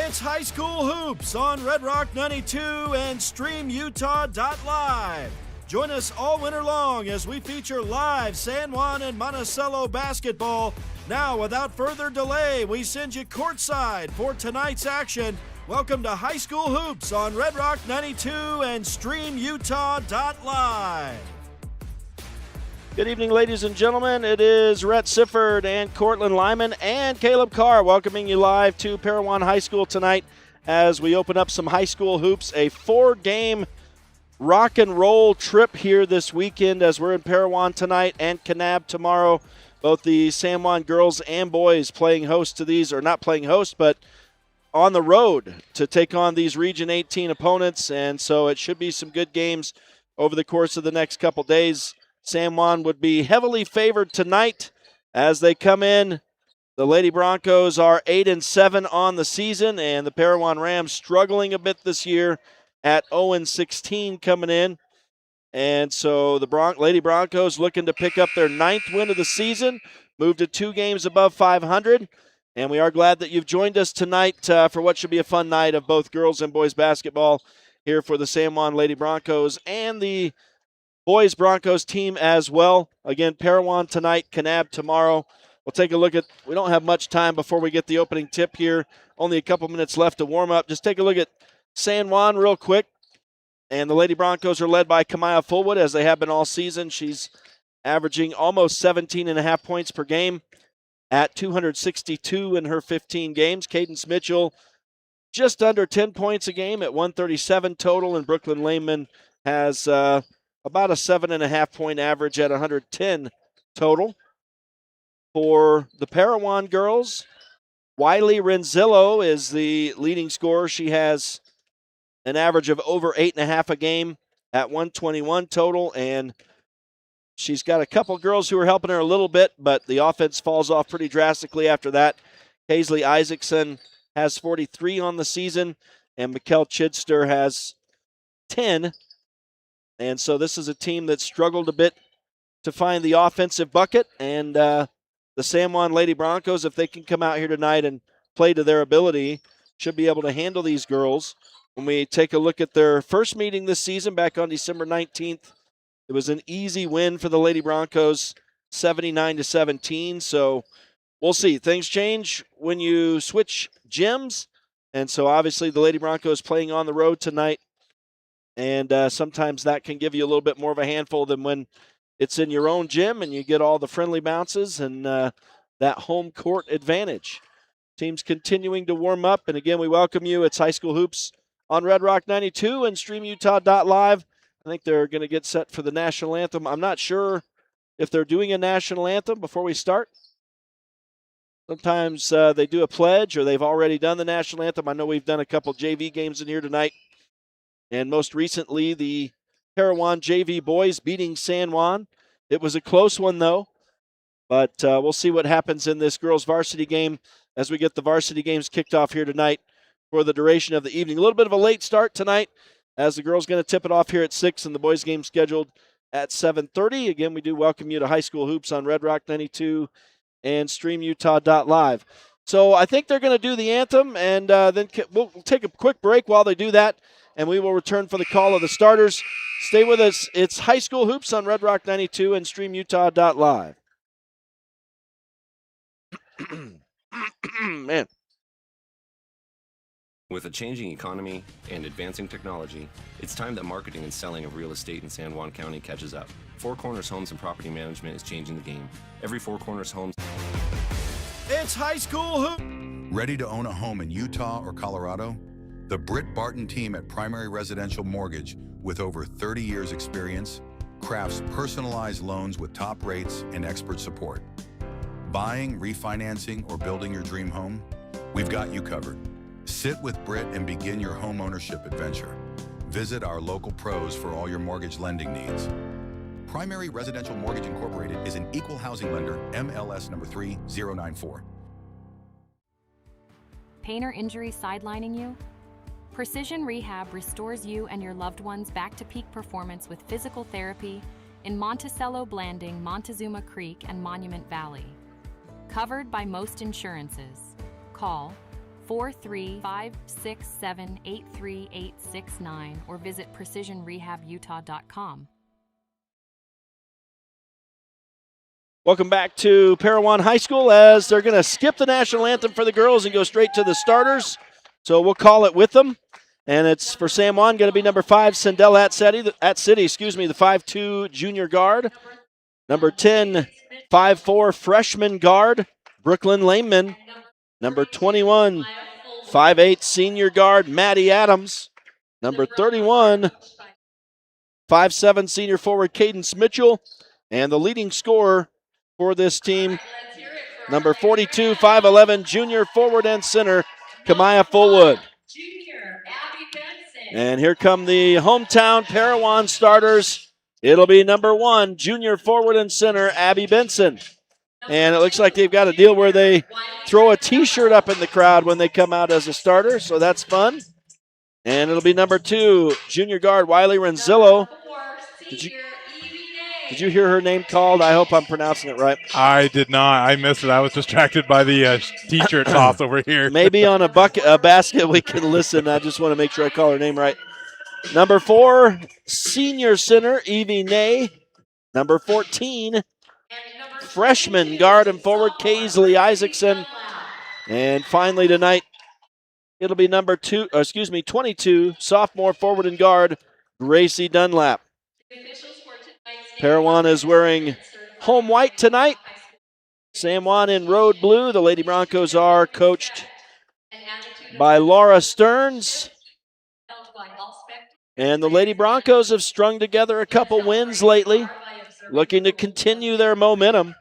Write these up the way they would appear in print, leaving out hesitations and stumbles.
It's High School Hoops on Red Rock 92 and StreamUtah.Live. Join us all winter long as we feature live San Juan and Monticello basketball. Now, without further delay, we send you courtside for tonight's action. Welcome to High School Hoops on Red Rock 92 and StreamUtah.Live. Good evening, ladies and gentlemen. It is Rhett Sifford and Cortland Lyman and Caleb Carr welcoming you live to Parowan High School tonight as we open up some high school hoops. A 4-game rock and roll trip here this weekend as we're in Parowan tonight and Kanab tomorrow. Both the San Juan girls and boys playing host to these, or not playing host, but on the road to take on these Region 18 opponents. And so it should be some good games over the course of the next couple days. San Juan would be heavily favored tonight as they come in. The Lady Broncos are 8-7 on the season, and the Parowan Rams struggling a bit this year at 0-16 coming in. And so the Lady Broncos looking to pick up their 9th win of the season, move to 2 games above 500. And we are glad that you've joined us tonight for what should be a fun night of both girls and boys basketball here for the San Juan Lady Broncos and the boys Broncos team as well. Again, Parowan tonight, Kanab tomorrow. We'll take a look at, we don't have much time before we get the opening tip here. Only a couple minutes left to warm up. Just take a look at San Juan real quick. And the Lady Broncos are led by Kamaya Fullwood, as they have been all season. She's averaging almost 17.5 points per game at 262 in her 15 games. Cadence Mitchell just under 10 points a game at 137 total. And Brooklyn Lehman has about a 7.5 point average at 110 total. For the Parowan girls, Wiley Renzillo is the leading scorer. She has an average of over 8.5 a game at 121 total, and she's got a couple girls who are helping her a little bit, but the offense falls off pretty drastically after that. Paisley Isaacson has 43 on the season, and Mikkel Chidster has 10. And so this is a team that struggled a bit to find the offensive bucket. And the San Juan Lady Broncos, if they can come out here tonight and play to their ability, should be able to handle these girls. When we take a look at their first meeting this season back on December 19th, it was an easy win for the Lady Broncos, 79-17. So we'll see. Things change when you switch gyms. And so obviously the Lady Broncos playing on the road tonight. And sometimes that can give you a little bit more of a handful than when it's in your own gym and you get all the friendly bounces and that home court advantage. Teams continuing to warm up. And again, we welcome you. It's High School Hoops on Red Rock 92 and StreamUtah.Live. I think they're going to get set for the national anthem. I'm not sure if they're doing a national anthem before we start. Sometimes they do a pledge or they've already done the national anthem. I know we've done a couple JV games in here tonight. And most recently, the Parowan JV boys beating San Juan. It was a close one, though. But we'll see what happens in this girls' varsity game as we get the varsity games kicked off here tonight for the duration of the evening. A little bit of a late start tonight as the girls going to tip it off here at 6 and the boys' game scheduled at 7:30. Again, we do welcome you to High School Hoops on Red Rock 92 and StreamUtah.Live. So I think they're going to do the anthem, and then we'll take a quick break while they do that. And we will return for the call of the starters. Stay with us. It's High School Hoops on Red Rock 92 and StreamUtah.Live. Man. With a changing economy and advancing technology, it's time that marketing and selling of real estate in San Juan County catches up. Four Corners Homes and Property Management is changing the game. Every Four Corners Homes. It's High School Hoops. Ready to own a home in Utah or Colorado? The Britt Barton team at Primary Residential Mortgage, with over 30 years experience, crafts personalized loans with top rates and expert support. Buying, refinancing, or building your dream home? We've got you covered. Sit with Britt and begin your home ownership adventure. Visit our local pros for all your mortgage lending needs. Primary Residential Mortgage Incorporated is an equal housing lender, MLS number 3094. Pain or injury sidelining you? Precision Rehab restores you and your loved ones back to peak performance with physical therapy in Monticello, Blanding, Montezuma Creek, and Monument Valley. Covered by most insurances. Call 43567838869 or visit PrecisionRehabUtah.com. Welcome back to Parowan High School as they're going to skip the national anthem for the girls and go straight to the starters. So we'll call it with them. And it's for San Juan going to be number 5, Sendell at City, the 5'2" junior guard. Number 10, 5'4" freshman guard, Brooklyn Lehman. Number 21, 5'8" senior guard, Maddie Adams. Number 31, 5'7" senior forward, Cadence Mitchell. And the leading scorer for this team, number 42, 5'11", junior forward and center, Kamaya Fullwood. And here come the hometown Parowan starters. It'll be number 1, junior forward and center, Abby Benson. And it looks like they've got a deal where they throw a T-shirt up in the crowd when they come out as a starter, so that's fun. And it'll be number 2, junior guard, Wiley Renzillo. Did you hear her name called? I hope I'm pronouncing it right. I did not. I missed it. I was distracted by the T-shirt toss over here. Maybe on a basket we can listen. I just want to make sure I call her name right. Number 4, senior center, Evie Ney. Number 14, freshman guard and forward, Kaisley Isaacson. And finally tonight, it'll be number 22, sophomore forward and guard, Gracie Dunlap. Parowan is wearing home white tonight. San Juan in road blue. The Lady Broncos are coached by Laura Stearns. And the Lady Broncos have strung together a couple wins lately, looking to continue their momentum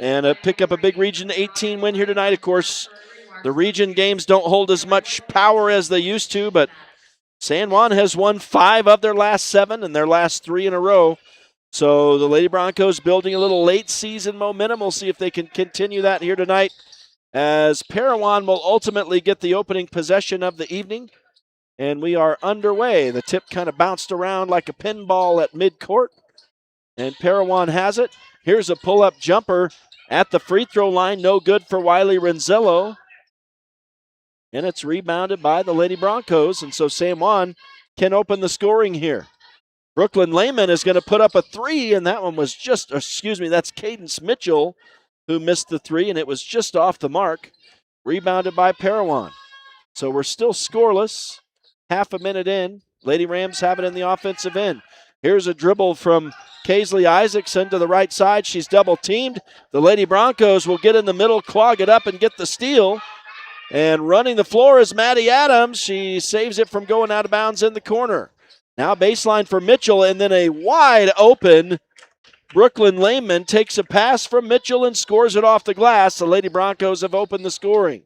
and pick up a big Region 18 win here tonight. Of course, the region games don't hold as much power as they used to, but San Juan has won 5 of their last 7 and their last 3 in a row. So the Lady Broncos building a little late season momentum. We'll see if they can continue that here tonight as Parowan will ultimately get the opening possession of the evening. And we are underway. The tip kind of bounced around like a pinball at midcourt. And Parowan has it. Here's a pull-up jumper at the free throw line. No good for Wiley Renzillo. And it's rebounded by the Lady Broncos. And so San Juan can open the scoring here. Brooklyn Lehman is going to put up a 3, and that one was that's Cadence Mitchell who missed the 3, and it was just off the mark. Rebounded by Parowan. So we're still scoreless. Half a minute in. Lady Rams have it in the offensive end. Here's a dribble from Kaisley Isaacson to the right side. She's double teamed. The Lady Broncos will get in the middle, clog it up, and get the steal. And running the floor is Maddie Adams. She saves it from going out of bounds in the corner. Now baseline for Mitchell, and then a wide open Brooklyn Lehman takes a pass from Mitchell and scores it off the glass. The Lady Broncos have opened the scoring.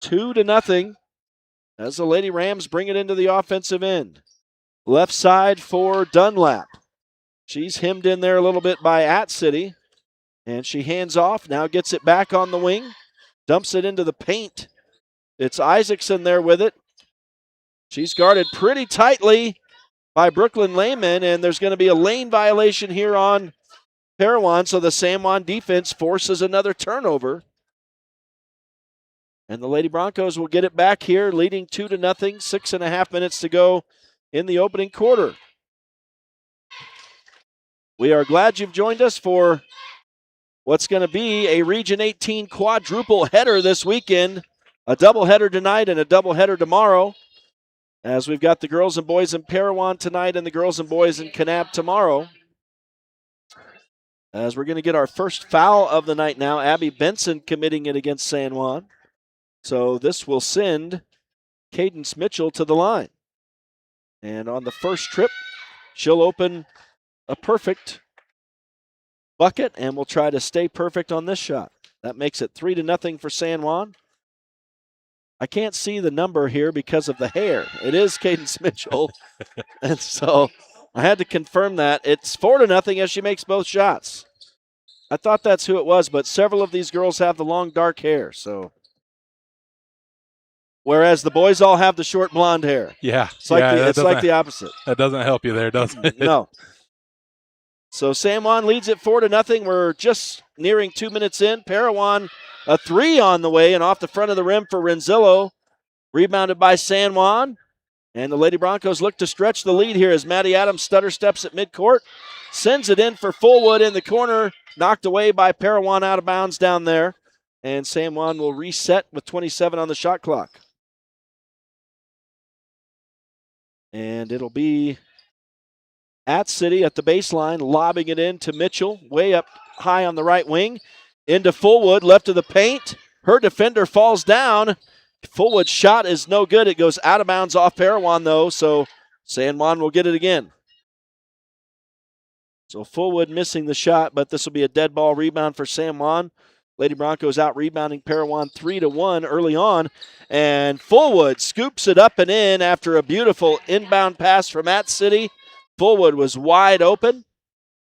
2-0 as the Lady Rams bring it into the offensive end. Left side for Dunlap. She's hemmed in there a little bit by At City, and she hands off, now gets it back on the wing. Dumps it into the paint. It's Isaacson there with it. She's guarded pretty tightly by Brooklyn Lehman, and there's going to be a lane violation here on Parowan, so the San Juan defense forces another turnover. And the Lady Broncos will get it back here, leading 2-0, 6.5 minutes to go in the opening quarter. We are glad you've joined us for what's going to be a Region 18 quadruple header this weekend. A doubleheader tonight and a doubleheader tomorrow, as we've got the girls and boys in Parowan tonight and the girls and boys in Kanab tomorrow. As we're going to get our first foul of the night now, Abby Benson committing it against San Juan. So this will send Cadence Mitchell to the line. And on the first trip, she'll open a perfect bucket, and we'll try to stay perfect on this shot. That makes it 3-0 for San Juan. I can't see the number here because of the hair. It is Cadence Mitchell. And so I had to confirm that. It's 4-0 as she makes both shots. I thought that's who it was, but several of these girls have the long dark hair. So, whereas the boys all have the short blonde hair. Yeah. It's like the opposite. That doesn't help you there, does it? No. So San Juan leads it 4-0. We're just nearing 2 minutes in. Parowan A three on the way and off the front of the rim for Renzillo. Rebounded by San Juan. And the Lady Broncos look to stretch the lead here as Maddie Adams stutter steps at midcourt. Sends it in for Fullwood in the corner. Knocked away by Parowan out of bounds down there. And San Juan will reset with 27 on the shot clock. And it'll be at City at the baseline, lobbing it in to Mitchell, way up high on the right wing. Into Fullwood, left of the paint. Her defender falls down. Fullwood's shot is no good. It goes out of bounds off Parowan, though, so San Juan will get it again. So Fullwood missing the shot, but this will be a dead ball rebound for San Juan. Lady Broncos out rebounding Parowan 3-1 early on. And Fullwood scoops it up and in after a beautiful inbound pass from At City. Fullwood was wide open,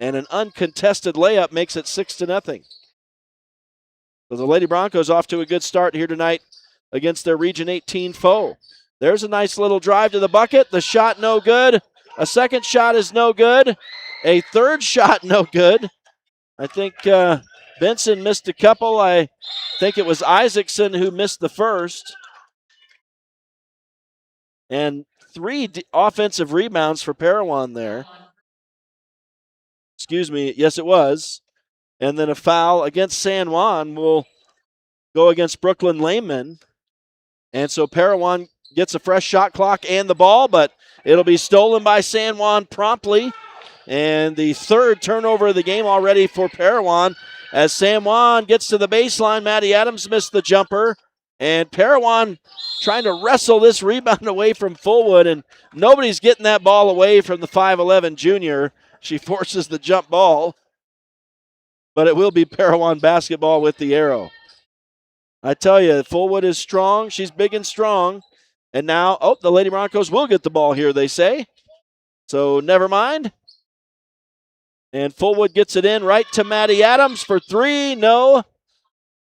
and an uncontested layup makes it 6-0. So the Lady Broncos off to a good start here tonight against their Region 18 foe. There's a nice little drive to the bucket. The shot no good. A second shot is no good. A third shot no good. I think Benson missed a couple. I think it was Isaacson who missed the first. And 3 offensive rebounds for Parowan there. Excuse me. Yes, it was. And then a foul against San Juan will go against Brooklyn Lehman. And so Parowan gets a fresh shot clock and the ball, but it'll be stolen by San Juan promptly. And the third turnover of the game already for Parowan. As San Juan gets to the baseline, Maddie Adams missed the jumper. And Parowan trying to wrestle this rebound away from Fullwood, and nobody's getting that ball away from the 5'11 junior. She forces the jump ball, but it will be Parowan basketball with the arrow. I tell you, Fullwood is strong. She's big and strong. And now, the Lady Broncos will get the ball here, they say. So never mind. And Fullwood gets it in right to Maddie Adams for 3. No.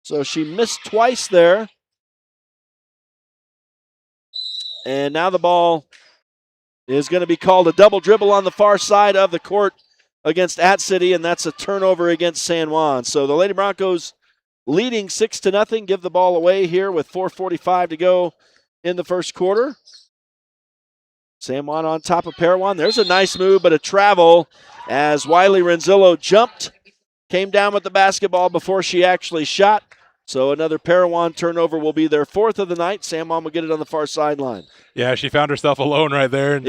So she missed twice there. And now the ball is going to be called a double dribble on the far side of the court against At City, and that's a turnover against San Juan. So the Lady Broncos leading 6-0, give the ball away here with 4:45 to go in the first quarter. San Juan on top of Parowan. There's a nice move, but a travel as Wiley Renzillo jumped, came down with the basketball before she actually shot. So another Parowan turnover will be their 4th of the night. San Juan will get it on the far sideline. Yeah, she found herself alone right there and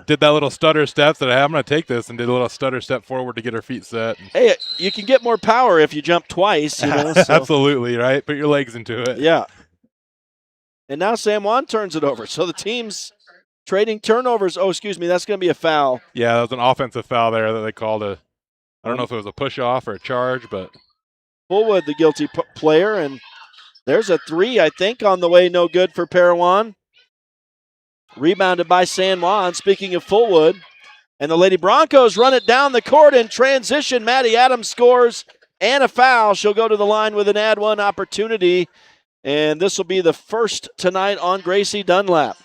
did that little stutter step. Said, I'm going to take this, and did a little stutter step forward to get her feet set. Hey, you can get more power if you jump twice. You know, so. Absolutely, right? Put your legs into it. Yeah. And now San Juan turns it over. So the team's trading turnovers. Oh, excuse me, that's going to be a foul. Yeah, that was an offensive foul there that they called I don't know if it was a push-off or a charge, but Fullwood, the guilty player, and there's a 3, I think, on the way, no good for Parowan. Rebounded by San Juan, speaking of Fullwood. And the Lady Broncos run it down the court in transition. Maddie Adams scores and a foul. She'll go to the line with an add one opportunity, and this will be the first tonight on Gracie Dunlap.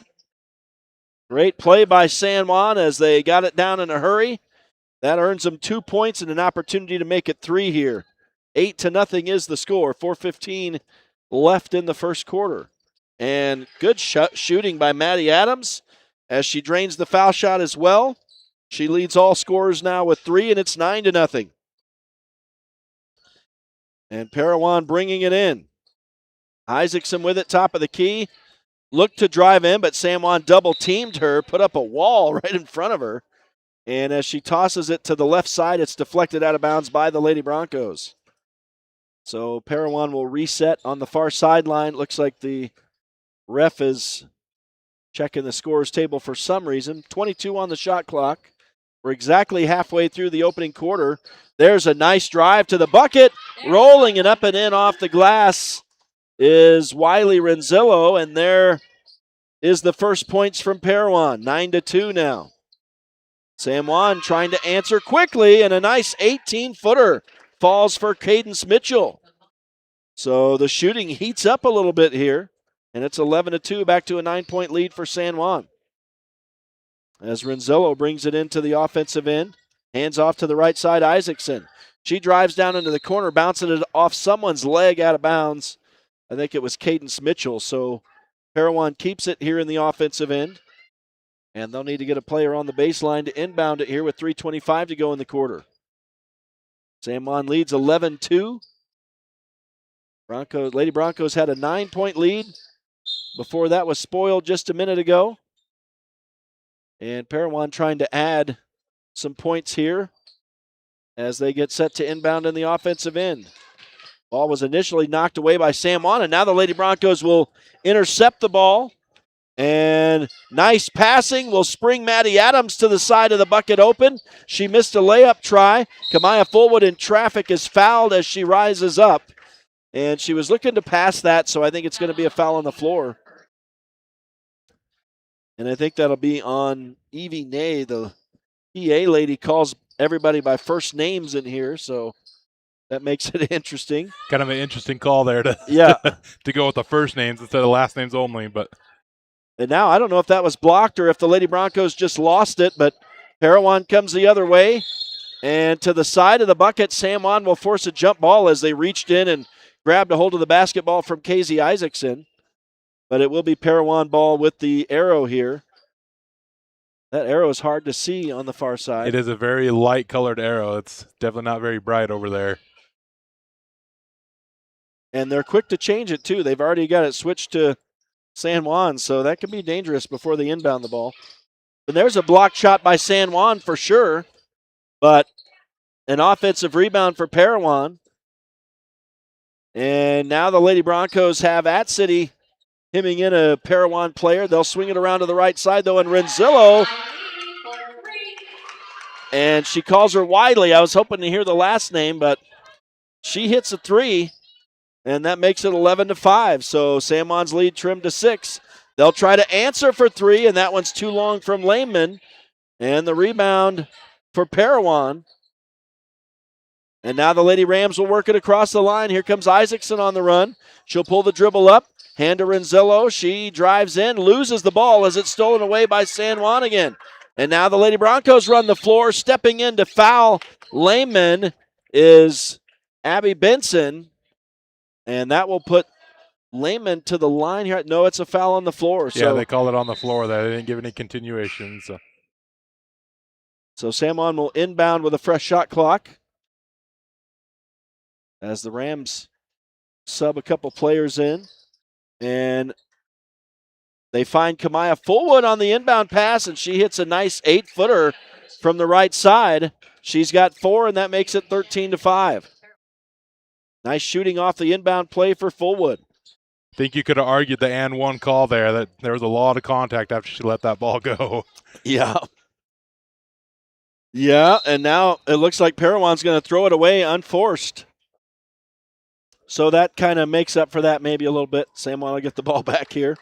Great play by San Juan as they got it down in a hurry. That earns them 2 points and an opportunity to make it 3 here. 8-0 is the score. 4:15 left in the first quarter. And good shooting by Maddie Adams as she drains the foul shot as well. She leads all scorers now with 3, and it's 9-0. And Parowan bringing it in. Isaacson with it, top of the key. Looked to drive in, but San Juan double-teamed her, put up a wall right in front of her. And as she tosses it to the left side, it's deflected out of bounds by the Lady Broncos. So Parowan will reset on the far sideline. Looks like the ref is checking the scores table for some reason. 22 on the shot clock. We're exactly halfway through the opening quarter. There's a nice drive to the bucket. Rolling it up and in off the glass is Wiley Renzillo, and there is the first points from Parowan. 9-2 now. San Juan trying to answer quickly, and a nice 18-footer falls for Cadence Mitchell. So the shooting heats up a little bit here, and it's 11-2, back to a 9-point lead for San Juan. As Renzillo brings it into the offensive end, hands off to the right side, Isaacson. She drives down into the corner, bouncing it off someone's leg out of bounds. I think it was Cadence Mitchell. So Parowan keeps it here in the offensive end. And they'll need to get a player on the baseline to inbound it here with 3:25 to go in the quarter. San Juan leads 11-2. Lady Broncos had a 9-point lead. Before that was spoiled just a minute ago. And Parowan trying to add some points here as they get set to inbound in the offensive end. Ball was initially knocked away by San Juan, and now the Lady Broncos will intercept the ball. And nice passing will spring Maddie Adams to the side of the bucket open. She missed a layup try. Kamaya Fullwood in traffic is fouled as she rises up. And she was looking to pass that, so I think it's going to be a foul on the floor. And I think that'll be on Evie Ney. The PA lady calls everybody by first names in here, so that makes it interesting. Kind of an interesting call there to to go with the first names instead of last names only. And now I don't know if that was blocked or if the Lady Broncos just lost it, but Parowan comes the other way. And to the side of the bucket, San Juan will force a jump ball as they reached in and grabbed a hold of the basketball from Casey Isaacson. But it will be Parowan ball with the arrow here. That arrow is hard to see on the far side. It is a very light-colored arrow. It's definitely not very bright over there. And they're quick to change it, too. They've already got it switched to San Juan, so that could be dangerous before they inbound the ball. But there's a block shot by San Juan for sure, but an offensive rebound for Parowan. And now the Lady Broncos have at City hemming in a Parowan player. They'll swing it around to the right side, though, and Renzillo. And she calls her Wiley. I was hoping to hear the last name, but she hits a three, and that makes it 11-5. So San Juan's lead trimmed to 6. They'll try to answer for three, and that one's too long from Lehman. And the rebound for Parowan. And now the Lady Rams will work it across the line. Here comes Isaacson on the run. She'll pull the dribble up. Hand to Renzillo. She drives in, loses the ball as it's stolen away by San Juan again. And now the Lady Broncos run the floor. Stepping in to foul Lehman is Abby Benson. And that will put Lehman to the line here. No, it's a foul on the floor. Yeah, they call it on the floor there. They didn't give any continuation. So San Juan will inbound with a fresh shot clock as the Rams sub a couple players in. And they find Kamaya Fullwood on the inbound pass, and she hits a nice 8-footer from the right side. She's got 4, and that makes it 13-5. Nice shooting off the inbound play for Fullwood. I think you could have argued the and one call there, that there was a lot of contact after she let that ball go. Yeah. Yeah, and now it looks like Parowan's going to throw it away unforced. So that kind of makes up for that maybe a little bit. San Juan will get the ball back here.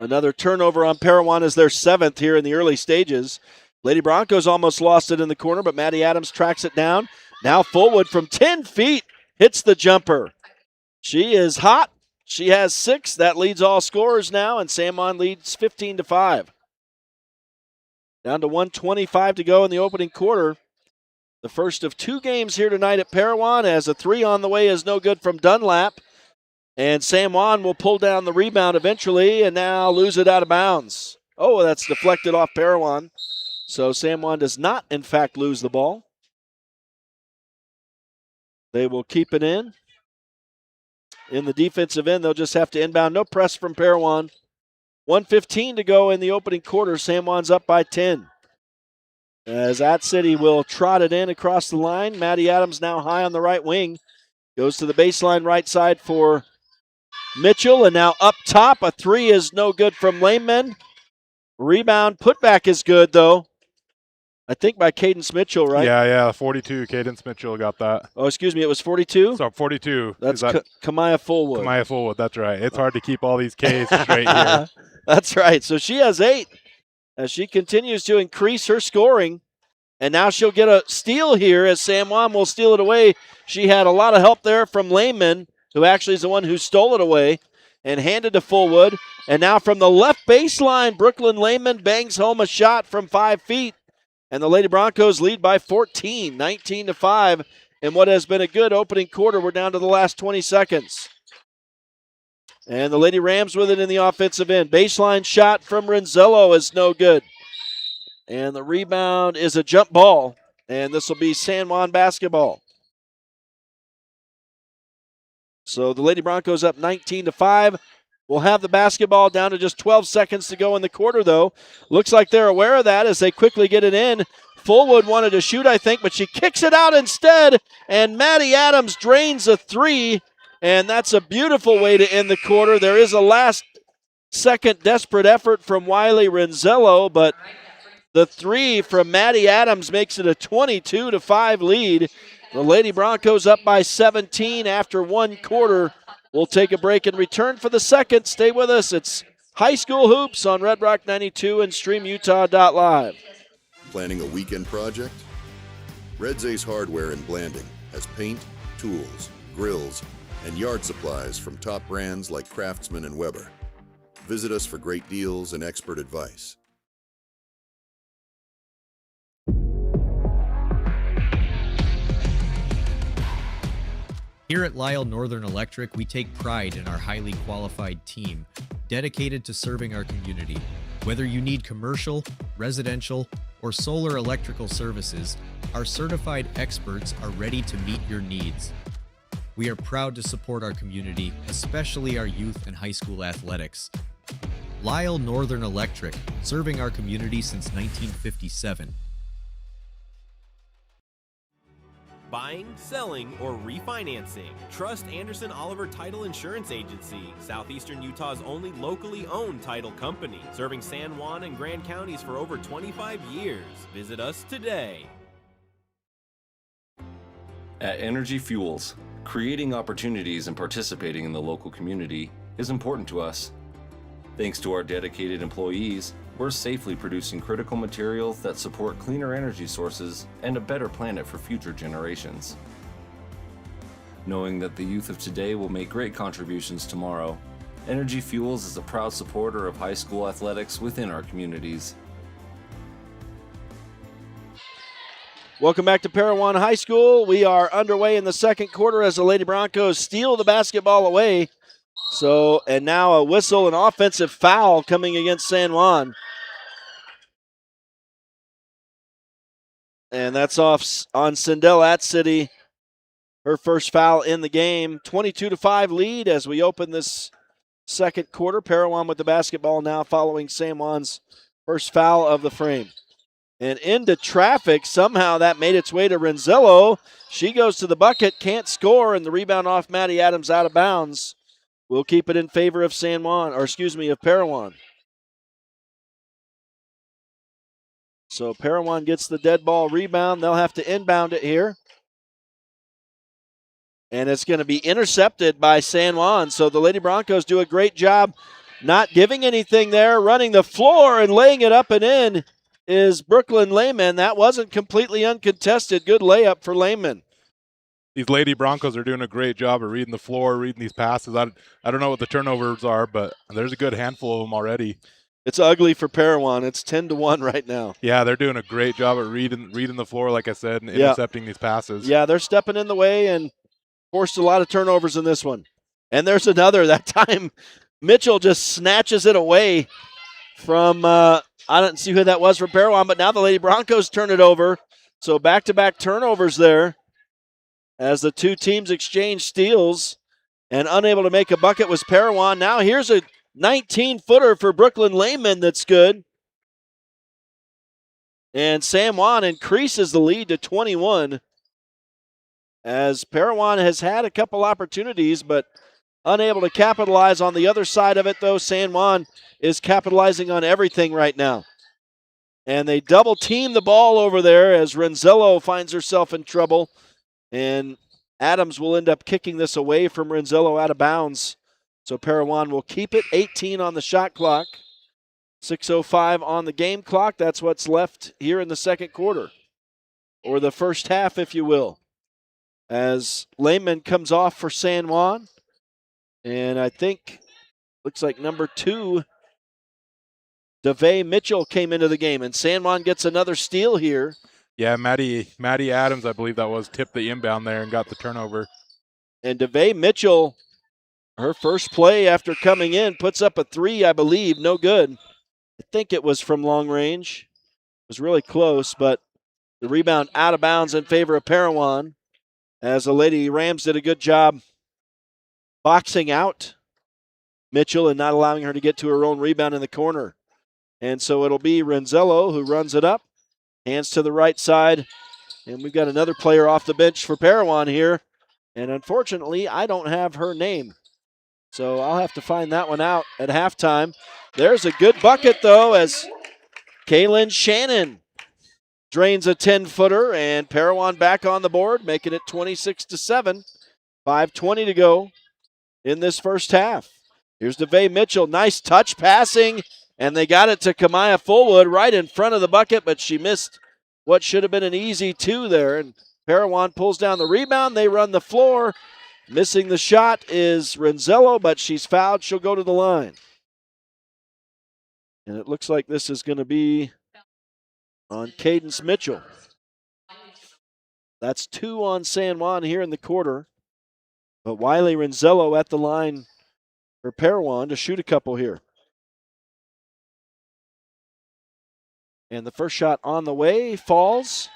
Another turnover on Parowan is their 7th here in the early stages. Lady Broncos almost lost it in the corner, but Maddie Adams tracks it down. Now Fullwood from 10 feet hits the jumper. She is hot. She has 6. That leads all scorers now, and San Juan leads 15-5. Down to 1:25 to go in the opening quarter. The first of 2 games here tonight at Parowan, as a 3 on the way is no good from Dunlap. And San Juan will pull down the rebound eventually and now lose it out of bounds. Oh, that's deflected off Parowan. So San Juan does not, in fact, lose the ball. They will keep it in. In the defensive end, they'll just have to inbound. No press from Parowan. 1:15 to go in the opening quarter. San Juan's up by 10. As At City will trot it in across the line. Maddie Adams now high on the right wing. Goes to the baseline right side for Mitchell. And now up top, a 3 is no good from Lehman. Rebound, putback is good, though. I think by Cadence Mitchell, right? Yeah, 42. Cadence Mitchell got that. Oh, excuse me, it was 42? So 42. That's Kamaya Fullwood. Kamaya Fullwood, that's right. It's hard to keep all these Ks straight here. That's right. So she has 8 as she continues to increase her scoring. And now she'll get a steal here as San Juan will steal it away. She had a lot of help there from Lehman, who actually is the one who stole it away, and handed to Fullwood. And now from the left baseline, Brooklyn Lehman bangs home a shot from 5 feet. And the Lady Broncos lead by 14, 19-5. In what has been a good opening quarter, we're down to the last 20 seconds. And the Lady Rams with it in the offensive end. Baseline shot from Renzello is no good. And the rebound is a jump ball. And this will be San Juan basketball. So the Lady Broncos up 19-5. We'll have the basketball down to just 12 seconds to go in the quarter, though. Looks like they're aware of that as they quickly get it in. Fullwood wanted to shoot, I think, but she kicks it out instead. And Maddie Adams drains a three. And that's a beautiful way to end the quarter. There is a last-second desperate effort from Wiley Renzello, but the three from Maddie Adams makes it a 22-5 lead. The Lady Broncos up by 17 after one quarter. We'll take a break and return for the second. Stay with us. It's High School Hoops on Red Rock 92 and StreamUtah.Live. Planning a weekend project? Red's Ace Hardware in Blanding has paint, tools, grills, and yard supplies from top brands like Craftsman and Weber. Visit us for great deals and expert advice. Here at Lyle Northern Electric, we take pride in our highly qualified team, dedicated to serving our community. Whether you need commercial, residential, or solar electrical services, our certified experts are ready to meet your needs. We are proud to support our community, especially our youth and high school athletics. Lyle Northern Electric, serving our community since 1957. Buying, selling, or refinancing. Trust Anderson Oliver Title Insurance Agency, Southeastern Utah's only locally owned title company, serving San Juan and Grand Counties for over 25 years. Visit us today. At Energy Fuels, creating opportunities and participating in the local community is important to us. Thanks to our dedicated employees, we're safely producing critical materials that support cleaner energy sources and a better planet for future generations. Knowing that the youth of today will make great contributions tomorrow, Energy Fuels is a proud supporter of high school athletics within our communities. Welcome back to Parowan High School. We are underway in the second quarter as the Lady Broncos steal the basketball away. And now a whistle, an offensive foul coming against San Juan. And that's off on Sindel At-City. Her first foul in the game. 22-5 lead as we open this second quarter. Parowan with the basketball now following San Juan's first foul of the frame. And into traffic. Somehow that made its way to Renzello. She goes to the bucket, can't score, and the rebound off Maddie Adams out of bounds. We'll keep it in favor of of Parowan. So Parowan gets the dead ball rebound. They'll have to inbound it here. And it's going to be intercepted by San Juan. So the Lady Broncos do a great job not giving anything there, running the floor and laying it up and in is Brooklyn Lehman. That wasn't completely uncontested. Good layup for Lehman. These Lady Broncos are doing a great job of reading the floor, reading these passes. I don't know what the turnovers are, but there's a good handful of them already. It's ugly for Parowan. It's 10-1 right now. Yeah, they're doing a great job at reading the floor, like I said, and intercepting these passes. Yeah, they're stepping in the way and forced a lot of turnovers in this one. And there's another. That time, Mitchell just snatches it away from, I don't see who that was for Parowan, but now the Lady Broncos turn it over. So back-to-back turnovers there as the two teams exchange steals. And unable to make a bucket was Parowan. Now here's a 19-footer for Brooklyn Lehman that's good. And San Juan increases the lead to 21 as Parowan has had a couple opportunities but unable to capitalize on the other side of it, though. San Juan is capitalizing on everything right now. And they double-team the ball over there as Renzello finds herself in trouble. And Adams will end up kicking this away from Renzello out of bounds. So Parowan will keep it. 18 on the shot clock. 6:05 on the game clock. That's what's left here in the second quarter. Or the first half, if you will. As Lehman comes off for San Juan. And I think, looks like number 2 DeVay Mitchell came into the game, and San Juan gets another steal here. Yeah, Maddie Adams, I believe that was, tipped the inbound there and got the turnover. And DeVay Mitchell, her first play after coming in, puts up a three, I believe. No good. I think it was from long range. It was really close, but the rebound out of bounds in favor of Parowan, as the Lady Rams did a good job boxing out Mitchell and not allowing her to get to her own rebound in the corner. And so it'll be Renzello who runs it up. Hands to the right side. And we've got another player off the bench for Parowan here. And unfortunately, I don't have her name. So I'll have to find that one out at halftime. There's a good bucket, though, as Kaylin Shannon drains a 10-footer. And Parowan back on the board, making it 26-7. 5:20 to go in this first half. Here's DeVay Mitchell. Nice touch passing. And they got it to Kamaya Fullwood right in front of the bucket, but she missed what should have been an easy two there. And Parowan pulls down the rebound. They run the floor. Missing the shot is Renzello, but she's fouled. She'll go to the line. And it looks like this is going to be on Cadence Mitchell. That's 2 on San Juan here in the quarter. But Wiley Renzello at the line for Parowan to shoot a couple here. And the first shot on the way falls.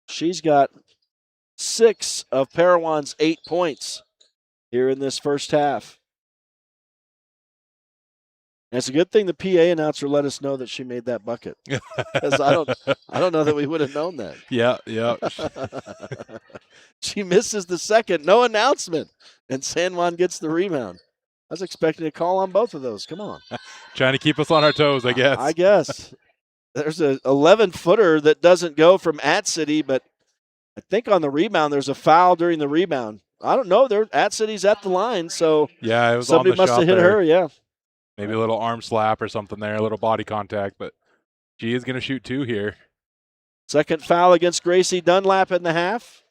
She's got 6 of Parowan's 8 points here in this first half. And it's a good thing the PA announcer let us know that she made that bucket. Because I don't know that we would have known that. Yeah. She misses the second, no announcement, and San Juan gets the rebound. I was expecting a call on both of those. Come on. Trying to keep us on our toes, I guess. I guess. There's an 11-footer that doesn't go from At City, but I think on the rebound there's a foul during the rebound. I don't know. At City's at the line, so yeah, it was somebody on the must shot have hit there. her. Yeah, maybe a little arm slap or something there, a little body contact, but she is going to shoot 2 here. Second foul against Gracie Dunlap in the half.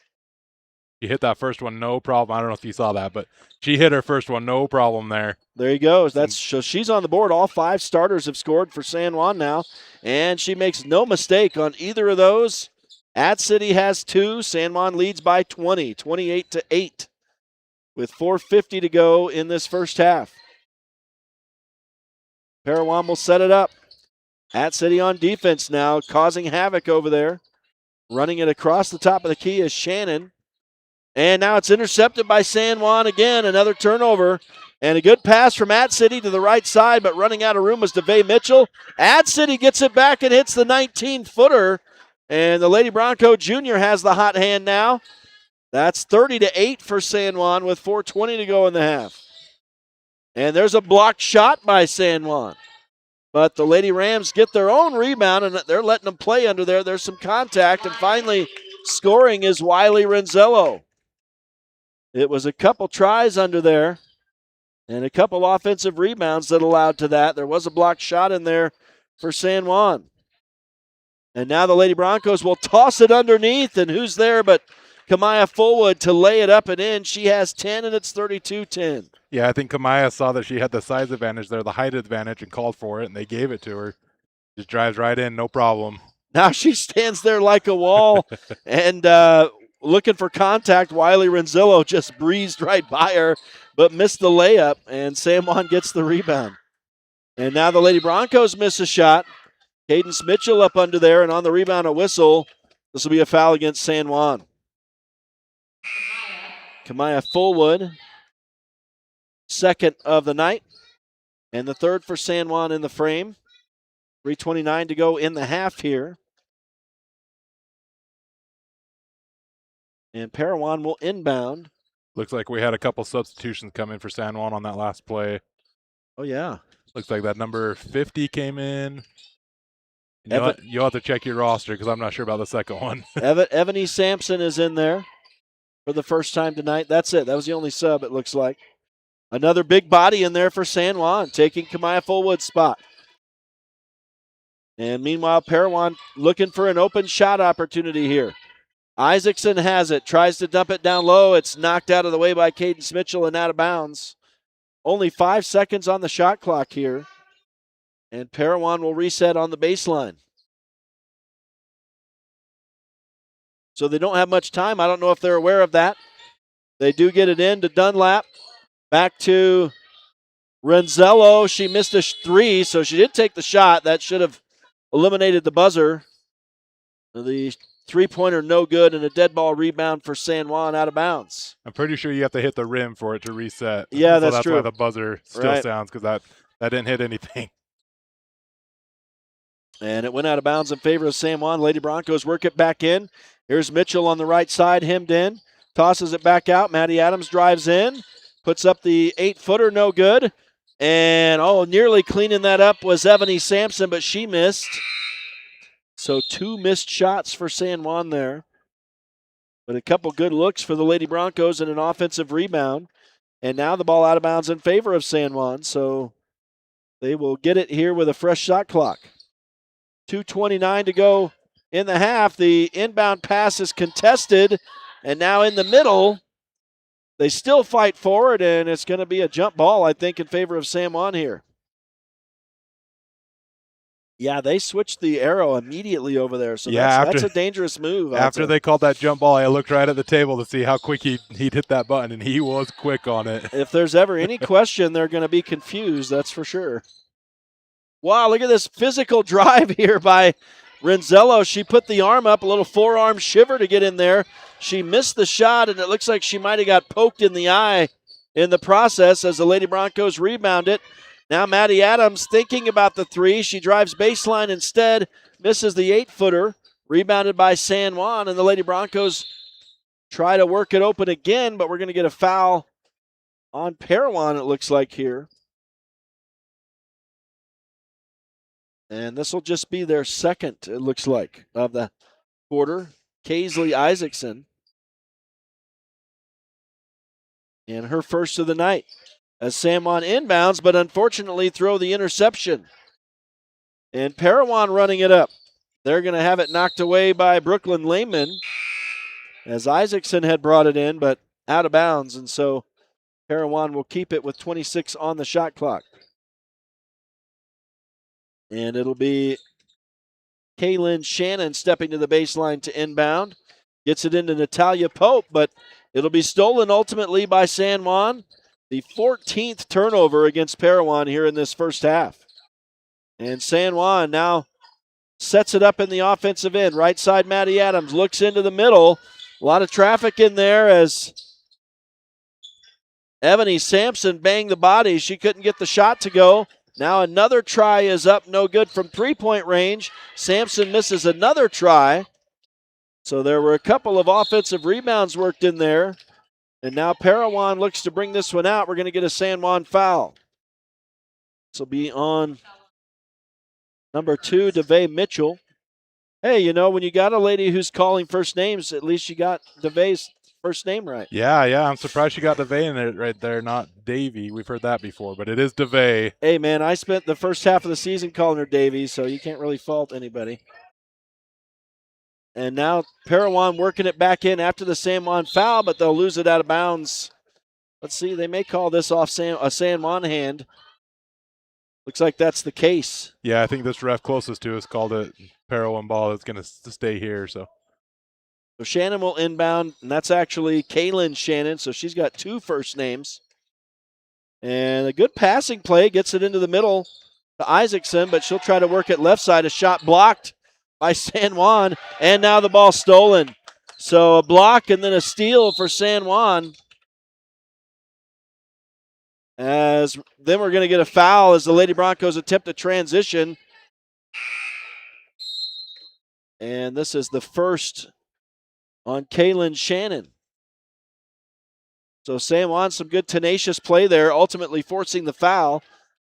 She hit that first one, no problem. I don't know if you saw that, but she hit her first one, no problem there. There you go. So she's on the board. All 5 starters have scored for San Juan now, and she makes no mistake on either of those. At City has 2. San Juan leads by 20, 28-8, with 4:50 to go in this first half. Parowan will set it up. At City on defense now, causing havoc over there. Running it across the top of the key is Shannon. And now it's intercepted by San Juan again. Another turnover. And a good pass from At City to the right side, but running out of room was DeVay Mitchell. At City gets it back and hits the 19-footer. And the Lady Bronco Jr. has the hot hand now. That's 30-8 for San Juan with 4:20 to go in the half. And there's a blocked shot by San Juan. But the Lady Rams get their own rebound, and they're letting them play under there. There's some contact, and finally scoring is Wiley Renzello. It was a couple tries under there and a couple offensive rebounds that allowed to that. There was a blocked shot in there for San Juan. And now the Lady Broncos will toss it underneath, and who's there but Kamaya Fullwood to lay it up and in. She has 10, and it's 32-10. Yeah, I think Kamaya saw that she had the size advantage there, the height advantage, and called for it, and they gave it to her. Just drives right in, no problem. Now she stands there like a wall, and looking for contact. Wiley Renzello just breezed right by her, but missed the layup, and San Juan gets the rebound. And now the Lady Broncos miss a shot. Cadence Mitchell up under there, and on the rebound, a whistle. This will be a foul against San Juan. Kamaya Fullwood, second of the night, and the third for San Juan in the frame. 3:29 to go in the half here. And Parowan will inbound. Looks like we had a couple substitutions come in for San Juan on that last play. Oh, yeah. Looks like that number 50 came in. You'll have to check your roster because I'm not sure about the second one. Ebony Sampson is in there for the first time tonight. That's it. That was the only sub, it looks like. Another big body in there for San Juan, taking Kamaya Fullwood's spot. And meanwhile, Parowan looking for an open shot opportunity here. Isaacson has it, tries to dump it down low. It's knocked out of the way by Cadence Mitchell and out of bounds. Only 5 seconds on the shot clock here. And Parowan will reset on the baseline. So they don't have much time. I don't know if they're aware of that. They do get it in to Dunlap. Back to Renzello. She missed a three, so she did take the shot. That should have eliminated the buzzer. The three-pointer no good, and a dead ball rebound for San Juan out of bounds. I'm pretty sure you have to hit the rim for it to reset. Yeah, so that's true. Why the buzzer still Right. sounds, because that didn't hit anything. And it went out of bounds in favor of San Juan. Lady Broncos work it back in. Here's Mitchell on the right side, hemmed in. Tosses it back out. Maddie Adams drives in. Puts up the 8-footer, no good. And, nearly cleaning that up was Ebony Sampson, but she missed. So 2 missed shots for San Juan there. But a couple good looks for the Lady Broncos and an offensive rebound. And now the ball out of bounds in favor of San Juan. So they will get it here with a fresh shot clock. 2:29 to go in the half. The inbound pass is contested. And now in the middle, they still fight forward, and it's going to be a jump ball, I think, in favor of San Juan here. Yeah, they switched the arrow immediately over there, so that's a dangerous move. After they called that jump ball, I looked right at the table to see how quick he'd hit that button, and he was quick on it. If there's ever any question, they're going to be confused, that's for sure. Wow, look at this physical drive here by Renzello. She put the arm up, a little forearm shiver to get in there. She missed the shot, and it looks like she might have got poked in the eye in the process as the Lady Broncos rebound it. Now Maddie Adams thinking about the three. She drives baseline instead, misses the 8-footer, rebounded by San Juan, and the Lady Broncos try to work it open again, but we're going to get a foul on Parowan, it looks like here. And this will just be their second, it looks like, of the quarter. Kaisley Isaacson. And her first of the night as San Juan inbounds, but unfortunately throw the interception. And Parowan running it up. They're going to have it knocked away by Brooklyn Lehman as Isaacson had brought it in, but out of bounds. And so Parowan will keep it with 26 on the shot clock. And it'll be Kaylin Shannon stepping to the baseline to inbound. Gets it into Natalia Pope, but it'll be stolen ultimately by San Juan. The 14th turnover against Parowan here in this first half. And San Juan now sets it up in the offensive end. Right side, Maddie Adams looks into the middle. A lot of traffic in there as Ebony Sampson banged the body. She couldn't get the shot to go. Now another try is up, no good from three-point range. Sampson misses another try. So there were a couple of offensive rebounds worked in there. And now Parowan looks to bring this one out. We're going to get a San Juan foul. This will be on number 2, DeVay Mitchell. Hey, when you got a lady who's calling first names, at least you got DeVay's first name right. Yeah, I'm surprised she got DeVay in it right there, not Davy. We've heard that before, but it is DeVay. Hey, man, I spent the first half of the season calling her Davy, so you can't really fault anybody. And now Parowan working it back in after the San Juan foul, but they'll lose it out of bounds. Let's see, they may call this off a San Juan hand. Looks like that's the case. Yeah, I think this ref closest to us called it Parowan ball. It's going to stay here, so Shannon will inbound, and that's actually Kaylin Shannon, so she's got 2 first names. And a good passing play, gets it into the middle to Isaacson, but she'll try to work it left side. A shot blocked by San Juan, and now the ball stolen. So a block and then a steal for San Juan. Then we're going to get a foul as the Lady Broncos attempt a transition. And this is the first on Kaylin Shannon. So San Juan, some good tenacious play there, ultimately forcing the foul.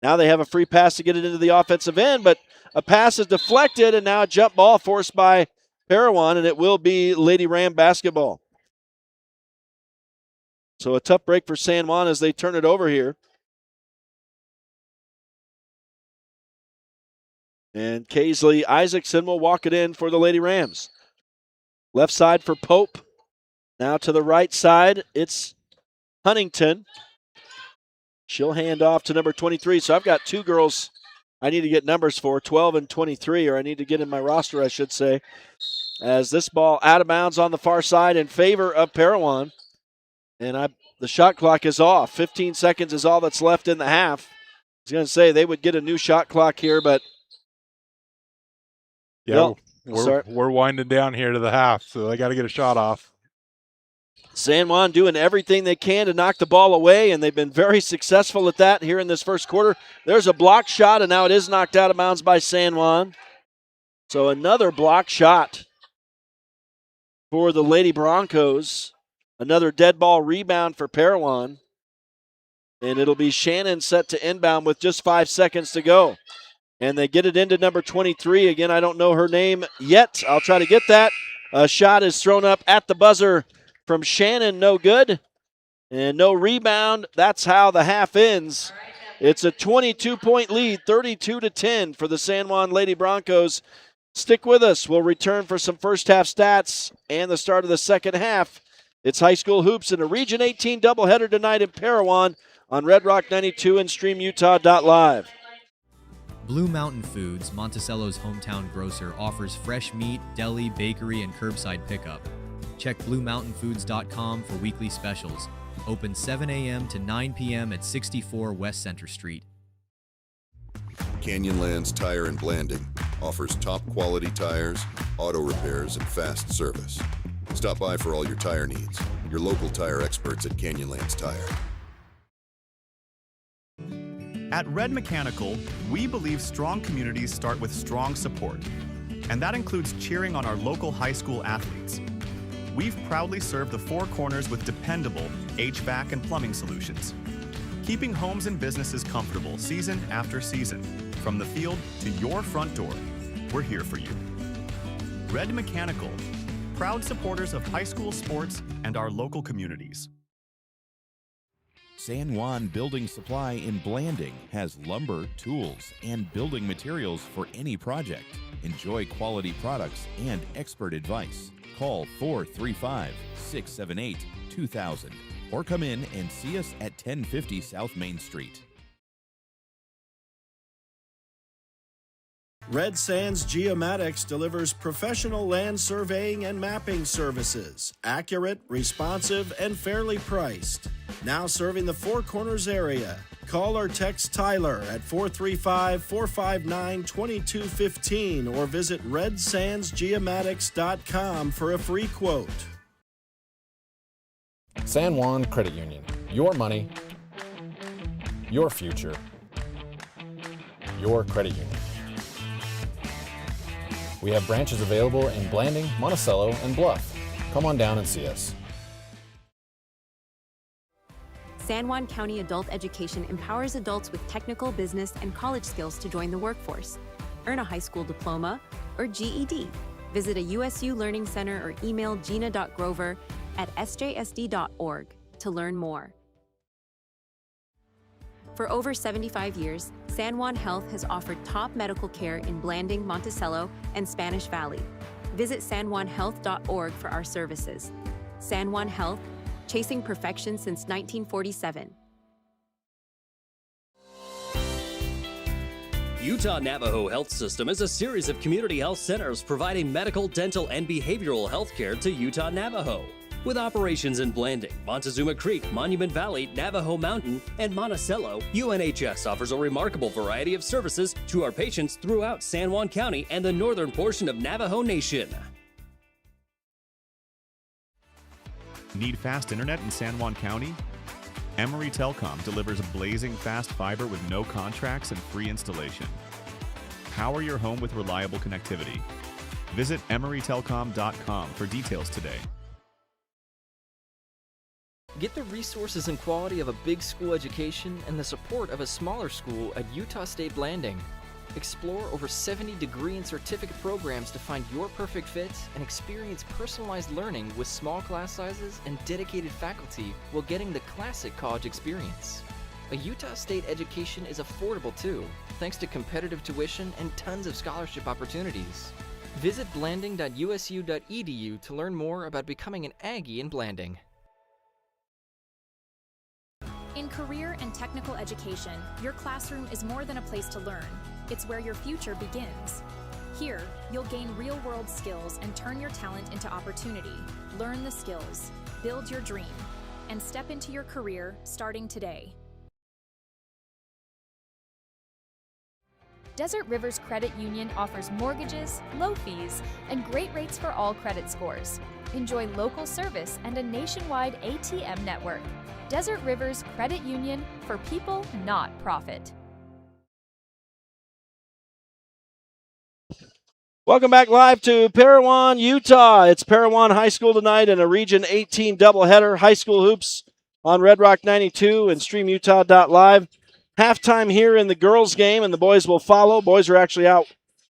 Now they have a free pass to get it into the offensive end, but a pass is deflected, and now a jump ball forced by Parowan, and it will be Lady Ram basketball. So a tough break for San Juan as they turn it over here. And Kaisley Isaacson will walk it in for the Lady Rams. Left side for Pope. Now to the right side, it's Huntington. She'll hand off to number 23. So I've got 2 girls I need to get numbers for, 12 and 23, or I need to get in my roster, I should say, as this ball out of bounds on the far side in favor of Parowan. And the shot clock is off. 15 seconds is all that's left in the half. I was going to say they would get a new shot clock here, but yeah, we're winding down here to the half, so they got to get a shot off. San Juan doing everything they can to knock the ball away, and they've been very successful at that here in this first quarter. There's a block shot, and now it is knocked out of bounds by San Juan. So another block shot for the Lady Broncos. Another dead ball rebound for Parowan. And it'll be Shannon set to inbound with just 5 seconds to go. And they get it into number 23. Again, I don't know her name yet. I'll try to get that. A shot is thrown up at the buzzer from Shannon, no good. And no rebound. That's how the half ends. It's a 22-point lead, 32-10 for the San Juan Lady Broncos. Stick with us. We'll return for some first half stats and the start of the second half. It's high school hoops in a Region 18 doubleheader tonight in Parowan on Red Rock 92 and StreamUtah.Live. Blue Mountain Foods, Monticello's hometown grocer, offers fresh meat, deli, bakery, and curbside pickup. Check BlueMountainFoods.com for weekly specials. Open 7 a.m. to 9 p.m. at 64 West Center Street. Canyonlands Tire and Blanding offers top quality tires, auto repairs, and fast service. Stop by for all your tire needs. Your local tire experts at Canyonlands Tire. At Red Mechanical, we believe strong communities start with strong support, and that includes cheering on our local high school athletes. We've proudly served the Four Corners with dependable HVAC and plumbing solutions, keeping homes and businesses comfortable season after season. From the field to your front door, we're here for you. Red Mechanical, proud supporters of high school sports and our local communities. San Juan Building Supply in Blanding has lumber, tools, and building materials for any project. Enjoy quality products and expert advice. Call 435-678-2000 or come in and see us at 1050 South Main Street. Red Sands Geomatics delivers professional land surveying and mapping services. Accurate, responsive, and fairly priced. Now serving the Four Corners area. Call or text Tyler at 435-459-2215 or visit redsandsgeomatics.com for a free quote. San Juan Credit Union. Your money, your future, your credit union. We have branches available in Blanding, Monticello, and Bluff. Come on down and see us. San Juan County Adult Education empowers adults with technical, business, and college skills to join the workforce. Earn a high school diploma or GED. Visit a USU Learning Center or email gina.grover@sjsd.org to learn more. For over 75 years, San Juan Health has offered top medical care in Blanding, Monticello, and Spanish Valley. Visit sanjuanhealth.org for our services. San Juan Health, chasing perfection since 1947. Utah Navajo Health System is a series of community health centers providing medical, dental, and behavioral health care to Utah Navajo. With operations in Blanding, Montezuma Creek, Monument Valley, Navajo Mountain, and Monticello, UNHS offers a remarkable variety of services to our patients throughout San Juan County and the northern portion of Navajo Nation. Need fast internet in San Juan County? Emory Telcom delivers blazing fast fiber with no contracts and free installation. Power your home with reliable connectivity. Visit emorytelcom.com for details today. Get the resources and quality of a big school education and the support of a smaller school at Utah State Blanding. Explore over 70 degree and certificate programs to find your perfect fit and experience personalized learning with small class sizes and dedicated faculty while getting the classic college experience. A Utah State education is affordable too, thanks to competitive tuition and tons of scholarship opportunities. Visit blanding.usu.edu to learn more about becoming an Aggie in Blanding. In career and technical education, your classroom is more than a place to learn. It's where your future begins. Here, you'll gain real-world skills and turn your talent into opportunity. Learn the skills, build your dream, and step into your career starting today. Desert Rivers Credit Union offers mortgages, low fees, and great rates for all credit scores. Enjoy local service and a nationwide ATM network. Desert Rivers Credit Union, for people, not profit. Welcome back live to Parowan, Utah. It's Parowan High School tonight in a Region 18 doubleheader. High school hoops on Red Rock 92 and StreamUtah.Live. Halftime here in the girls' game, and the boys will follow. Boys are actually out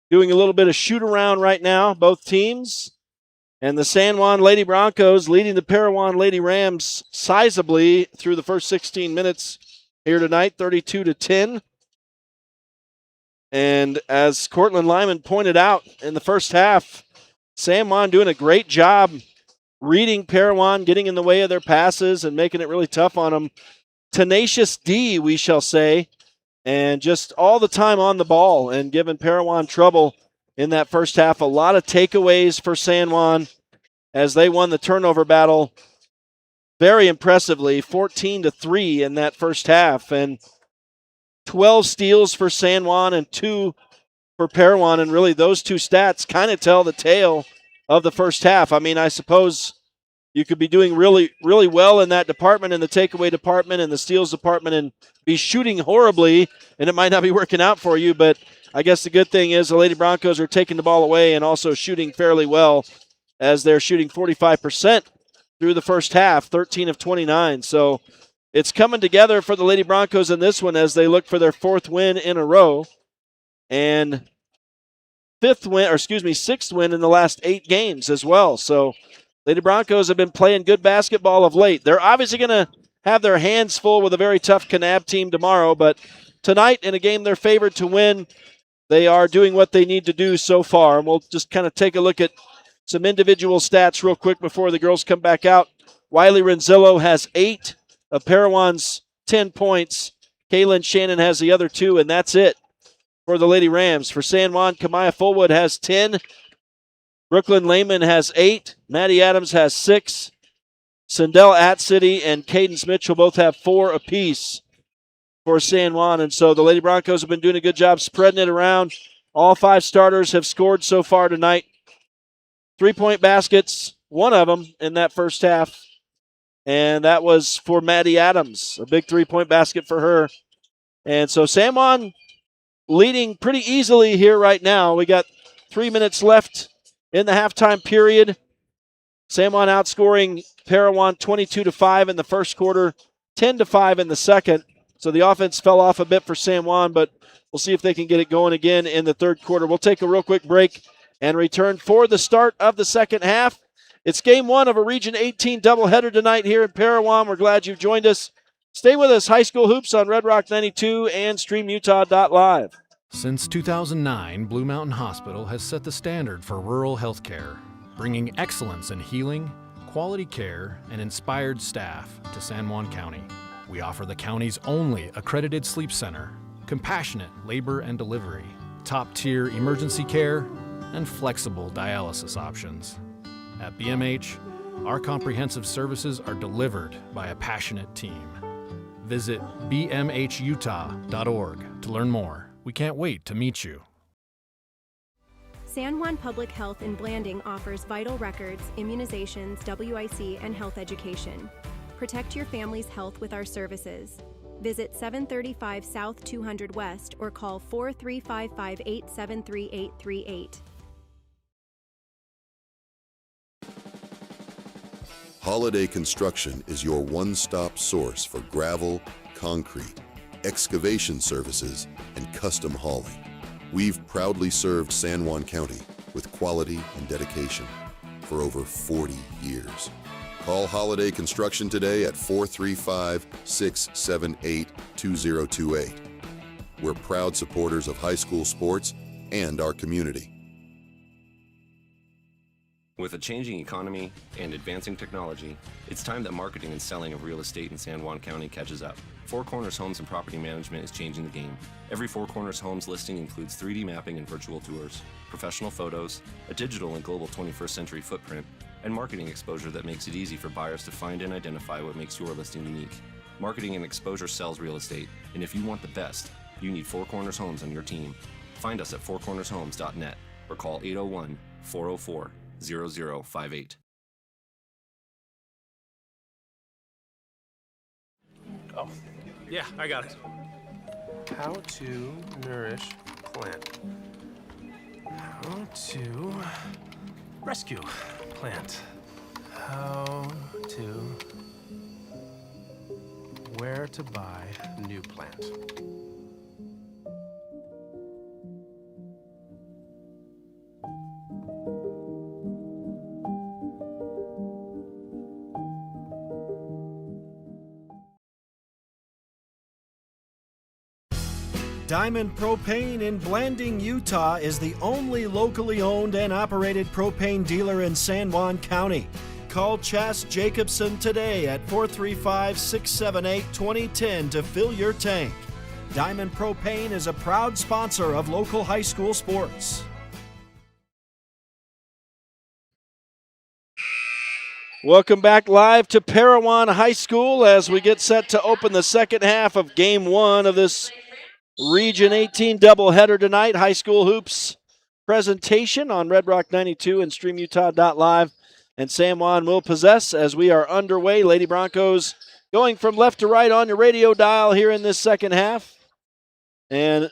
doing a little bit of shoot-around right now, both teams. And the San Juan Lady Broncos leading the Parowan Lady Rams sizably through the first 16 minutes here tonight, 32-10. And as Cortland Lyman pointed out in the first half, San Juan doing a great job reading Parowan, getting in the way of their passes and making it really tough on them. Tenacious D, we shall say, and just all the time on the ball and giving Parowan trouble in that first half. A lot of takeaways for San Juan as they won the turnover battle very impressively, 14-3 in that first half, and 12 steals for San Juan and 2 for Parowan, and really those two stats kind of tell the tale of the first half. I mean, I suppose you could be doing really, really well in that department, in the takeaway department and the steals department, and be shooting horribly, and it might not be working out for you. But I guess the good thing is the Lady Broncos are taking the ball away and also shooting fairly well, as they're shooting 45% through the first half, 13 of 29. So it's coming together for the Lady Broncos in this one as they look for their 4th win in a row and 6th win in the last 8 games as well. So Lady Broncos have been playing good basketball of late. They're obviously going to have their hands full with a very tough Kanab team tomorrow, but tonight in a game they're favored to win, they are doing what they need to do so far. And we'll just kind of take a look at some individual stats real quick before the girls come back out. Wiley Renzillo has 8 of Parowan's 10 points. Kaylin Shannon has the other 2, and that's it for the Lady Rams. For San Juan, Kamaya Fullwood has 10. Brooklyn Lehman has 8. Maddie Adams has 6. Sindel Atcity and Cadence Mitchell both have 4 apiece for San Juan. And so the Lady Broncos have been doing a good job spreading it around. All 5 starters have scored so far tonight. 3-point baskets, 1 of them in that first half. And that was for Maddie Adams, a big 3-point basket for her. And so San Juan leading pretty easily here right now. We got 3 minutes left in the halftime period. San Juan outscoring Parowan 22-5 in the first quarter, 10-5 in the second. So the offense fell off a bit for San Juan, but we'll see if they can get it going again in the third quarter. We'll take a real quick break and return for the start of the second half. It's game 1 of a Region 18 doubleheader tonight here in Parowan. We're glad you've joined us. Stay with us. High School Hoops on Red Rock 92 and StreamUtah.Live. Since 2009, Blue Mountain Hospital has set the standard for rural healthcare, bringing excellence in healing, quality care, and inspired staff to San Juan County. We offer the county's only accredited sleep center, compassionate labor and delivery, top-tier emergency care, and flexible dialysis options. At BMH, our comprehensive services are delivered by a passionate team. Visit bmhutah.org to learn more. We can't wait to meet you. San Juan Public Health in Blanding offers vital records, immunizations, WIC, and health education. Protect your family's health with our services. Visit 735 South 200 West or call 4355-873-838. Holiday Construction is your one-stop source for gravel, concrete, excavation services, and custom hauling. We've proudly served San Juan County with quality and dedication for over 40 years. Call Holiday Construction today at 435-678-2028. We're proud supporters of high school sports and our community. With a changing economy and advancing technology, it's time that marketing and selling of real estate in San Juan County catches up. Four Corners Homes and Property Management is changing the game. Every Four Corners Homes listing includes 3D mapping and virtual tours, professional photos, a digital and global 21st century footprint, and marketing exposure that makes it easy for buyers to find and identify what makes your listing unique. Marketing and exposure sells real estate, and if you want the best, you need Four Corners Homes on your team. Find us at fourcornershomes.net or call 801-404-0058. Oh, yeah, I got it. How to nourish plant. How to rescue plant. How to... Where to buy new plant. Diamond Propane in Blanding, Utah is the only locally owned and operated propane dealer in San Juan County. Call Chas Jacobson today at 435-678-2010 to fill your tank. Diamond Propane is a proud sponsor of local high school sports. Welcome back live to Parowan High School as we get set to open the second half of Game 1 of this Region 18 doubleheader tonight. High school hoops presentation on Red Rock 92 and StreamUtah.Live. And San Juan will possess as we are underway. Lady Broncos going from left to right on your radio dial here in this second half. And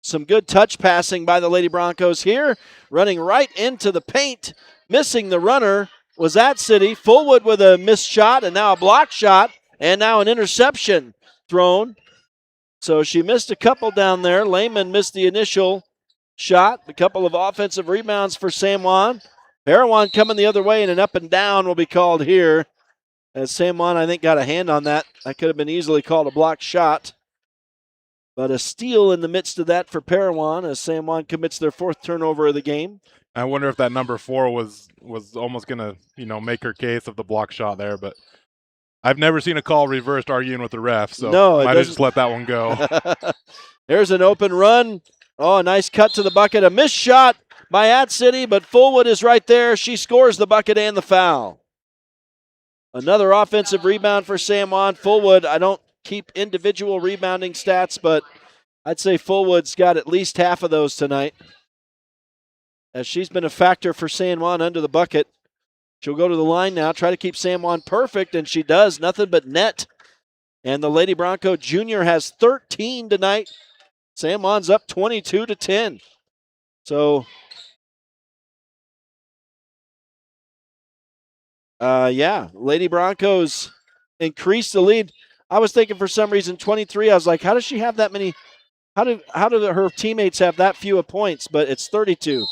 some good touch passing by the Lady Broncos here. Running right into the paint. Missing the runner was at City. Fullwood with a missed shot and now a block shot. And now an interception thrown. So she missed a couple down there. Lehman missed the initial shot. A couple of offensive rebounds for San Juan. Parowan coming the other way, and an up and down will be called here. As San Juan, I think, got a hand on that. That could have been easily called a blocked shot. But a steal in the midst of that for Parowan as San Juan commits their fourth turnover of the game. I wonder if that number 4 was almost going to, make her case of the block shot there, but I've never seen a call reversed arguing with the ref, so might have just let that one go. There's an open run. Oh, a nice cut to the bucket. A missed shot by At City, but Fullwood is right there. She scores the bucket and the foul. Another offensive rebound for San Juan. Fullwood, I don't keep individual rebounding stats, but I'd say Fullwood's got at least half of those tonight, as she's been a factor for San Juan under the bucket. She'll go to the line now, try to keep San Juan perfect, and she does. Nothing but net. And the Lady Bronco Junior has 13 tonight. San Juan's up 22-10. So, Lady Broncos increased the lead. I was thinking for some reason 23. I was like, how does she have that many? How do her teammates have that few of points? But it's 32.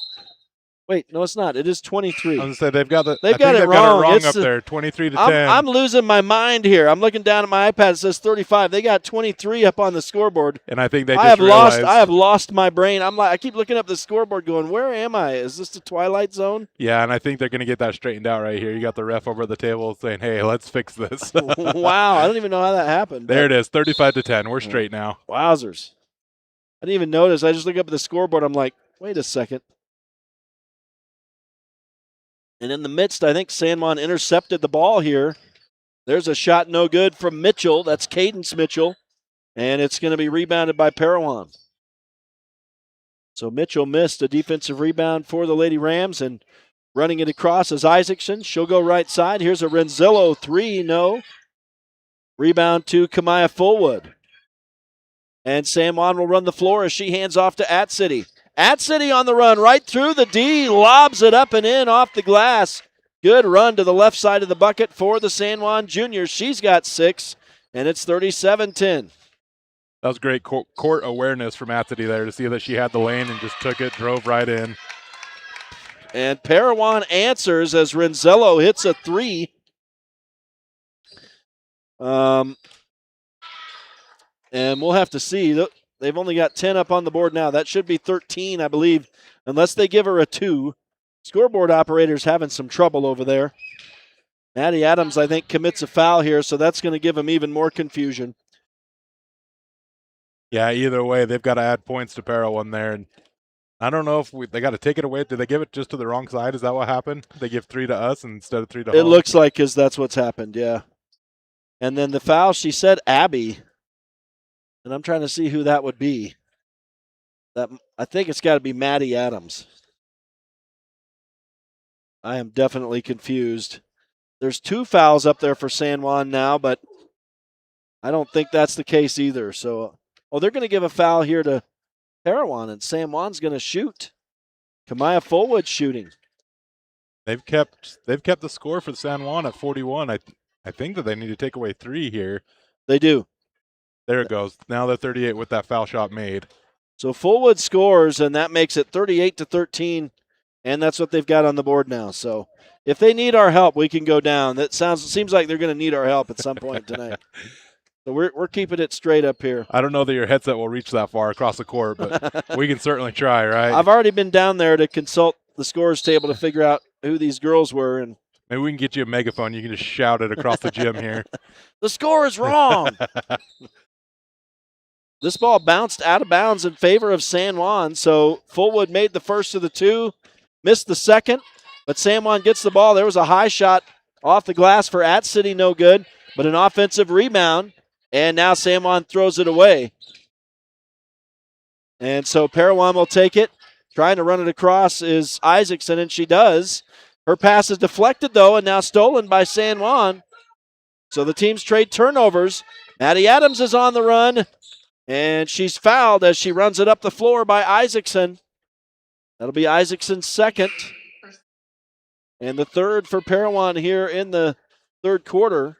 Wait, no, it's not. It is 23. I was going to say they've got it wrong up there, 23-10. I'm losing my mind here. I'm looking down at my iPad. It says 35. They got 23 up on the scoreboard. And I think they just realized. I have lost my brain. I keep looking up the scoreboard going, where am I? Is this the Twilight Zone? Yeah, and I think they're going to get that straightened out right here. You got the ref over the table saying, hey, let's fix this. Wow, I don't even know how that happened. There it is, 35-10. We're straight now. Wowzers. I didn't even notice. I just look up at the scoreboard. I'm like, wait a second. And in the midst, I think San Juan intercepted the ball here. There's a shot no good from Mitchell. That's Cadence Mitchell. And it's going to be rebounded by Parowan. So Mitchell missed a defensive rebound for the Lady Rams. And running it across is Isaacson. She'll go right side. Here's a Renzillo three. No. Rebound to Kamaya Fullwood. And San Juan will run the floor as she hands off to At City. At City on the run, right through the D, lobs it up and in off the glass. Good run to the left side of the bucket for the San Juan Juniors. She's got 6, and it's 37-10. That was great court awareness from At City there to see that she had the lane and just took it, drove right in. And Parowan answers as Renzello hits a 3. And we'll have to see. They've only got 10 up on the board now. That should be 13, I believe, unless they give her a 2. Scoreboard operator's having some trouble over there. Maddie Adams, I think, commits a foul here, so that's going to give him even more confusion. Yeah, either way, they've got to add points to Parowan there. And I don't know if they got to take it away. Did they give it just to the wrong side? Is that what happened? They give 3 to us instead of 3 to home? It looks like that's what's happened, yeah. And then the foul, she said Abby. And I'm trying to see who that would be. I think it's got to be Maddie Adams. I am definitely confused. There's 2 fouls up there for San Juan now, but I don't think that's the case either. So, they're going to give a foul here to Parowan, and San Juan's going to shoot. Kamaya Fullwood shooting. They've kept the score for San Juan at 41. I think that they need to take away 3 here. They do. There it goes. Now they're 38 with that foul shot made. So Fullwood scores, and that makes it 38-13, and that's what they've got on the board now. So if they need our help, we can go down. Seems like they're going to need our help at some point tonight. So we're keeping it straight up here. I don't know that your headset will reach that far across the court, but we can certainly try, right? I've already been down there to consult the scores table to figure out who these girls were, and maybe we can get you a megaphone. You can just shout it across the gym here. The score is wrong. This ball bounced out of bounds in favor of San Juan, so Fullwood made the first of the 2, missed the second, but San Juan gets the ball. There was a high shot off the glass for At City, no good, but an offensive rebound, and now San Juan throws it away. And so Parowan will take it. Trying to run it across is Isaacson, and she does. Her pass is deflected, though, and now stolen by San Juan. So the teams trade turnovers. Maddie Adams is on the run. And she's fouled as she runs it up the floor by Isaacson. That'll be Isaacson's second. And the third for Parowan here in the third quarter.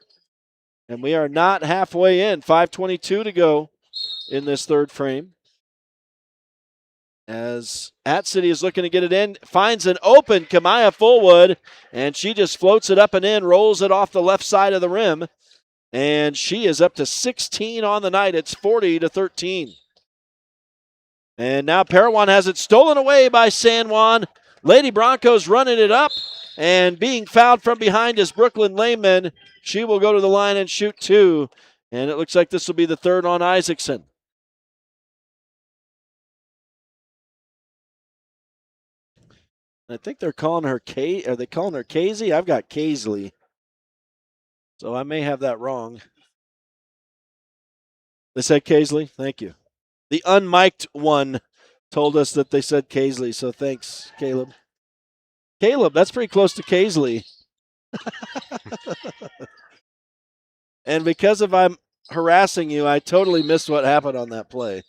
And we are not halfway in. 5:22 to go in this third frame. As At City is looking to get it in, finds an open Kamaya Fullwood, and she just floats it up and in, rolls it off the left side of the rim. And she is up to 16 on the night. It's 40-13. And now Parowan has it stolen away by San Juan. Lady Broncos running it up, and being fouled from behind is Brooklyn Lehman. She will go to the line and shoot 2. And it looks like this will be the third on Isaacson. I think they're calling her Are they calling her Casey? I've got Kaisley. So I may have that wrong. They said Kaisley? Thank you. The unmiked one told us that they said Kaisley, so thanks, Caleb. Caleb, that's pretty close to Kaisley. And because I'm harassing you, I totally missed what happened on that play.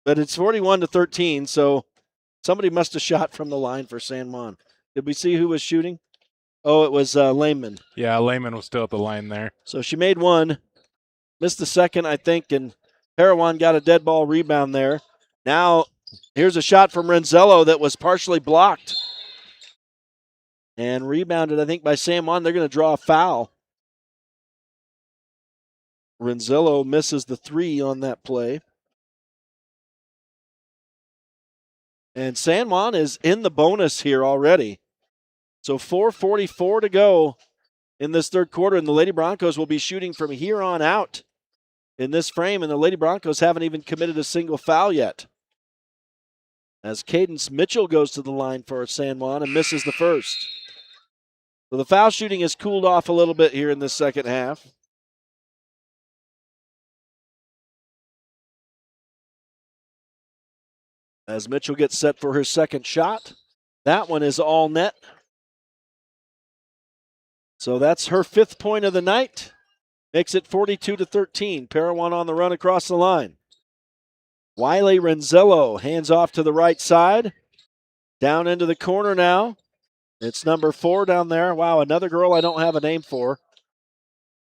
But it's 41-13, so somebody must have shot from the line for San Juan. Did we see who was shooting? Oh, it was Lehman. Yeah, Lehman was still at the line there. So she made one, missed the second, I think, and Parowan got a dead ball rebound there. Now, here's a shot from Renzello that was partially blocked. And rebounded, I think, by San Juan. They're going to draw a foul. Renzello misses the 3 on that play. And San Juan is in the bonus here already. So 4:44 to go in this third quarter, and the Lady Broncos will be shooting from here on out in this frame, and the Lady Broncos haven't even committed a single foul yet. As Cadence Mitchell goes to the line for San Juan and misses the first. So the foul shooting has cooled off a little bit here in this second half. As Mitchell gets set for her second shot. That one is all net. So that's her 5th point of the night. Makes it 42-13. Parowan on the run across the line. Wiley Renzello hands off to the right side. Down into the corner now. It's number 4 down there. Wow, another girl I don't have a name for.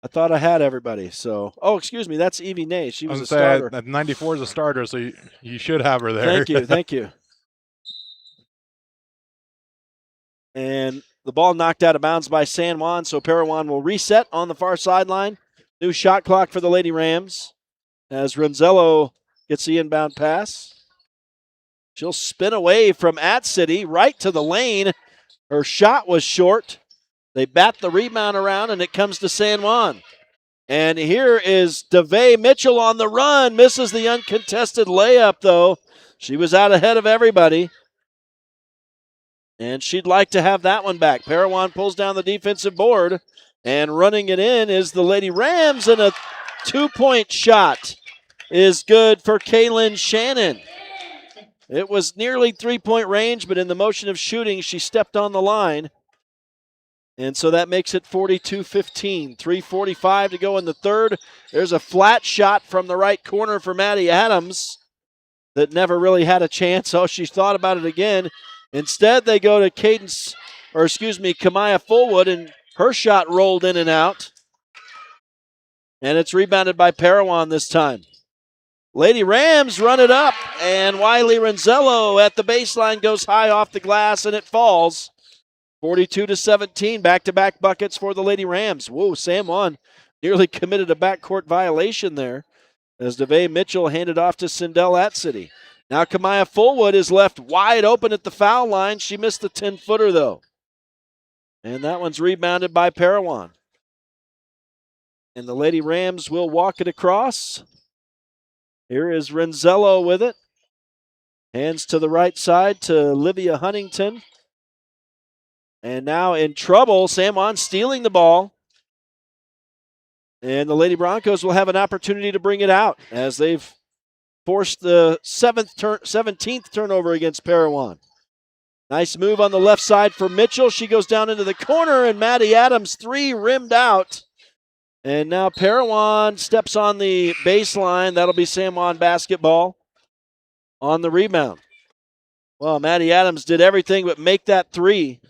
I thought I had everybody. So, excuse me, that's Evie Ney. She was a starter. 94 is a starter, so you should have her there. Thank you, thank you. And the ball knocked out of bounds by San Juan, so Parowan will reset on the far sideline. New shot clock for the Lady Rams as Renzello gets the inbound pass. She'll spin away from At City right to the lane. Her shot was short. They bat the rebound around, and it comes to San Juan. And here is DeVay Mitchell on the run. Misses the uncontested layup, though. She was out ahead of everybody. And she'd like to have that one back. Parowan pulls down the defensive board. And running it in is the Lady Rams. And a 2-point shot is good for Kaylin Shannon. It was nearly 3-point range, but in the motion of shooting, she stepped on the line. And so that makes it 42-15. 3:45 to go in the third. There's a flat shot from the right corner for Maddie Adams that never really had a chance. Oh, she thought about it again. Instead, they go to Kamaya Fullwood, and her shot rolled in and out. And it's rebounded by Parowan this time. Lady Rams run it up, and Wiley Renzello at the baseline goes high off the glass, and it falls. 42-17, back-to-back buckets for the Lady Rams. Whoa, San Juan nearly committed a backcourt violation there as DeVay Mitchell handed off to Sindel At City. Now Kamaya Fullwood is left wide open at the foul line. She missed the 10-footer, though. And that one's rebounded by Parowan. And the Lady Rams will walk it across. Here is Renzello with it. Hands to the right side to Livia Huntington. And now in trouble, San Juan stealing the ball. And the Lady Broncos will have an opportunity to bring it out as they've forced the 17th turnover against Parowan. Nice move on the left side for Mitchell. She goes down into the corner, and Maddie Adams, 3 rimmed out. And now Parowan steps on the baseline. That'll be San Juan basketball on the rebound. Well, Maddie Adams did everything but make that 3.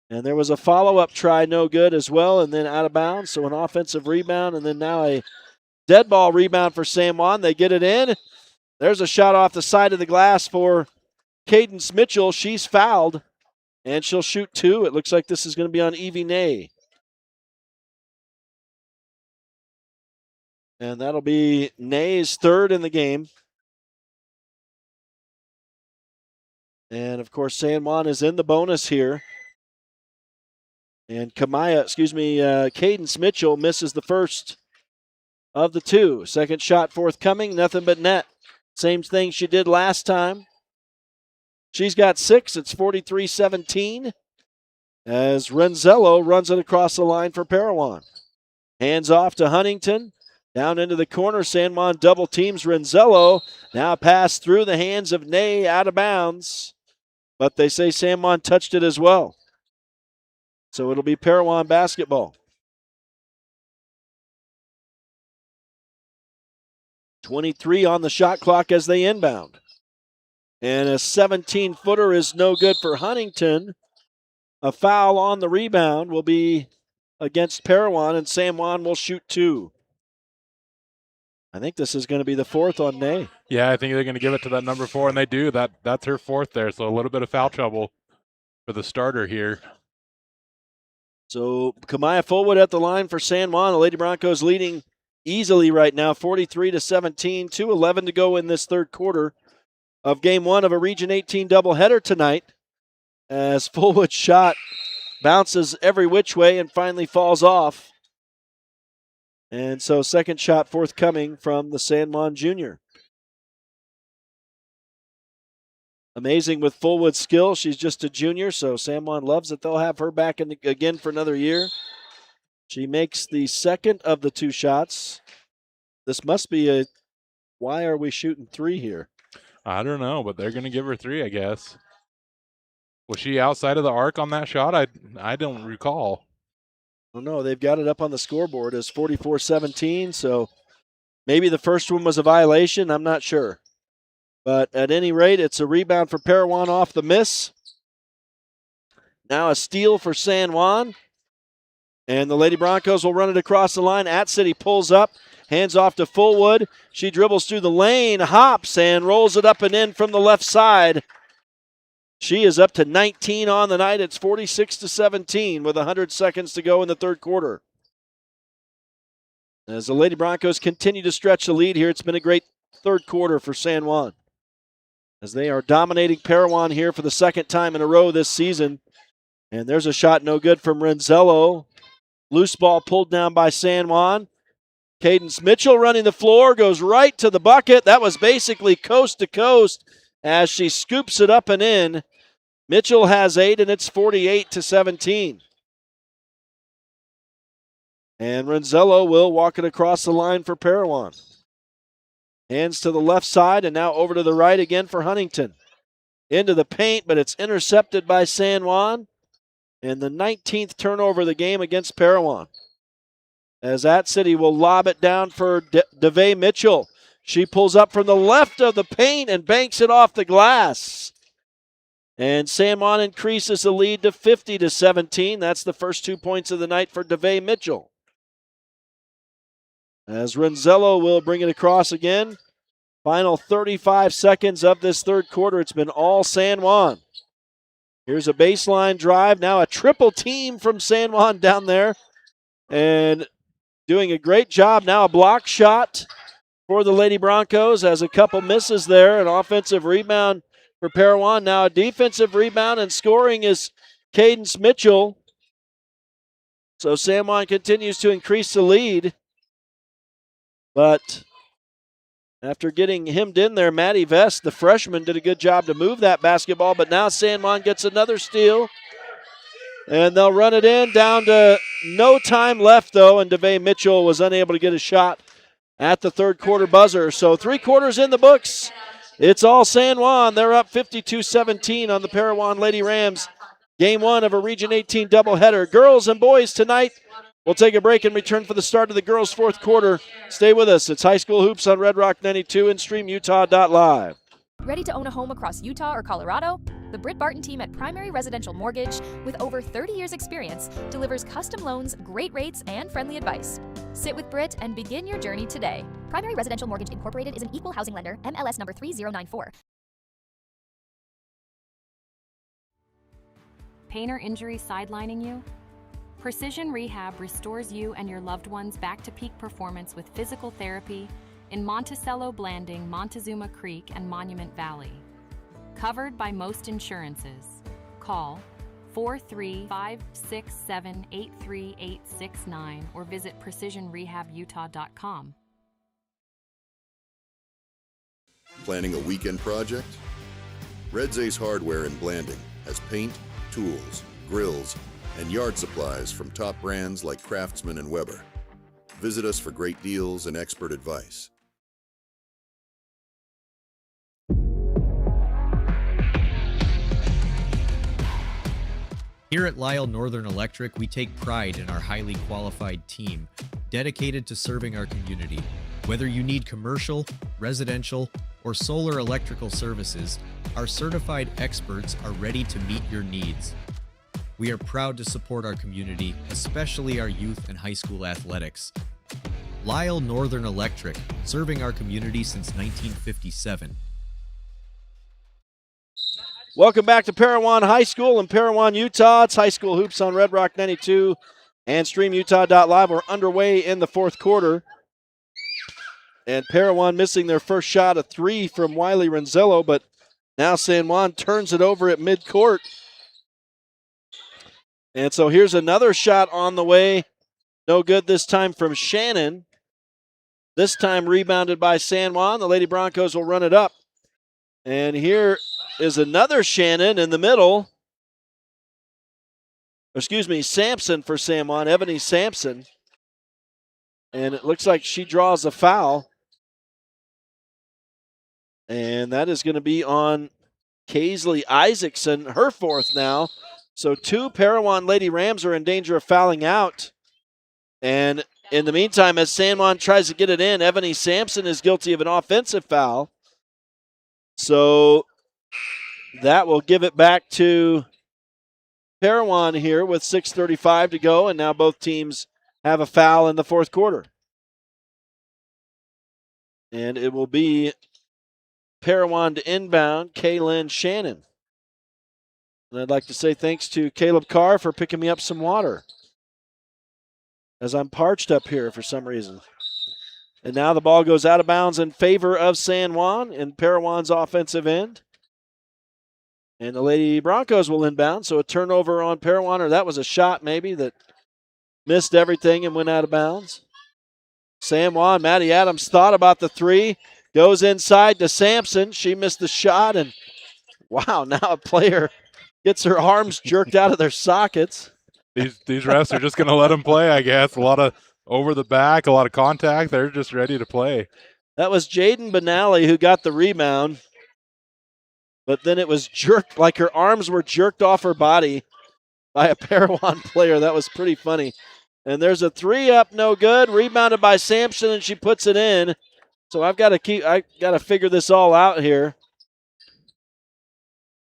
And there was a follow-up try, no good as well, and then out of bounds. So an offensive rebound, and then now a dead ball rebound for San Juan. They get it in. There's a shot off the side of the glass for Cadence Mitchell. She's fouled, and she'll shoot 2. It looks like this is going to be on Evie Ney. And that'll be Ney's 3rd in the game. And, of course, San Juan is in the bonus here. And Cadence Mitchell misses the first of the 2. Second shot forthcoming, nothing but net. Same thing she did last time. She's got 6. It's 43-17 as Renzello runs it across the line for Parowan. Hands off to Huntington. Down into the corner, San Juan double teams Renzello. Now pass through the hands of Ney out of bounds. But they say San Juan touched it as well. So it'll be Parowan basketball. 23 on the shot clock as they inbound. And a 17-footer is no good for Huntington. A foul on the rebound will be against Parowan, and San Juan will shoot 2. I think this is going to be the 4th on Ney. Yeah, I think they're going to give it to that number 4, and they do. That's her 4th there, so a little bit of foul trouble for the starter here. So Kamaya Fullwood at the line for San Juan. The Lady Broncos leading easily right now, 43-17. 2:11 to go in this third quarter of Game 1 of a Region 18 doubleheader tonight. As Fullwood's shot bounces every which way and finally falls off. And so second shot forthcoming from the San Juan junior. Amazing with Fullwood's skill. She's just a junior, so San Juan loves it. They'll have her back again for another year. She makes the second of the 2 shots. This must be why are we shooting 3 here? I don't know, but they're going to give her 3, I guess. Was she outside of the arc on that shot? I don't recall. Oh, no, they've got it up on the scoreboard as 44-17, so maybe the first one was a violation. I'm not sure. But at any rate, it's a rebound for Parowan off the miss. Now a steal for San Juan. And the Lady Broncos will run it across the line. At City pulls up, hands off to Fullwood. She dribbles through the lane, hops, and rolls it up and in from the left side. She is up to 19 on the night. It's 46-17 with 100 seconds to go in the third quarter. As the Lady Broncos continue to stretch the lead here, it's been a great third quarter for San Juan. as they are dominating Parowan here for the second time in a row this season. And there's a shot no good from Renzello. Loose ball pulled down by San Juan. Cadence Mitchell running the floor, goes right to the bucket. That was basically coast to coast as she scoops it up and in. Mitchell has 8, and it's 48-17. And Renzello will walk it across the line for Parowan. Hands to the left side, and now over to the right again for Huntington. Into the paint, but it's intercepted by San Juan. And the 19th turnover of the game against Parowan. As that city will lob it down for DeVay Mitchell. She pulls up from the left of the paint and banks it off the glass. And San Juan increases the lead to 50-17. That's the first 2 points of the night for DeVay Mitchell. As Renzello will bring it across again. Final 35 seconds of this third quarter. It's been all San Juan. Here's a baseline drive. Now a triple team from San Juan down there. And doing a great job. Now a block shot for the Lady Broncos as a couple misses there. An offensive rebound for Parowan. Now a defensive rebound, and scoring is Cadence Mitchell. So San Juan continues to increase the lead. But after getting hemmed in there, Maddie Vest, the freshman, did a good job to move that basketball. But now San Juan gets another steal. And they'll run it in down to no time left, though. And DeVay Mitchell was unable to get a shot at the third quarter buzzer. So 3 quarters in the books. It's all San Juan. They're up 52-17 on the Parowan Lady Rams. Game 1 of a Region 18 doubleheader. Girls and boys tonight. We'll take a break and return for the start of the girls' fourth quarter. Stay with us. It's High School Hoops on Red Rock 92 and StreamUtah.Live. Ready to own a home across Utah or Colorado? The Britt Barton team at Primary Residential Mortgage, with over 30 years experience, delivers custom loans, great rates, and friendly advice. Sit with Britt and begin your journey today. Primary Residential Mortgage Incorporated is an equal housing lender, MLS number 3094. Pain or injury sidelining you? Precision Rehab restores you and your loved ones back to peak performance with physical therapy in Monticello, Blanding, Montezuma Creek, and Monument Valley. Covered by most insurances. Call 435-678-3869 or visit precisionrehabutah.com. Planning a weekend project? Red's Ace Hardware in Blanding has paint, tools, grills, and yard supplies from top brands like Craftsman and Weber. Visit us for great deals and expert advice. Here at Lisle Northern Electric, we take pride in our highly qualified team, dedicated to serving our community. Whether you need commercial, residential, or solar electrical services, our certified experts are ready to meet your needs. We are proud to support our community, especially our youth and high school athletics. Lisle Northern Electric, serving our community since 1957. Welcome back to Parowan High School in Parowan, Utah. It's High School Hoops on Red Rock 92 and StreamUtah.Live. We're underway in the fourth quarter. And Parowan missing their first shot, a 3 from Wiley Renzello, but now San Juan turns it over at midcourt. And so here's another shot on the way. No good this time from Shannon. This time rebounded by San Juan. The Lady Broncos will run it up. And here is another Shannon in the middle. Excuse me, Sampson for San Juan, Ebony Sampson. And it looks like she draws a foul. And that is going to be on Kaisley Isaacson, her fourth now. So 2 Parowan Lady Rams are in danger of fouling out. And in the meantime, as San Juan tries to get it in, Ebony Sampson is guilty of an offensive foul. So that will give it back to Parowan here with 6:35 to go, and now both teams have a foul in the fourth quarter. And it will be Parowan to inbound, Kaylin Shannon. And I'd like to say thanks to Caleb Carr for picking me up some water, as I'm parched up here for some reason. And now the ball goes out of bounds in favor of San Juan in Parowan's offensive end. And the Lady Broncos will inbound, so a turnover on Parowan, or that was a shot maybe that missed everything and went out of bounds. San Juan, Maddie Adams thought about the three, goes inside to Sampson. She missed the shot, and wow, now a player gets her arms jerked out of their sockets. These refs are just going to let them play, I guess. A lot of over the back, a lot of contact. They're just ready to play. That was Jaden Benally who got the rebound. But then it was jerked, like her arms were jerked off her body by a Parowan player. That was pretty funny. And there's a three up, no good. Rebounded by Sampson, and she puts it in. So I got to figure this all out here.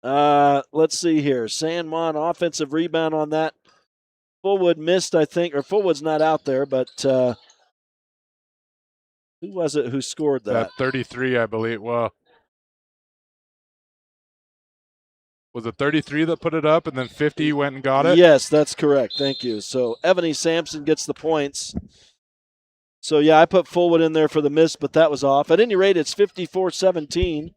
Let's see here. San Juan offensive rebound on that. Fullwood missed, I think, or Fullwood's not out there, but who was it who scored that? 33, I believe. Well, was it 33 that put it up, and then 50 went and got it? Yes, that's correct. Thank you. So Ebony Sampson gets the points. So, yeah, I put Fullwood in there for the miss, but that was off. At any rate, it's 54-17,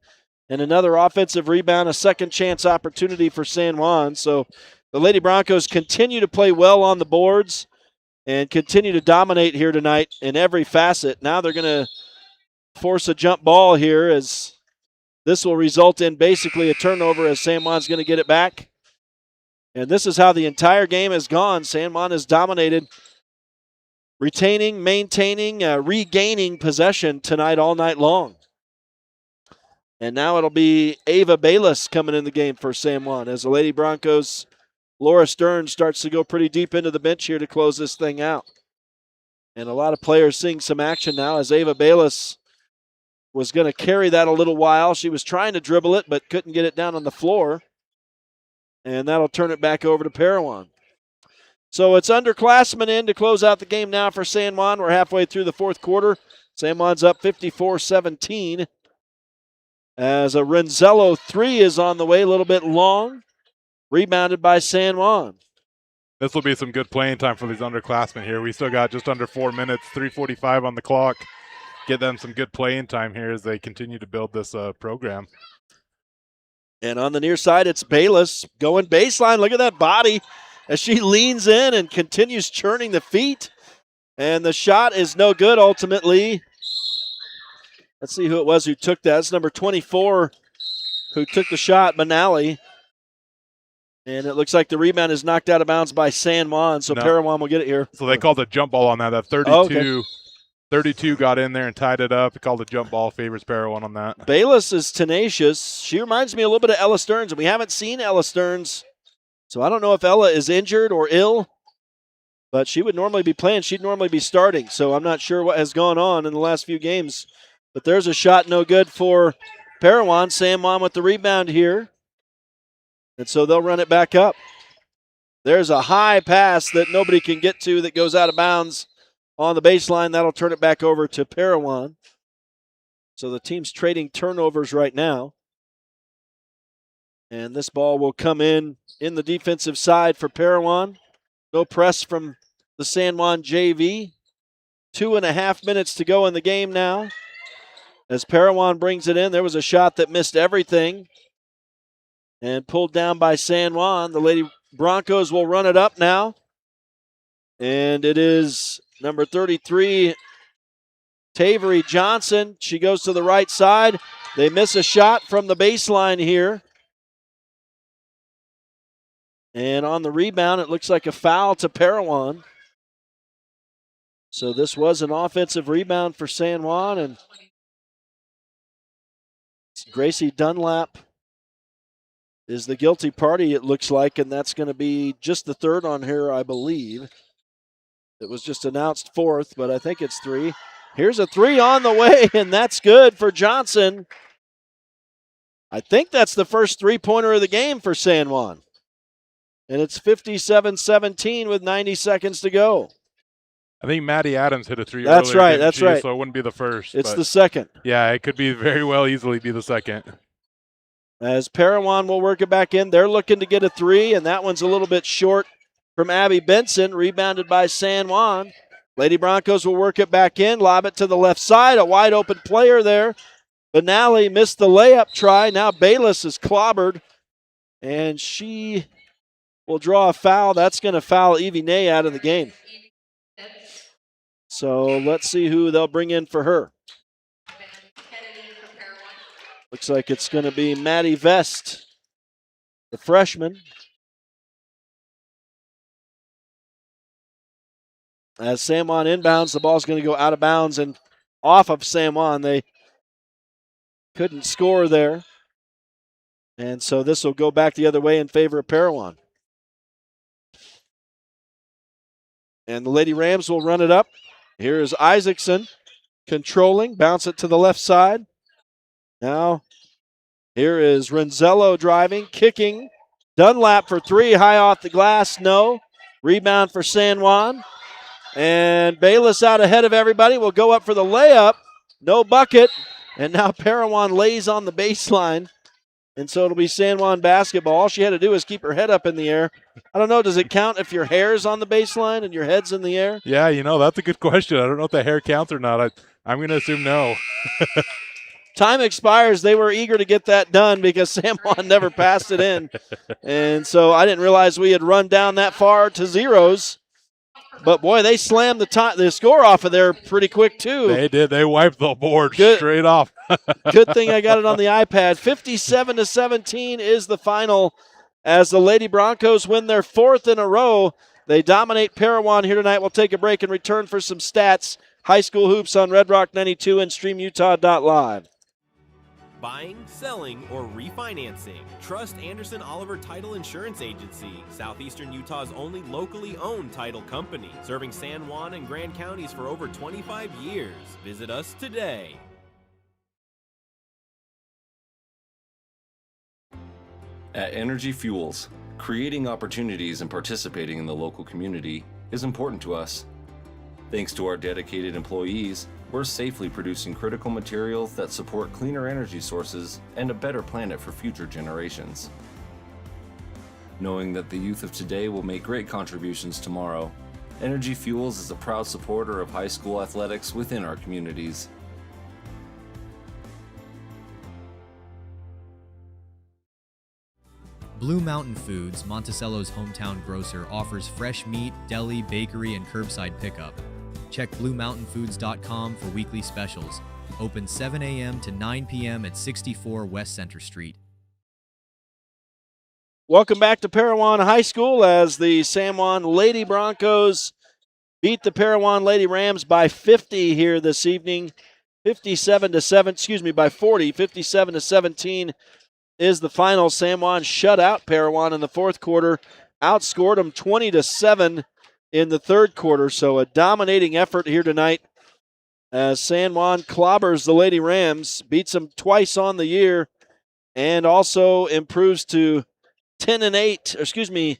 and another offensive rebound, a second chance opportunity for San Juan. So the Lady Broncos continue to play well on the boards and continue to dominate here tonight in every facet. Now they're going to force a jump ball here, as this will result in basically a turnover, as San Juan's going to get it back. And this is how the entire game has gone. San Juan has dominated, retaining, maintaining, regaining possession tonight all night long. And now it'll be Ava Bayless coming in the game for San Juan, as the Lady Broncos, Laura Stern, starts to go pretty deep into the bench here to close this thing out. And a lot of players seeing some action now, as Ava Bayless was going to carry that a little while. She was trying to dribble it, but couldn't get it down on the floor. And that'll turn it back over to Parowan. So it's underclassmen in to close out the game now for San Juan. We're halfway through the fourth quarter. San Juan's up 54-17. As a Renzello three is on the way, a little bit long. Rebounded by San Juan. This will be some good playing time for these underclassmen here. We still got just under 4 minutes, 3:45 on the clock. Get them some good playing time here as they continue to build this program. And on the near side, it's Bayless going baseline. Look at that body as she leans in and continues churning the feet. And the shot is no good ultimately. Let's see who it was who took that. It's number 24 who took the shot, Manali. And it looks like the rebound is knocked out of bounds by San Juan, so Parowan will get it here. So they called a jump ball on that. That 32. Oh, okay. 32 got in there and tied it up. They called a jump ball, favors Parowan on that. Bayless is tenacious. She reminds me a little bit of Ella Stearns, and we haven't seen Ella Stearns. So I don't know if Ella is injured or ill, but she would normally be playing. She'd normally be starting, so I'm not sure what has gone on in the last few games. But there's a shot no good for Parowan. San Juan with the rebound here. And so they'll run it back up. There's a high pass that nobody can get to that goes out of bounds on the baseline. That'll turn it back over to Parowan. So the team's trading turnovers right now. And this ball will come in the defensive side for Parowan. No press from the San Juan JV. 2.5 minutes to go in the game now. As Parowan brings it in, there was a shot that missed everything and pulled down by San Juan. The Lady Broncos will run it up now. And it is number 33, Tavery Johnson. She goes to the right side. They miss a shot from the baseline here. And on the rebound, it looks like a foul to Parowan. So this was an offensive rebound for San Juan, and Gracie Dunlap is the guilty party, it looks like, and that's going to be just the third on her, I believe. It was just announced fourth, but I think it's three. Here's a three on the way, and that's good for Johnson. I think that's the first three-pointer of the game for San Juan. And it's 57-17 with 90 seconds to go. I think Maddie Adams hit a three That's earlier. Right, that's right. So it wouldn't be the first. It's the second. Yeah, it could be very well easily be the second. As Parowan will work it back in. They're looking to get a three, and that one's a little bit short from Abby Benson, rebounded by San Juan. Lady Broncos will work it back in, lob it to the left side. A wide open player there. Benally missed the layup try. Now Bayless is clobbered And she will draw a foul. That's going to foul Evie Nay out of the game. So let's see who they'll bring in for her. Looks like it's going to be Maddie Vest, the freshman. As San Juan inbounds, the ball's going to go out of bounds and off of San Juan. They couldn't score there. And so this will go back the other way in favor of Parowan. And the Lady Rams will run it up. Here is Isaacson controlling, bounce it to the left side. Now, here is Renzello driving, kicking. Dunlap for three, high off the glass, no. Rebound for San Juan. And Bayless out ahead of everybody will go up for the layup. No bucket. And now Parowan lays on the baseline. And so it'll be San Juan basketball. All she had to do is keep her head up in the air. I don't know, does it count if your hair's on the baseline and your head's in the air? Yeah, that's a good question. I don't know if the hair counts or not. I'm going to assume no. Time expires. They were eager to get that done because San Juan never passed it in. And so I didn't realize we had run down that far to zeros. But, boy, they slammed the score off of there pretty quick, too. They did. They wiped the board straight off. Good thing I got it on the iPad. 57-17 is the final as the Lady Broncos win their fourth in a row. They dominate Parowan here tonight. We'll take a break and return for some stats. High school hoops on Red Rock 92 and StreamUtah.Live. Buying, selling, or refinancing. Trust Anderson Oliver Title Insurance Agency, Southeastern Utah's only locally owned title company, serving San Juan and Grand counties for over 25 years. Visit us today. At Energy Fuels, creating opportunities and participating in the local community is important to us. Thanks to our dedicated employees, we're safely producing critical materials that support cleaner energy sources and a better planet for future generations. Knowing that the youth of today will make great contributions tomorrow, Energy Fuels is a proud supporter of high school athletics within our communities. Blue Mountain Foods, Monticello's hometown grocer, offers fresh meat, deli, bakery, and curbside pickup. Check BlueMountainFoods.com for weekly specials. Open 7 a.m. to 9 p.m. at 64 West Center Street. Welcome back to Parowan High School as the San Juan Lady Broncos beat the Parowan Lady Rams by 50 here this evening. By 40. 57-17 is the final. San Juan shut out Parowan in the fourth quarter, outscored them 20-7 in the third quarter. So a dominating effort here tonight as San Juan clobbers the Lady Rams, beats them twice on the year, and also improves to 9-7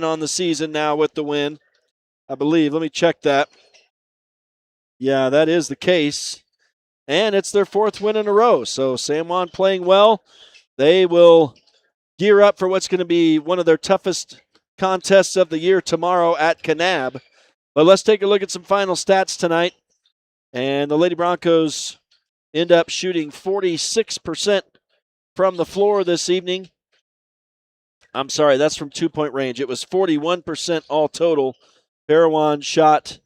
on the season now with the win, I believe. Let me check that. Yeah, that is the case. And it's their fourth win in a row. So San Juan playing well. They will gear up for what's going to be one of their toughest contests of the year tomorrow at Kanab. But let's take a look at some final stats tonight. And the Lady Broncos end up shooting 46% from the floor this evening. I'm sorry, that's from two-point range. It was 41% all total. Parowan shot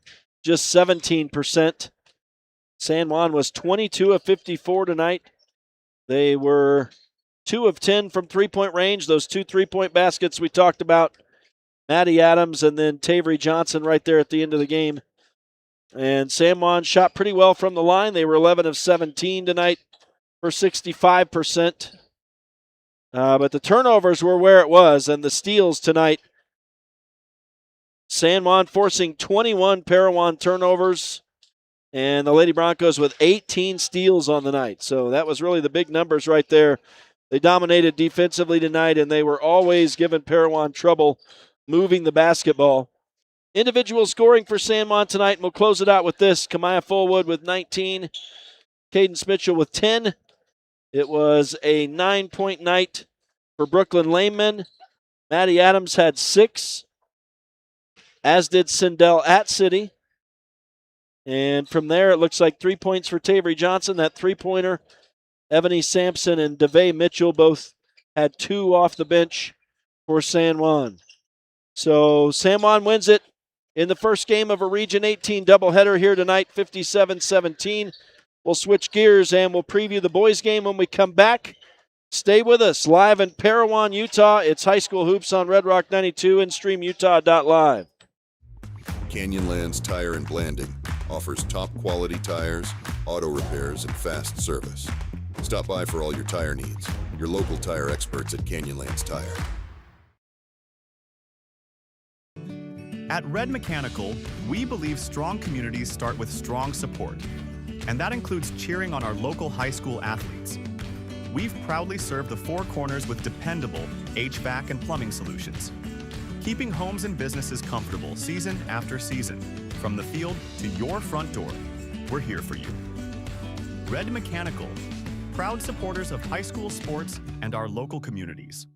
just 17%. San Juan was 22 of 54 tonight. They were 2 of 10 from three-point range. Those 2 three-point baskets we talked about. Maddie Adams and then Tavery Johnson right there at the end of the game. And San Juan shot pretty well from the line. They were 11 of 17 tonight for 65%. But the turnovers were where it was, and the steals tonight. San Juan forcing 21 Parowan turnovers, and the Lady Broncos with 18 steals on the night. So that was really the big numbers right there. They dominated defensively tonight, and they were always giving Parowan trouble moving the basketball. Individual scoring for San Juan tonight, and we'll close it out with this. Kamaya Fullwood with 19. Cadence Mitchell with 10. It was a 9-point night for Brooklyn Lehman. Maddie Adams had 6, as did Sindel at City. And from there, it looks like 3 points for Tavery Johnson, that three-pointer. Ebony Sampson and DeVay Mitchell both had 2 off the bench for San Juan. So San Juan wins it in the first game of a Region 18 doubleheader here tonight, 57-17. We'll switch gears and we'll preview the boys' game when we come back. Stay with us live in Parowan, Utah. It's High School Hoops on Red Rock 92 and StreamUtah.Live. Canyonlands Tire and Blanding offers top quality tires, auto repairs, and fast service. Stop by for all your tire needs. Your local tire experts at Canyonlands Tire. At Red Mechanical, we believe strong communities start with strong support, and that includes cheering on our local high school athletes. We've proudly served the Four Corners with dependable HVAC and plumbing solutions, keeping homes and businesses comfortable season after season. From the field to your front door, we're here for you. Red Mechanical, proud supporters of high school sports and our local communities.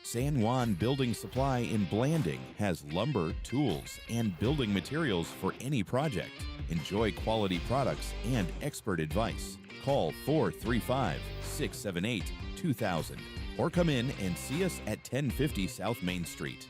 San Juan Building Supply in Blanding has lumber, tools, and building materials for any project. Enjoy quality products and expert advice. Call 435-678-2000 or come in and see us at 1050 South Main Street.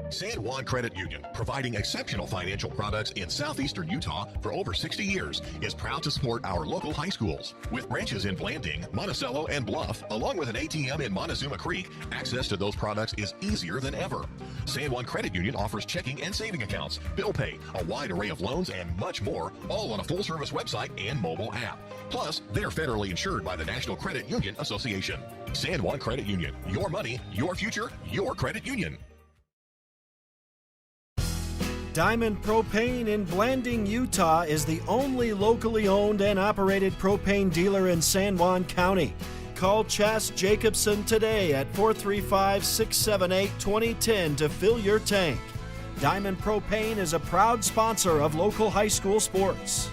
San Juan Credit Union, providing exceptional financial products in southeastern Utah for over 60 years, is proud to support our local high schools. With branches in Blanding, Monticello, and Bluff, along with an ATM in Montezuma Creek, access to those products is easier than ever. San Juan Credit Union offers checking and saving accounts, bill pay, a wide array of loans, and much more, all on a full-service website and mobile app. Plus, they're federally insured by the National Credit Union Association. San Juan Credit Union, your money, your future, your credit union. Diamond Propane in Blanding, Utah is the only locally owned and operated propane dealer in San Juan County. Call Chas Jacobson today at 435-678-2010 to fill your tank. Diamond Propane is a proud sponsor of local high school sports.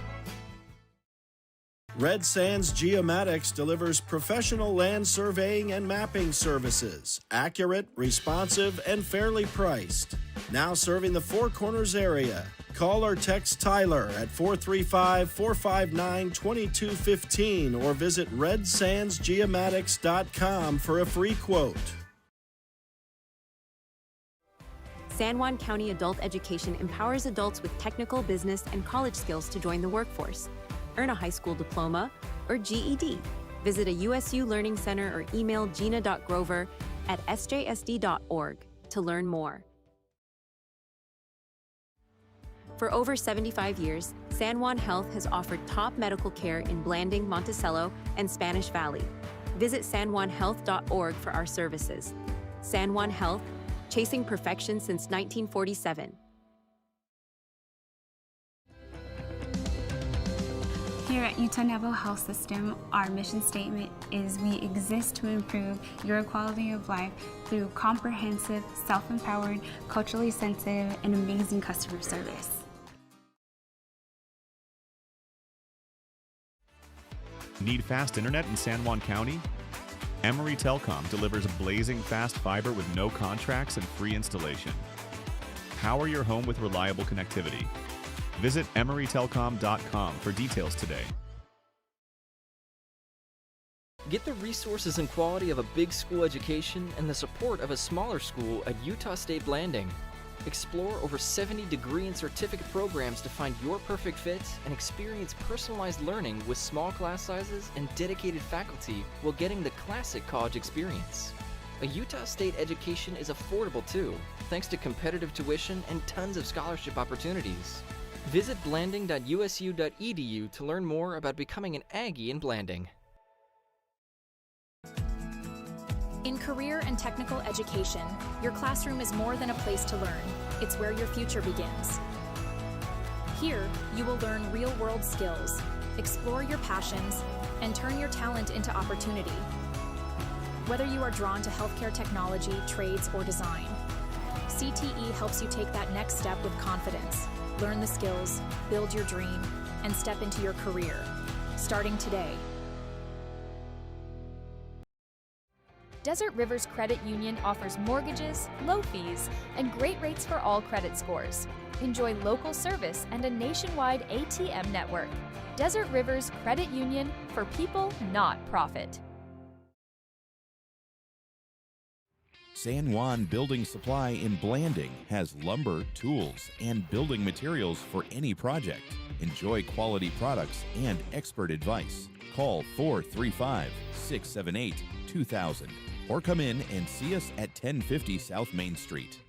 Red Sands Geomatics delivers professional land surveying and mapping services, accurate, responsive, and fairly priced. Now serving the Four Corners area. Call or text Tyler at 435-459-2215 or visit redsandsgeomatics.com for a free quote. San Juan County Adult Education empowers adults with technical, business, and college skills to join the workforce. Earn a high school diploma or GED. Visit a USU Learning Center or email gina.grover@sjsd.org to learn more. For over 75 years, San Juan Health has offered top medical care in Blanding, Monticello, and Spanish Valley. Visit SanJuanHealth.org for our services. San Juan Health, chasing perfection since 1947. Here at Utah Navajo Health System, our mission statement is we exist to improve your quality of life through comprehensive, self-empowered, culturally sensitive, and amazing customer service. Need fast internet in San Juan County? Emory Telcom delivers blazing fast fiber with no contracts and free installation. Power your home with reliable connectivity. Visit EmoryTelcom.com for details today. Get the resources and quality of a big school education and the support of a smaller school at Utah State Blanding. Explore over 70 degree and certificate programs to find your perfect fit and experience personalized learning with small class sizes and dedicated faculty while getting the classic college experience. A Utah State education is affordable too, thanks to competitive tuition and tons of scholarship opportunities. Visit blanding.usu.edu to learn more about becoming an Aggie in Blanding. In career and technical education, your classroom is more than a place to learn. It's where your future begins. Here, you will learn real-world skills, explore your passions, and turn your talent into opportunity. Whether you are drawn to healthcare technology, trades, or design, CTE helps you take that next step with confidence. Learn the skills, build your dream, and step into your career, starting today. Desert Rivers Credit Union offers mortgages, low fees, and great rates for all credit scores. Enjoy local service and a nationwide ATM network. Desert Rivers Credit Union, for people, not profit. San Juan Building Supply in Blanding has lumber, tools, and building materials for any project. Enjoy quality products and expert advice. Call 435-678-2000 or come in and see us at 1050 South Main Street.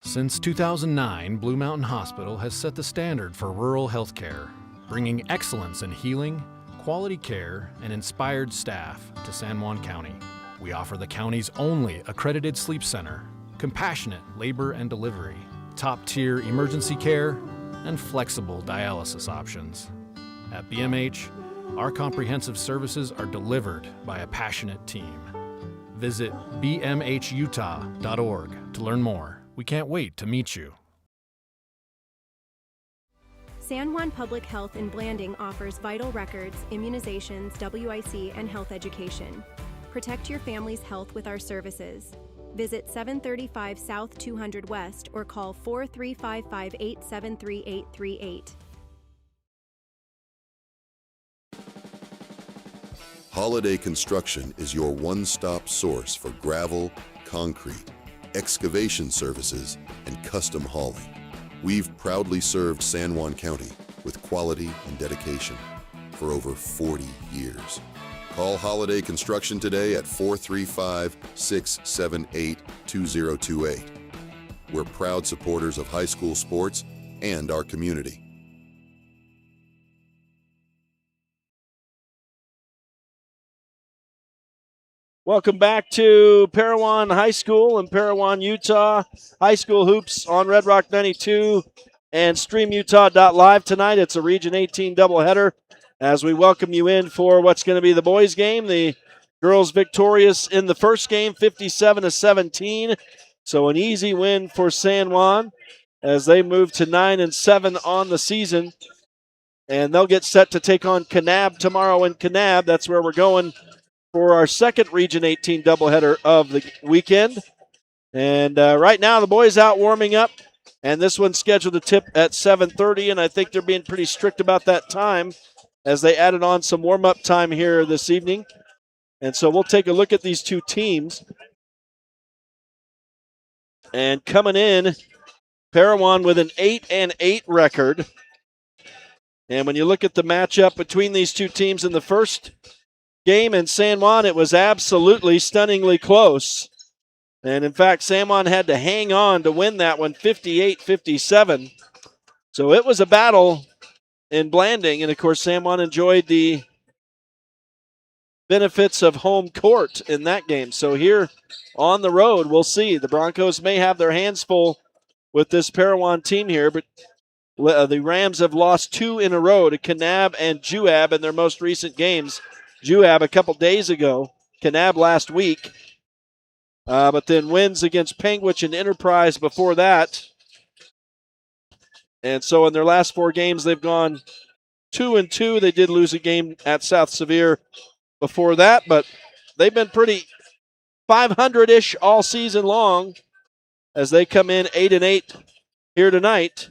Since 2009, Blue Mountain Hospital has set the standard for rural healthcare, bringing excellence in healing, quality care, and inspired staff to San Juan County. We offer the county's only accredited sleep center, compassionate labor and delivery, top-tier emergency care, and flexible dialysis options. At BMH, our comprehensive services are delivered by a passionate team. Visit bmhutah.org to learn more. We can't wait to meet you. San Juan Public Health in Blanding offers vital records, immunizations, WIC, and health education. Protect your family's health with our services. Visit 735 South 200 West or call 43558733838. Holiday Construction is your one-stop source for gravel, concrete, excavation services, and custom hauling. We've proudly served San Juan County with quality and dedication for over 40 years. Call Holiday Construction today at 435-678-2028. We're proud supporters of high school sports and our community. Welcome back to Parowan High School in Parowan, Utah. High school hoops on Red Rock 92 and StreamUtah.Live tonight. It's a Region 18 doubleheader as we welcome you in for what's going to be the boys' game. The girls victorious in the first game, 57-17. So an easy win for San Juan as they move to 9-7 on the season. And they'll get set to take on Kanab tomorrow in Kanab. That's where we're going for our second Region 18 doubleheader of the weekend. And right now the boys out warming up, and this one's scheduled to tip at 7:30, and I think they're being pretty strict about that time as they added on some warm-up time here this evening. And so we'll take a look at these two teams. And coming in, Parowan with an 8-8 record. And when you look at the matchup between these two teams in the first game in San Juan, it was absolutely stunningly close. And in fact, San Juan had to hang on to win that one 58-57. So it was a battle in Blanding. And of course, San Juan enjoyed the benefits of home court in that game. So here on the road, we'll see. The Broncos may have their hands full with this Parowan team here, but the Rams have lost 2 in a row to Kanab and Juab in their most recent games. Juab a couple days ago, Kanab last week, but then wins against Panguitch and Enterprise before that. And so in their last 4 games, they've gone 2-2. They did lose a game at South Sevier before that, but they've been pretty 500-ish all season long as they come in 8-8 here tonight.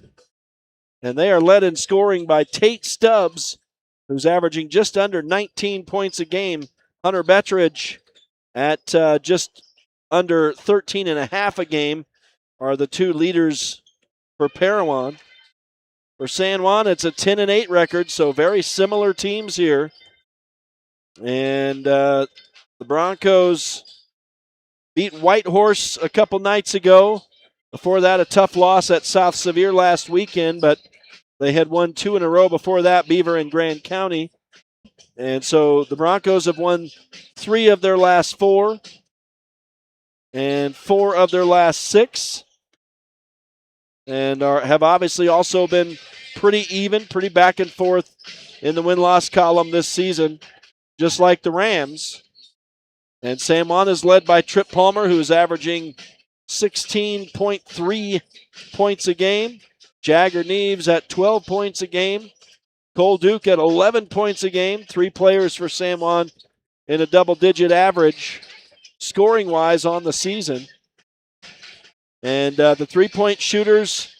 And they are led in scoring by Tate Stubbs, who's averaging just under 19 points a game. Hunter Bettridge at just under 13.5 a game are the two leaders for Parowan. For San Juan, it's a 10-8 record, so very similar teams here. And the Broncos beat Whitehorse a couple nights ago. Before that, a tough loss at South Sevier last weekend, but they had won 2 in a row before that, Beaver and Grand County. And so the Broncos have won 3 of their last 4 and 4 of their last 6. And have obviously also been pretty even, pretty back and forth in the win-loss column this season, just like the Rams. And San Juan is led by Trip Palmer, who is averaging 16.3 points a game. Jagger Neves at 12 points a game. Cole Duke at 11 points a game. 3 players for San Juan in a double-digit average scoring-wise on the season. And the three-point shooters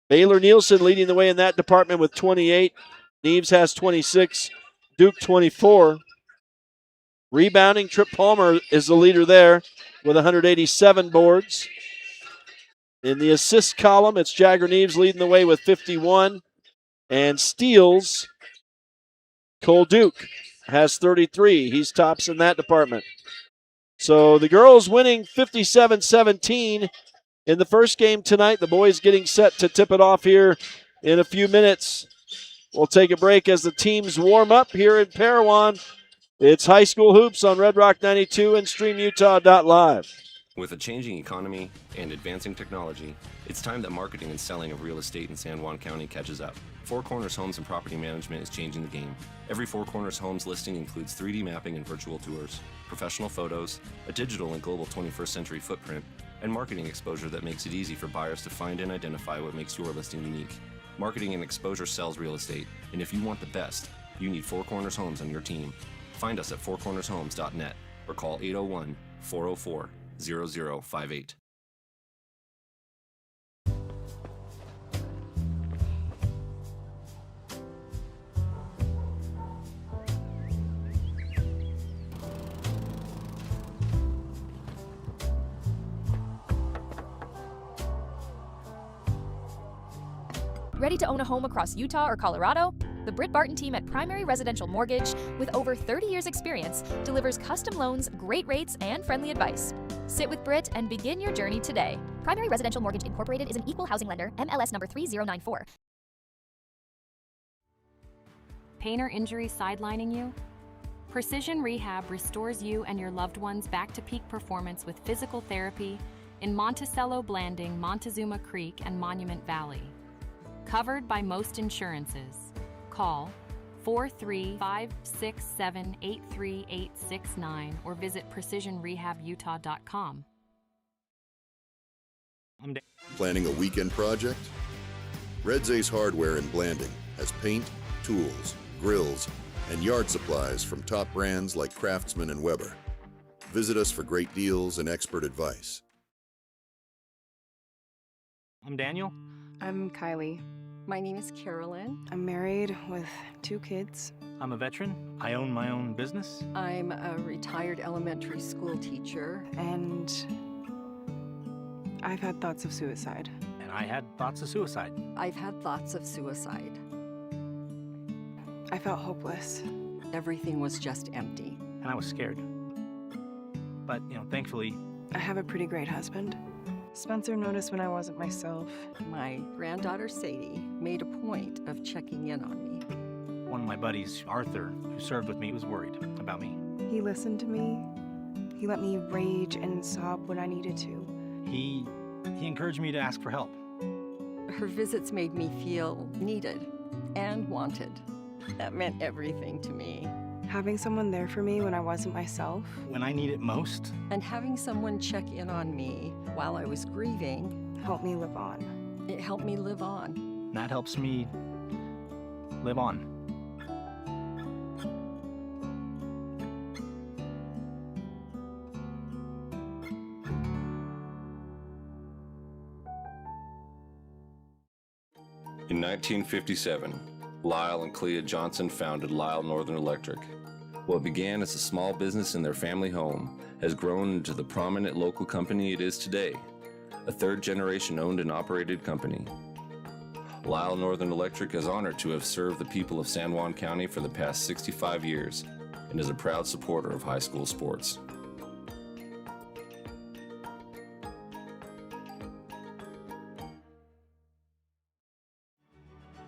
Baylor Nielsen leading the way in that department with 28. Neves has 26. Duke 24. Rebounding, Trip Palmer is the leader there with 187 boards. In the assist column, it's Jagger Neves leading the way with 51. And steals, Cole Duke has 33. He's tops in that department. So the girls winning 57-17 in the first game tonight. The boys getting set to tip it off here in a few minutes. We'll take a break as the teams warm up here in Parowan. It's High School Hoops on Red Rock 92 and StreamUtah.Live. With a changing economy and advancing technology, it's time that marketing and selling of real estate in San Juan County catches up. Four Corners Homes and Property Management is changing the game. Every Four Corners Homes listing includes 3D mapping and virtual tours, professional photos, a digital and global 21st century footprint, and marketing exposure that makes it easy for buyers to find and identify what makes your listing unique. Marketing and exposure sells real estate, and if you want the best, you need Four Corners Homes on your team. Find us at fourcornershomes.net or call 801-404-0058. Ready to own a home across Utah or Colorado? The Britt Barton team at Primary Residential Mortgage, with over 30 years experience, delivers custom loans, great rates, and friendly advice. Sit with Britt and begin your journey today. Primary Residential Mortgage Incorporated is an equal housing lender, MLS number 3094. Pain or injury sidelining you? Precision Rehab restores you and your loved ones back to peak performance with physical therapy in Monticello, Blanding, Montezuma Creek, and Monument Valley. Covered by most insurances. Call 435-678-3869 or visit precisionrehabutah.com. Planning a weekend project? Red Zay's Hardware in Blanding has paint, tools, grills, and yard supplies from top brands like Craftsman and Weber. Visit us for great deals and expert advice. I'm Daniel. I'm Kylie. My name is Carolyn. I'm married with 2 kids. I'm a veteran. I own my own business. I'm a retired elementary school teacher. And I've had thoughts of suicide. And I had thoughts of suicide. I've had thoughts of suicide. I felt hopeless. Everything was just empty. And I was scared. But, thankfully, I have a pretty great husband. Spencer noticed when I wasn't myself. My granddaughter Sadie made a point of checking in on me. One of my buddies, Arthur, who served with me, was worried about me. He listened to me. He let me rage and sob when I needed to. He encouraged me to ask for help. Her visits made me feel needed and wanted. That meant everything to me. Having someone there for me when I wasn't myself. When I need it most. And having someone check in on me while I was grieving. Helped me live on. It helped me live on. That helps me live on. In 1957, Lyle and Clea Johnson founded Lyle Northern Electric. What began as a small business in their family home has grown into the prominent local company it is today, a third-generation owned and operated company. Lyle Northern Electric is honored to have served the people of San Juan County for the past 65 years and is a proud supporter of high school sports.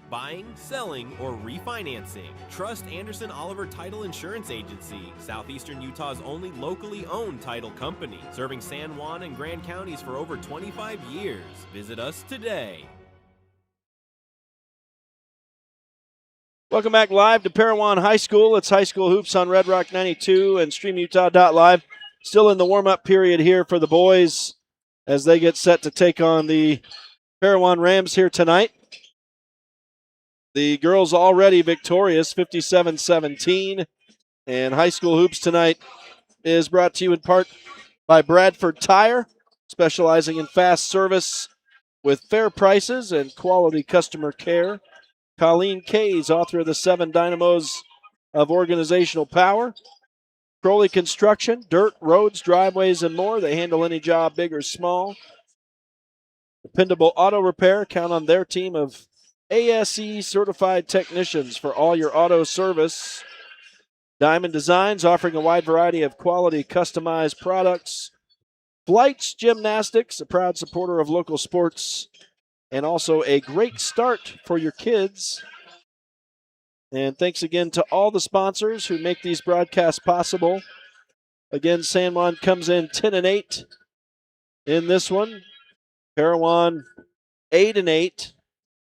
Buying, selling, or refinancing. Trust Anderson Oliver Title Insurance Agency, Southeastern Utah's only locally owned title company, serving San Juan and Grand counties for over 25 years. Visit us today. Welcome back live to Parowan High School. It's High School Hoops on Red Rock 92 and StreamUtah.Live. Still in the warm-up period here for the boys as they get set to take on the Parowan Rams here tonight. The girls already victorious, 57-17. And High School Hoops tonight is brought to you in part by Bradford Tire, specializing in fast service with fair prices and quality customer care. Colleen Kays, author of the 7 Dynamos of Organizational Power. Crowley Construction, dirt, roads, driveways, and more. They handle any job, big or small. Dependable auto repair. Count on their team of ASE certified technicians for all your auto service. Diamond Designs, offering a wide variety of quality customized products. Flights Gymnastics, a proud supporter of local sports, and also a great start for your kids. And thanks again to all the sponsors who make these broadcasts possible. Again, San Juan comes in 10-8 in this one. Parowan 8-8.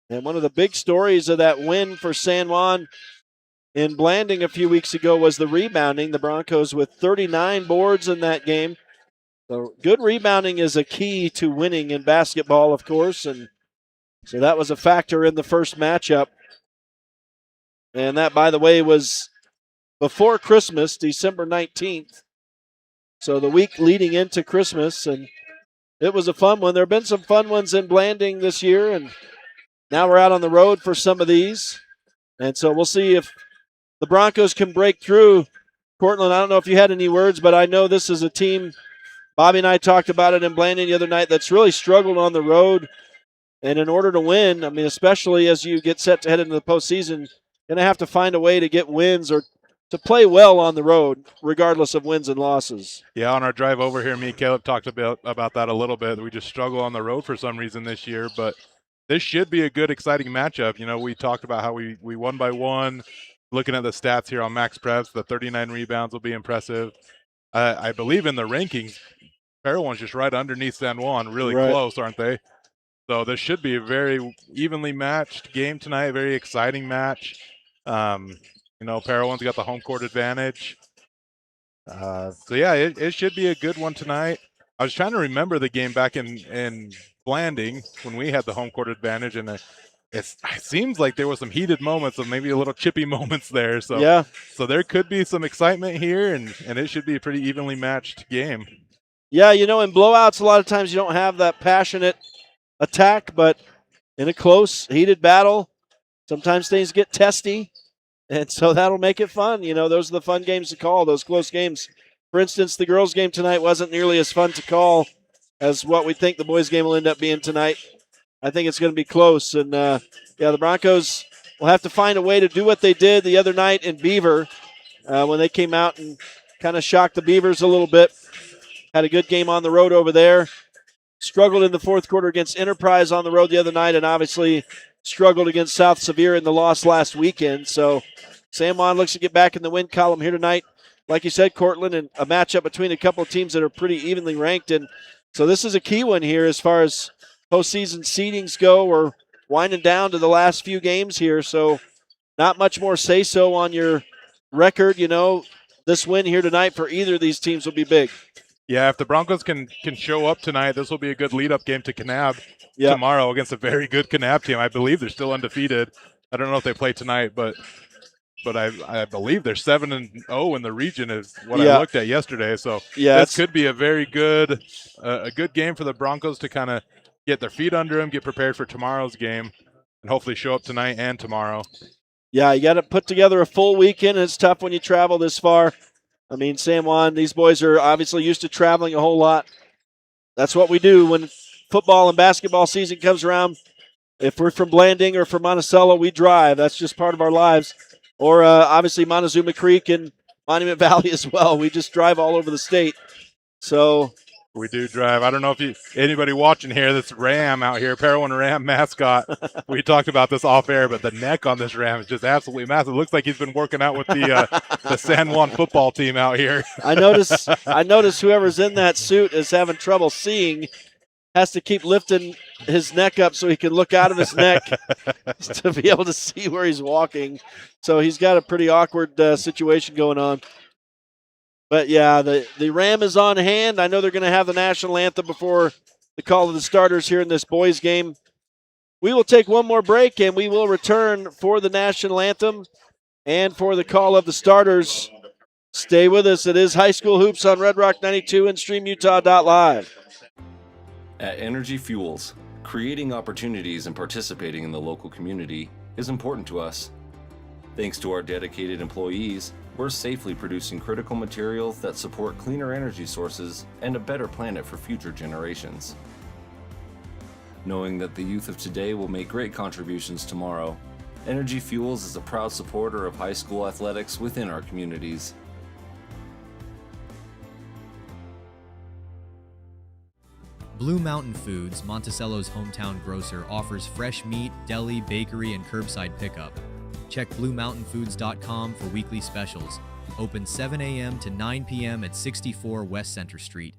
And one of the big stories of that win for San Juan in Blanding a few weeks ago was the rebounding. The Broncos with 39 boards in that game. So good rebounding is a key to winning in basketball, of course. And so that was a factor in the first matchup. And that, by the way, was before Christmas, December 19th. So the week leading into Christmas. And it was a fun one. There have been some fun ones in Blanding this year. And now we're out on the road for some of these. And so we'll see if the Broncos can break through. Cortland, I don't know if you had any words, but I know this is a team, Bobby and I talked about it in Blanding the other night, that's really struggled on the road. And in order to win, I mean, especially as you get set to head into the postseason, going to have to find a way to get wins or to play well on the road, regardless of wins and losses. Yeah, on our drive over here, me and Caleb talked about that a little bit. We just struggle on the road for some reason this year, but this should be a good, exciting matchup. You know, we talked about how we won by 1. Looking at the stats here on Max Preps, the 39 rebounds will be impressive. I believe in the rankings, Parowan's just right underneath San Juan, really close, aren't they? So this should be a very evenly matched game tonight, very exciting match. You know, Parowan's got the home court advantage. So, yeah, it should be a good one tonight. I was trying to remember the game back in Blanding when we had the home court advantage, and it seems like there was some heated moments, of maybe a little chippy moments there. So, yeah. So there could be some excitement here, and it should be a pretty evenly matched game. Yeah, you know, in blowouts, a lot of times you don't have that passionate attack, but in a close, heated battle, sometimes things get testy, and so that'll make it fun. You know, those are the fun games to call, those close games. For instance, the girls' game tonight wasn't nearly as fun to call as what we think the boys' game will end up being tonight. I think it's going to be close, and the Broncos will have to find a way to do what they did the other night in Beaver when they came out and kind of shocked the Beavers a little bit. Had a good game on the road over there. Struggled in the fourth quarter against Enterprise on the road the other night, and obviously struggled against South Sevier in the loss last weekend. So San Juan looks to get back in the win column here tonight. Like you said, Cortland, and a matchup between a couple of teams that are pretty evenly ranked. And so this is a key one here as far as postseason seedings go. We're winding down to the last few games here, so not much more say-so on your record. You know, this win here tonight for either of these teams will be big. Yeah, if the Broncos can show up tonight, this will be a good lead-up game to Kanab tomorrow against a very good Kanab team. I believe they're still undefeated. I don't know if they play tonight, but I believe they're 7-0 in the region is what I looked at yesterday. So this could be a very good game for the Broncos to kind of get their feet under them, get prepared for tomorrow's game, and hopefully show up tonight and tomorrow. Yeah, you got to put together a full weekend, and it's tough when you travel this far. I mean, San Juan, these boys are obviously used to traveling a whole lot. That's what we do when football and basketball season comes around. If we're from Blanding or from Monticello, we drive. That's just part of our lives. Or obviously Montezuma Creek and Monument Valley as well. We just drive all over the state. So we do drive. I don't know if anybody watching here, this Ram out here, Parowan Ram mascot. We talked about this off air, but the neck on this Ram is just absolutely massive. It looks like he's been working out with the San Juan football team out here. I notice whoever's in that suit is having trouble seeing. Has to keep lifting his neck up so he can look out of his neck to be able to see where he's walking. So he's got a pretty awkward situation going on. But, yeah, the Ram is on hand. I know they're going to have the national anthem before the call of the starters here in this boys' game. We will take one more break, and we will return for the national anthem and for the call of the starters. Stay with us. It is High School Hoops on Red Rock 92 and StreamUtah.Live. At Energy Fuels, Creating opportunities and participating in the local community is important to us. Thanks to our dedicated employees, we're safely producing critical materials that support cleaner energy sources and a better planet for future generations. Knowing that the youth of today will make great contributions tomorrow, Energy Fuels is a proud supporter of high school athletics within our communities. Blue Mountain Foods, Monticello's hometown grocer, offers fresh meat, deli, bakery, and curbside pickup. Check BlueMountainFoods.com for weekly specials. Open 7 a.m. to 9 p.m. at 64 West Center Street.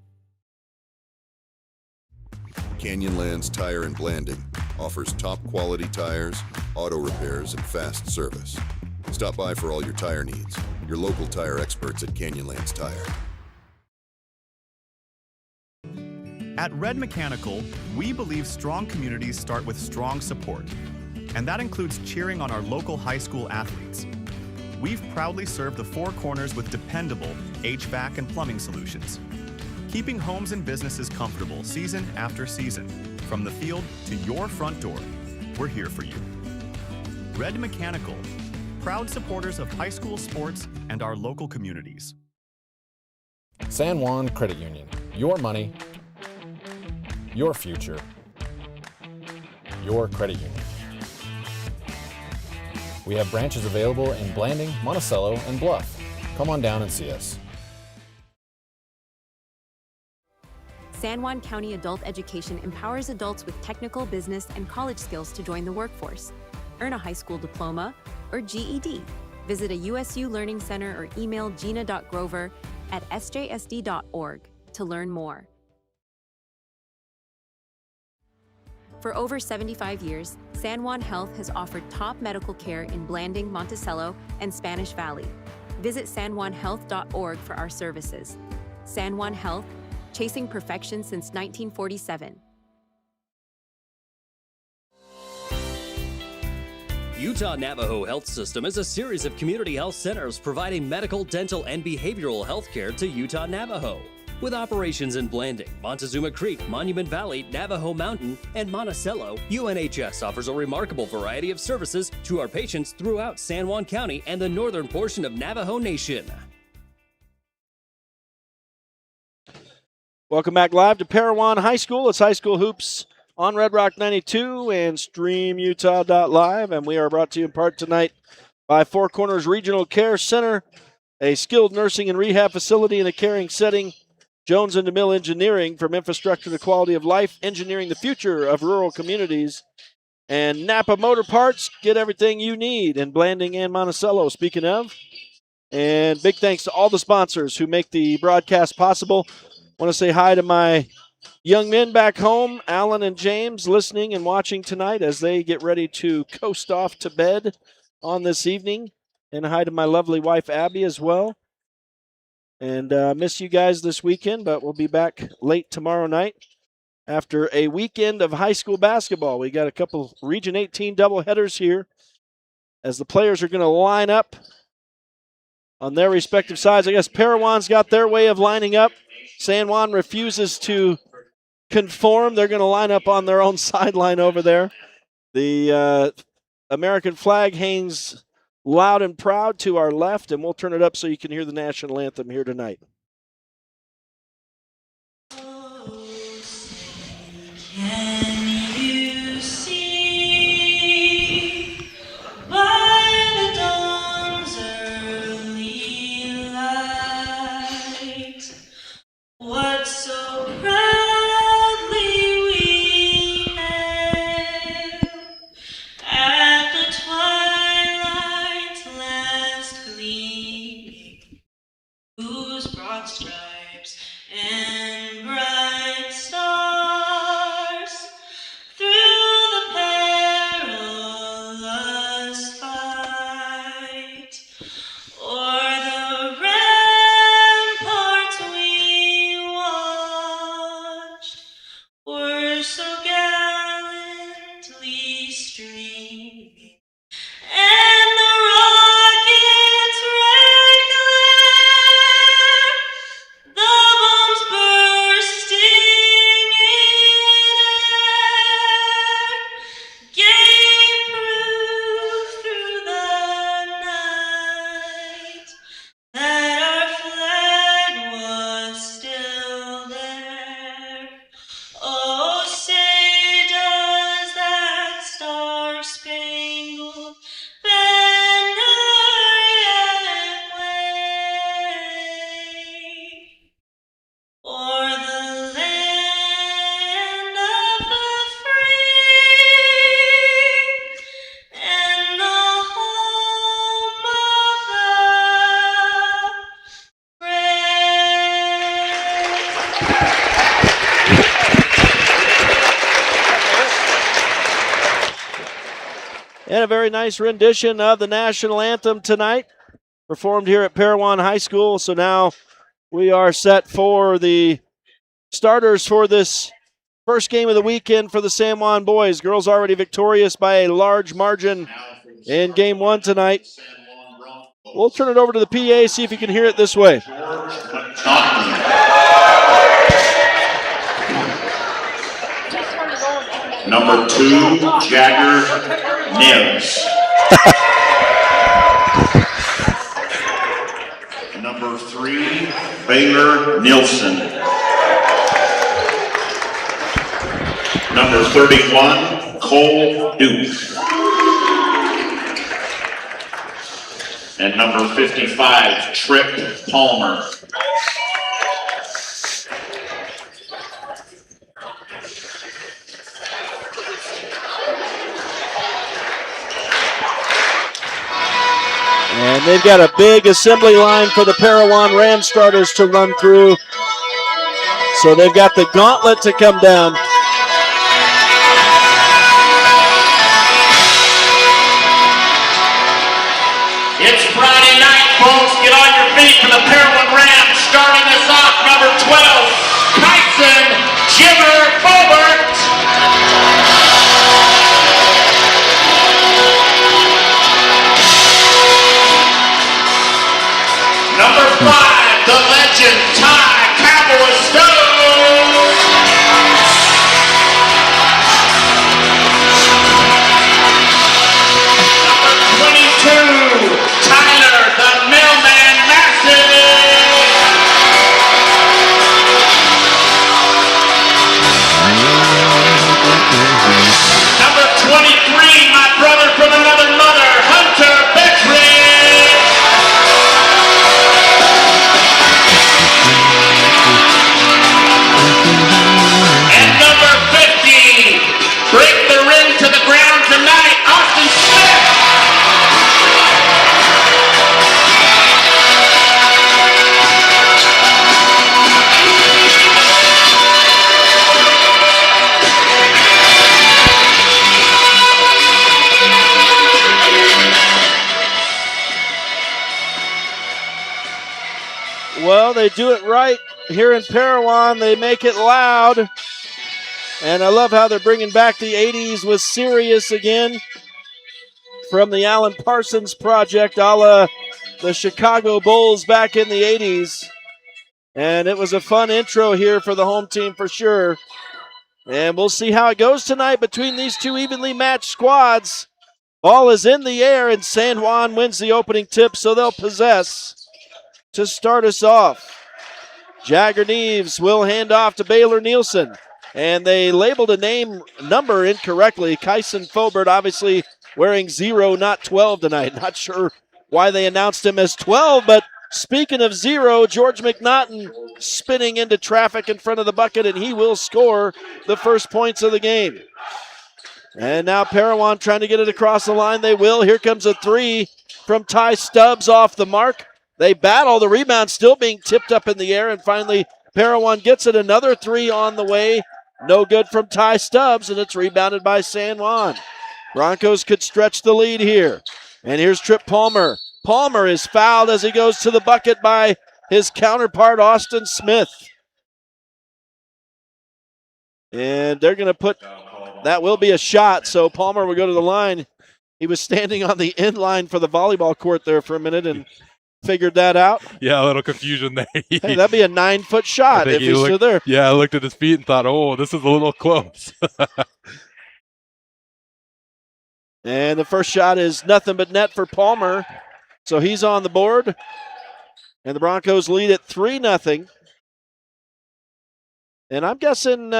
Canyonlands Tire and Blanding offers top quality tires, auto repairs, and fast service. Stop by for all your tire needs. Your local tire experts at Canyonlands Tire. At Red Mechanical, we believe strong communities start with strong support, and that includes cheering on our local high school athletes. We've proudly served the Four Corners with dependable HVAC and plumbing solutions, keeping homes and businesses comfortable season after season. From the field to your front door, we're here for you. Red Mechanical, proud supporters of high school sports and our local communities. San Juan Credit Union. Your money, your future, your credit union. We have branches available in Blanding, Monticello, and Bluff. Come on down and see us. San Juan County Adult Education empowers adults with technical, business, and college skills to join the workforce. Earn a high school diploma or GED. Visit a USU Learning Center or email gina.grover@sjsd.org to learn more. For over 75 years, San Juan Health has offered top medical care in Blanding, Monticello, and Spanish Valley. Visit SanJuanHealth.org for our services. San Juan Health, chasing perfection since 1947. Utah Navajo Health System is a series of community health centers providing medical, dental, and behavioral health care to Utah Navajo. With operations in Blanding, Montezuma Creek, Monument Valley, Navajo Mountain, and Monticello, UNHS offers a remarkable variety of services to our patients throughout San Juan County and the northern portion of Navajo Nation. Welcome back live to Parowan High School. It's High School Hoops on Red Rock 92 and StreamUtah.Live. And we are brought to you in part tonight by Four Corners Regional Care Center, a skilled nursing and rehab facility in a caring setting. Jones and DeMille Engineering, from infrastructure to quality of life, engineering the future of rural communities. And Napa Motor Parts, get everything you need in Blanding and Monticello, speaking of. And big thanks to all the sponsors who make the broadcast possible. I want to say hi to my young men back home, Alan and James, listening and watching tonight as they get ready to coast off to bed on this evening. And hi to my lovely wife, Abby, as well. And miss you guys this weekend, but we'll be back late tomorrow night after a weekend of high school basketball. We got a couple Region 18 doubleheaders here as the players are going to line up on their respective sides. I guess Parowan's got their way of lining up. San Juan refuses to conform. They're going to line up on their own sideline over there. The American flag hangs loud and proud to our left, and we'll turn it up so you can hear the national anthem here tonight. Can you see by the dawn's early light what so proudly we hailed at the twilight's last gleam, whose broad a very nice rendition of the national anthem tonight, performed here at Parowan High School. So now we are set for the starters for this first game of the weekend for the San Juan boys. Girls already victorious by a large margin in game one tonight. We'll turn it over to the PA, see if you can hear it this way. Number 2, Jagger Nibs. Number 3, Baylor Nielsen. Number 31, Cole Duke. And number 55, Tripp Palmer. And they've got a big assembly line for the Parowan Ram starters to run through. So they've got the gauntlet to come down. It's Friday night, folks. Get on your feet for the Parowan Rams. Starting us off, number 12, Kyson Jimmer Bobert. Number 5, the legend, Ty Cowboy Stone. Number 22, Tyler, the Mailman Massive. Number 23, my brother from another mother, Hunter Bettridge. And number 50, break the ring to the ground tonight, Austin Smith. Well, they do it right here in Parowan. They make it loud. And I love how they're bringing back the 80s with Sirius again from the Alan Parsons Project, a la the Chicago Bulls back in the 80s. And it was a fun intro here for the home team for sure. And we'll see how it goes tonight between these two evenly matched squads. Ball is in the air, and San Juan wins the opening tip, so they'll possess to start us off. Jagger Neves will hand off to Baylor Nielsen. And they labeled a number incorrectly. Kyson Fobert obviously wearing 0, not 12 tonight. Not sure why they announced him as 12, but speaking of 0, George McNaughton spinning into traffic in front of the bucket, and he will score the first points of the game. And now Parowan trying to get it across the line. They will. Here comes a 3 from Ty Stubbs off the mark. They battle. The rebound still being tipped up in the air, and finally Parowan gets it. Another 3 on the way. No good from Ty Stubbs, and it's rebounded by San Juan. Broncos could stretch the lead here. And here's Tripp Palmer. Palmer is fouled as he goes to the bucket by his counterpart, Austin Smith. And they're going to put, that will be a shot, so Palmer will go to the line. He was standing on the end line for the volleyball court there for a minute and figured that out. Yeah, a little confusion there. Hey, that'd be a 9-foot shot if he's still there. Yeah, I looked at his feet and thought, oh, this is a little close. And the first shot is nothing but net for Palmer. So he's on the board. And the Broncos lead at 3-0. And I'm guessing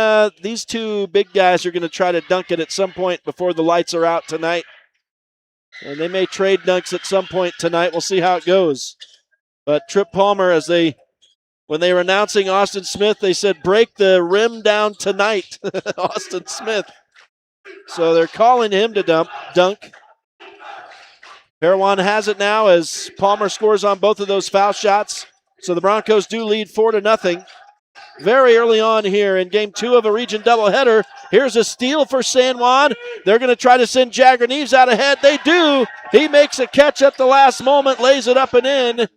these two big guys are going to try to dunk it at some point before the lights are out tonight. And they may trade dunks at some point tonight. We'll see how it goes. But Tripp Palmer, when they were announcing Austin Smith, they said, break the rim down tonight, Austin Smith. So they're calling him to dunk. Parowan has it now as Palmer scores on both of those foul shots. So the Broncos do lead 4-0. Very early on here in game 2 of a region doubleheader. Here's a steal for San Juan. They're going to try to send Jagger Neves out ahead. They do. He makes a catch at the last moment, lays it up and in,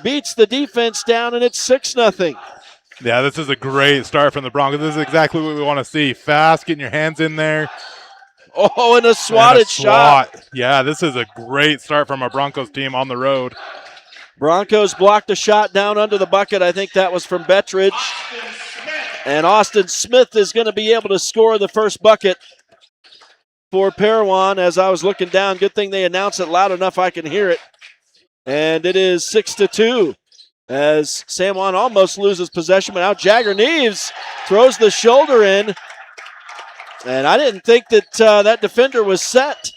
beats the defense down, and it's 6-0. Yeah, this is a great start from the Broncos. This is exactly what we want to see. Fast, getting your hands in there. Oh, and a swatted shot. Yeah, this is a great start from our Broncos team on the road. Broncos blocked a shot down under the bucket. I think that was from Bettridge. And Austin Smith is going to be able to score the first bucket for Parowan. As I was looking down, good thing they announced it loud enough I can hear it. And it is 6-2 as San Juan almost loses possession, but now Jagger Neves throws the shoulder in. And I didn't think that that defender was set,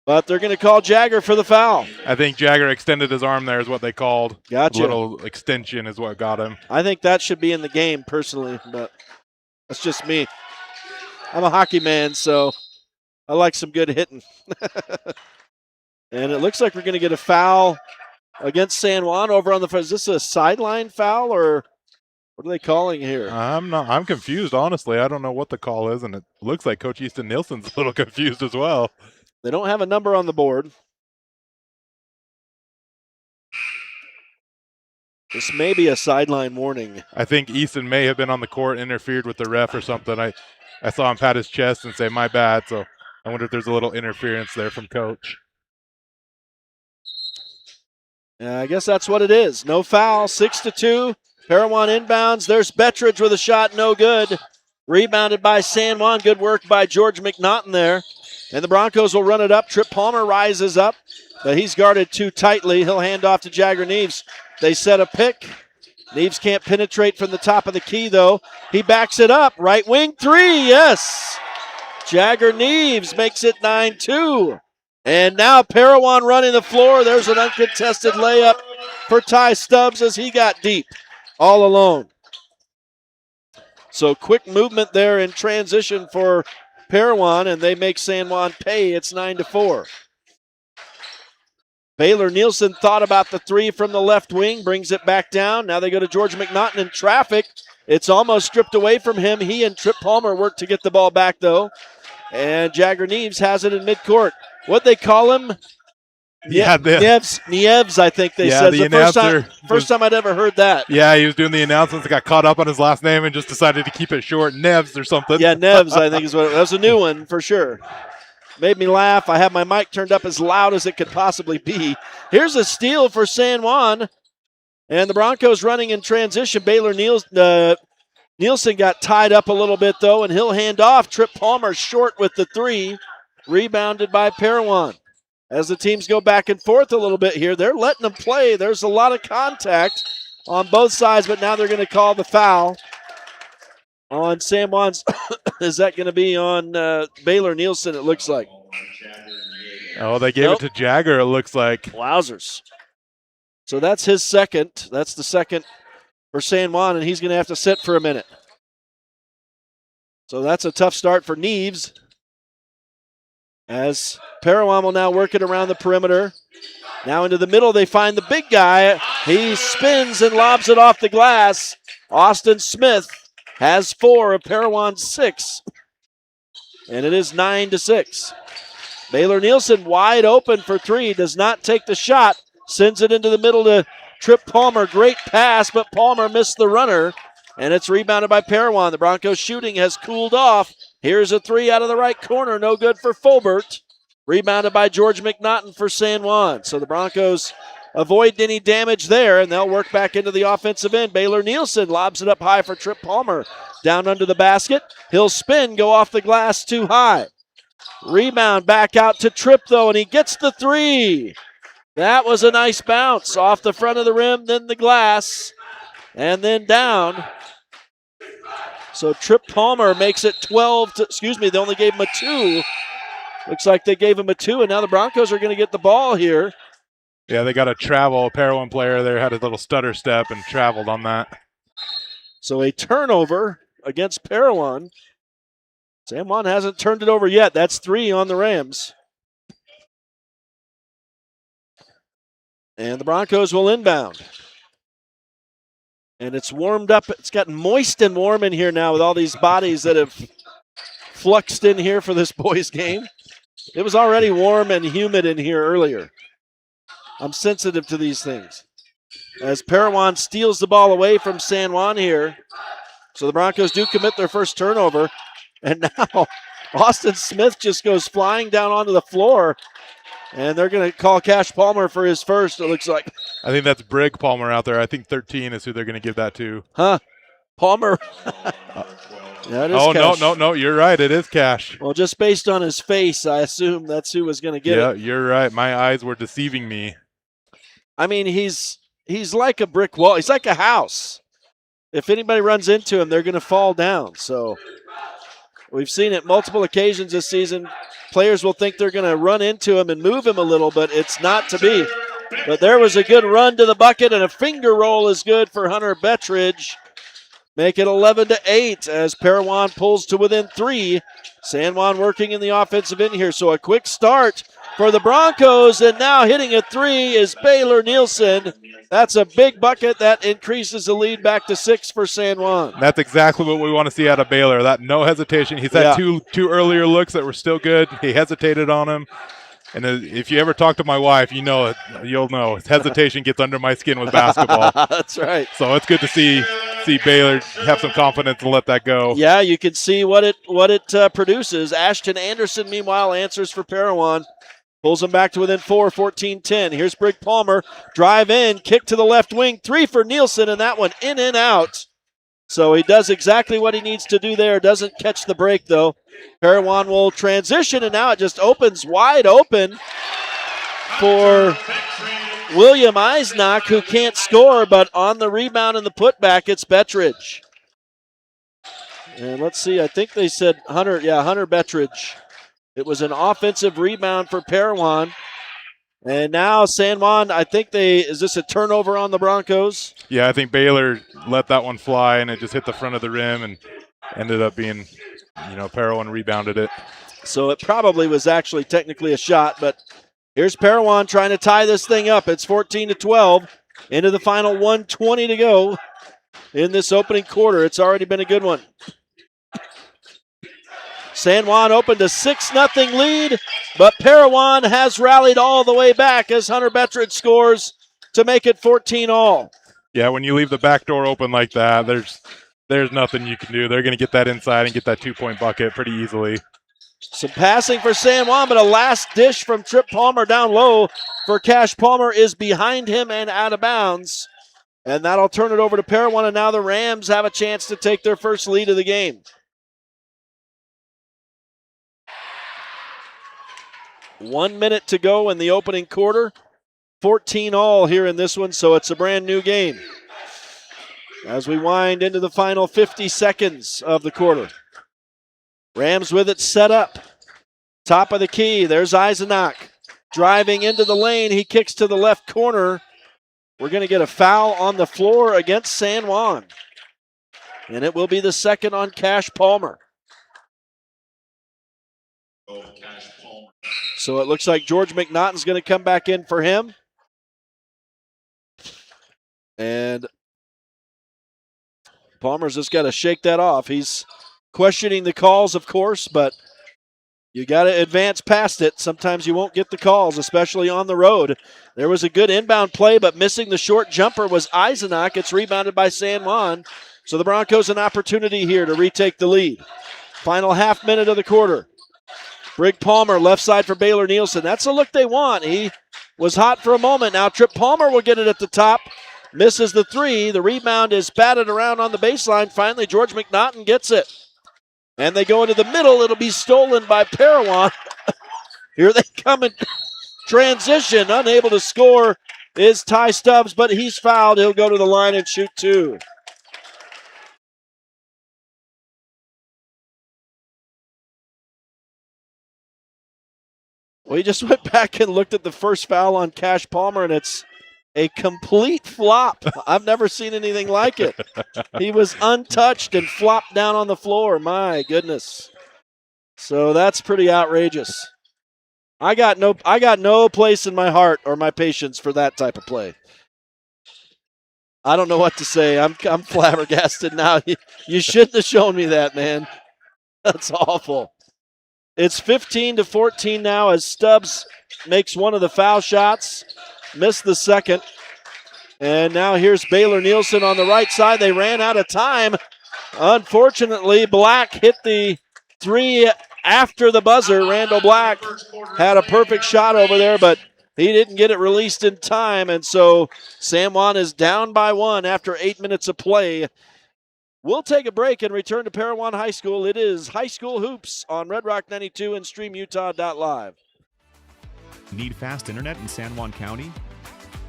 but they're going to call Jagger for the foul. I think Jagger extended his arm there is what they called. Gotcha. A little extension is what got him. I think that should be in the game personally, but that's just me. I'm a hockey man, so I like some good hitting. And it looks like we're going to get a foul against San Juan over on the front. Is this a sideline foul or what are they calling here? I'm confused, honestly. I don't know what the call is, and it looks like Coach Easton Nielsen's a little confused as well. They don't have a number on the board. This may be a sideline warning. I think Easton may have been on the court, interfered with the ref or something. I saw him pat his chest and say, my bad. So I wonder if there's a little interference there from Coach. I guess that's what it is. No foul, 6-2. Parowan inbounds. There's Bettridge with a shot, no good. Rebounded by San Juan. Good work by George McNaughton there. And the Broncos will run it up. Trip Palmer rises up, but he's guarded too tightly. He'll hand off to Jagger Neves. They set a pick. Neves can't penetrate from the top of the key, though. He backs it up. Right wing three, yes. Jagger Neves makes it 9-2. And now Parowan running the floor. There's an uncontested layup for Ty Stubbs as he got deep all alone. So quick movement there in transition for Parowan, and they make San Juan pay. It's 9-4. Baylor Nielsen thought about the three from the left wing, brings it back down. Now they go to George McNaughton in traffic. It's almost stripped away from him. He and Trip Palmer work to get the ball back, though. And Jagger Neves has it in midcourt. What'd they call him? Yeah, Nieves, I think they said. The first time I'd ever heard that. Yeah, he was doing the announcements, got caught up on his last name and just decided to keep it short. Neves or something. Yeah, Neves, I think is what that was a new one for sure. Made me laugh. I have my mic turned up as loud as it could possibly be. Here's a steal for San Juan. And the Broncos running in transition. Baylor Nielsen got tied up a little bit, though, and he'll hand off. Trip Palmer short with the three. Rebounded by Parowan. As the teams go back and forth a little bit here, they're letting them play. There's a lot of contact on both sides, but now they're going to call the foul on San Juan's. Is that going to be on Baylor Nielsen, it looks like? Oh, they gave it to Jagger, it looks like. Wowzers. So that's his second. That's the second for San Juan, and he's going to have to sit for a minute. So that's a tough start for Neves. As Parowan will now work it around the perimeter. Now into the middle, they find the big guy. He spins and lobs it off the glass. Austin Smith has 4 of Parowan's 6. And it is 9-6. Baylor Nielsen wide open for 3. Does not take the shot. Sends it into the middle to Trip Palmer. Great pass, but Palmer missed the runner. And it's rebounded by Parowan. The Broncos shooting has cooled off. Here's a 3 out of the right corner. No good for Fulbert. Rebounded by George McNaughton for San Juan. So the Broncos avoid any damage there, and they'll work back into the offensive end. Baylor Nielsen lobs it up high for Trip Palmer. Down under the basket. He'll spin, go off the glass too high. Rebound back out to Trip, though, and he gets the 3. That was a nice bounce off the front of the rim, then the glass, and then down. So Trip Palmer makes it 12 to, they only gave him a 2. Looks like they gave him a 2, and now the Broncos are going to get the ball here. Yeah, they got a travel. A Parowan player there had a little stutter step and traveled on that. So a turnover against Parowan. San Juan hasn't turned it over yet. That's 3 on the Rams. And the Broncos will inbound. And it's warmed up. It's gotten moist and warm in here now with all these bodies that have fluxed in here for this boys' game. It was already warm and humid in here earlier. I'm sensitive to these things. As Parowan steals the ball away from San Juan here. So the Broncos do commit their first turnover. And now Austin Smith just goes flying down onto the floor. And they're going to call Cash Palmer for his first, it looks like. I think that's Brig Palmer out there. I think 13 is who they're going to give that to. Huh? Palmer. Yeah, it is Cash. No. You're right. It is Cash. Well, just based on his face, I assume that's who was going to get it. Yeah, you're right. My eyes were deceiving me. I mean, he's like a brick wall. He's like a house. If anybody runs into him, they're going to fall down. So we've seen it multiple occasions this season. Players will think they're going to run into him and move him a little, but it's not to be. But there was a good run to the bucket, and a finger roll is good for Hunter Bettridge. Make it 11-8 as Parowan pulls to within 3. San Juan working in the offensive end here. So a quick start for the Broncos, and now hitting a 3 is Baylor Nielsen. That's a big bucket. That increases the lead back to 6 for San Juan. That's exactly what we want to see out of Baylor. That no hesitation. He's had two earlier looks that were still good. He hesitated on him. And if you ever talk to my wife, you'll know hesitation gets under my skin with basketball. That's right. So it's good to see Baylor have some confidence and let that go. Yeah, you can see what it produces. Ashton Anderson, meanwhile, answers for Parowan. Pulls him back to within 4, 14-10. Here's Brig Palmer. Drive in, kick to the left wing. 3 for Nielsen, and that one in and out. So he does exactly what he needs to do there. Doesn't catch the break, though. Parowan will transition, and now it just opens wide open for William Eisnock, who can't score, but on the rebound and the putback, it's Bettridge. And let's see, I think they said Hunter Bettridge. It was an offensive rebound for Parowan. And now San Juan, I think is this a turnover on the Broncos? Yeah, I think Baylor let that one fly, and it just hit the front of the rim and ended up being, Parowan rebounded it. So it probably was actually technically a shot, but here's Parowan trying to tie this thing up. It's 14-12 into the final 1:20 to go in this opening quarter. It's already been a good one. San Juan opened a 6-0 lead, but Parowan has rallied all the way back as Hunter Bettridge scores to make it 14-all. Yeah, when you leave the back door open like that, there's nothing you can do. They're going to get that inside and get that 2-point bucket pretty easily. Some passing for San Juan, but a last dish from Trip Palmer down low for Cash Palmer is behind him and out of bounds. And that'll turn it over to Parowan, and now the Rams have a chance to take their first lead of the game. 1 minute to go in the opening quarter. 14-all here in this one, so it's a brand new game. As we wind into the final 50 seconds of the quarter. Rams with it set up. Top of the key, there's Eisenach. Driving into the lane, he kicks to the left corner. We're going to get a foul on the floor against San Juan. And it will be the second on Cash Palmer. So it looks like George McNaughton's going to come back in for him. And Palmer's just got to shake that off. He's questioning the calls, of course, but you got to advance past it. Sometimes you won't get the calls, especially on the road. There was a good inbound play, but missing the short jumper was Eisenach. It's rebounded by San Juan. So the Broncos an opportunity here to retake the lead. Final half minute of the quarter. Brig Palmer, left side for Baylor Nielsen. That's the look they want. He was hot for a moment. Now Trip Palmer will get it at the top. Misses the 3. The rebound is batted around on the baseline. Finally, George McNaughton gets it. And they go into the middle. It'll be stolen by Parowan. Here they come in transition. Unable to score is Ty Stubbs, but he's fouled. He'll go to the line and shoot 2. We just went back and looked at the first foul on Cash Palmer, and it's a complete flop. I've never seen anything like it. He was untouched and flopped down on the floor. My goodness. So that's pretty outrageous. I got no place in my heart or my patience for that type of play. I don't know what to say. I'm flabbergasted now. You shouldn't have shown me that, man. That's awful. It's 15-14 now as Stubbs makes one of the foul shots, missed the second. And now here's Baylor Nielsen on the right side. They ran out of time. Unfortunately, Black hit the three after the buzzer. Randall Black had a perfect shot over there, but he didn't get it released in time. And so San Juan is down by one after 8 minutes of play. We'll take a break and return to Parowan High School. It is High School Hoops on Red Rock 92 and StreamUtah.Live. Need fast internet in San Juan County?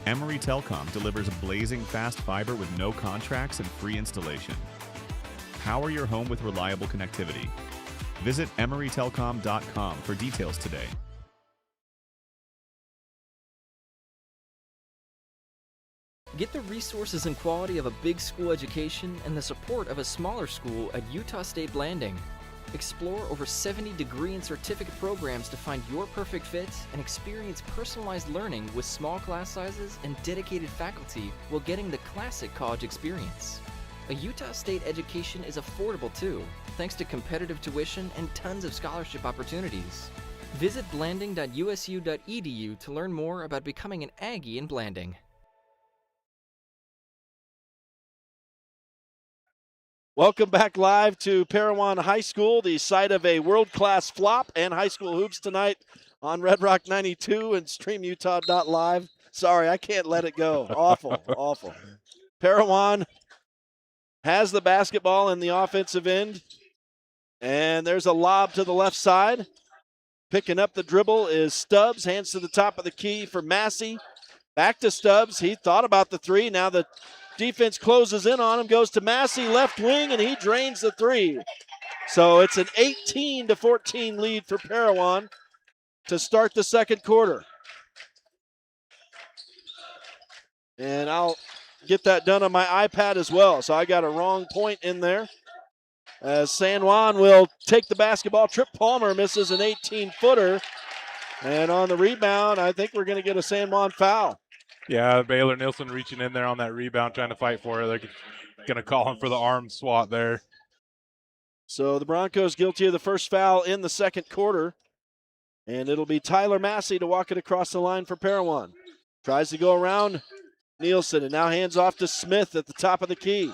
Emory Telecom delivers blazing fast fiber with no contracts and free installation. Power your home with reliable connectivity. Visit emorytelecom.com for details today. Get the resources and quality of a big school education and the support of a smaller school at Utah State Blanding. Explore over 70 degree and certificate programs to find your perfect fit and experience personalized learning with small class sizes and dedicated faculty while getting the classic college experience. A Utah State education is affordable too, thanks to competitive tuition and tons of scholarship opportunities. Visit blanding.usu.edu to learn more about becoming an Aggie in Blanding. Welcome back live to Parowan High School, the site of a world-class flop and high school hoops tonight on Red Rock 92 and StreamUtah.Live. Sorry, I can't let it go. Awful, awful. Parowan has the basketball in the offensive end, and there's a lob to the left side. Picking up the dribble is Stubbs, hands to the top of the key for Massey. Back to Stubbs. He thought about the three. Now the defense closes in on him, goes to Massey, left wing, and he drains the three. So it's an 18-14 lead for Parowan to start the second quarter. And I'll get that done on my iPad as well. So I got a wrong point in there. As San Juan will take the basketball. Trip Palmer misses an 18-footer. And on the rebound, I think we're going to get a San Juan foul. Yeah, Baylor Nielsen reaching in there on that rebound, trying to fight for it. They're going to call him for the arm swat there. So the Broncos guilty of the first foul in the second quarter. And it'll be Tyler Massey to walk it across the line for Parowan. Tries to go around Nielsen and now hands off to Smith at the top of the key.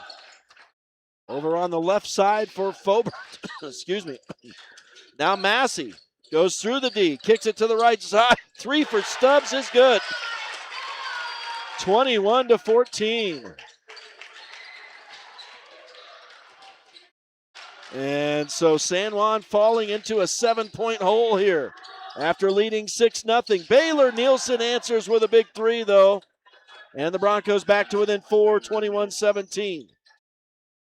Over on the left side for Fobert. Excuse me. Now Massey goes through the D, kicks it to the right side. Three for Stubbs is good. 21-14. And so San Juan falling into a 7-point hole here after leading 6-0. Baylor Nielsen answers with a big three, though. And the Broncos back to within 4, 21-17.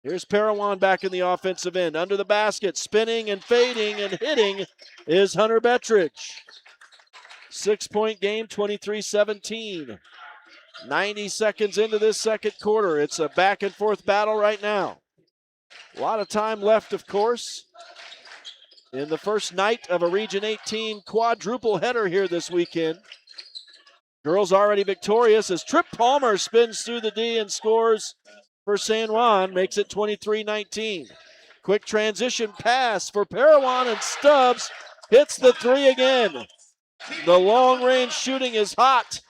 Here's Parowan back in the offensive end. Under the basket, spinning and fading and hitting is Hunter Bettridge. 6-point game, 23-17. 90 seconds into this second quarter. It's a back-and-forth battle right now. A lot of time left, of course, in the first night of a Region 18 quadruple header here this weekend. Girls already victorious as Trip Palmer spins through the D and scores for San Juan, makes it 23-19. Quick transition pass for Parowan, and Stubbs hits the three again. The long-range shooting is hot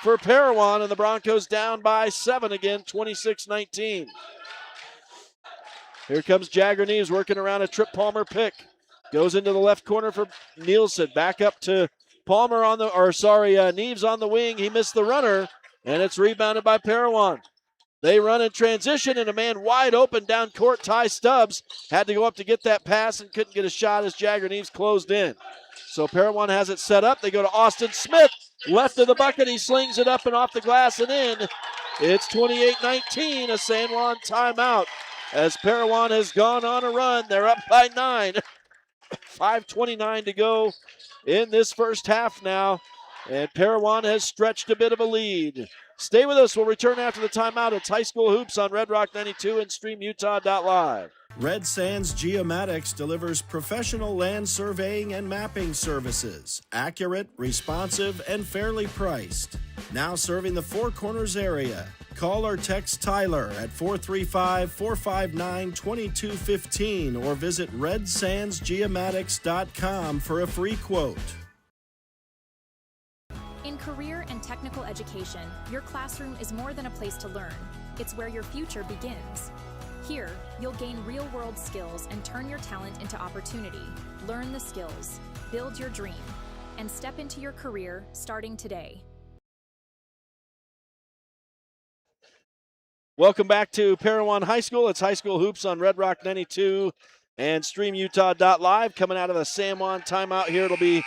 for Parowan, and the Broncos down by 7 again, 26-19. Here comes Jagger Neves working around a Trip Palmer pick. Goes into the left corner for Nielsen. Back up to Palmer on the, Neves on the wing. He missed the runner, and it's rebounded by Parowan. They run in transition, and a man wide open down court. Ty Stubbs had to go up to get that pass and couldn't get a shot as Jagger Neves closed in. So Parowan has it set up. They go to Austin Smith. Left of the bucket, he slings it up and off the glass and in. It's 28-19, a San Juan timeout. As Parowan has gone on a run, they're up by 9. 5:29 to go in this first half now. And Parowan has stretched a bit of a lead. Stay with us. We'll return after the timeout. It's High School Hoops on Red Rock 92 and StreamUtah.Live. Red Sands Geomatics delivers professional land surveying and mapping services. Accurate, responsive, and fairly priced. Now serving the Four Corners area. call or text Tyler at 435-459-2215 or visit redsandsgeomatics.com for a free quote. In career and technical education, your classroom is more than a place to learn. It's where your future begins. Here, you'll gain real-world skills and turn your talent into opportunity. Learn the skills, build your dream, and step into your career starting today. Welcome back to Parowan High School. It's High School Hoops on Red Rock 92 and StreamUtah.Live. Coming out of the San Juan timeout here, it'll be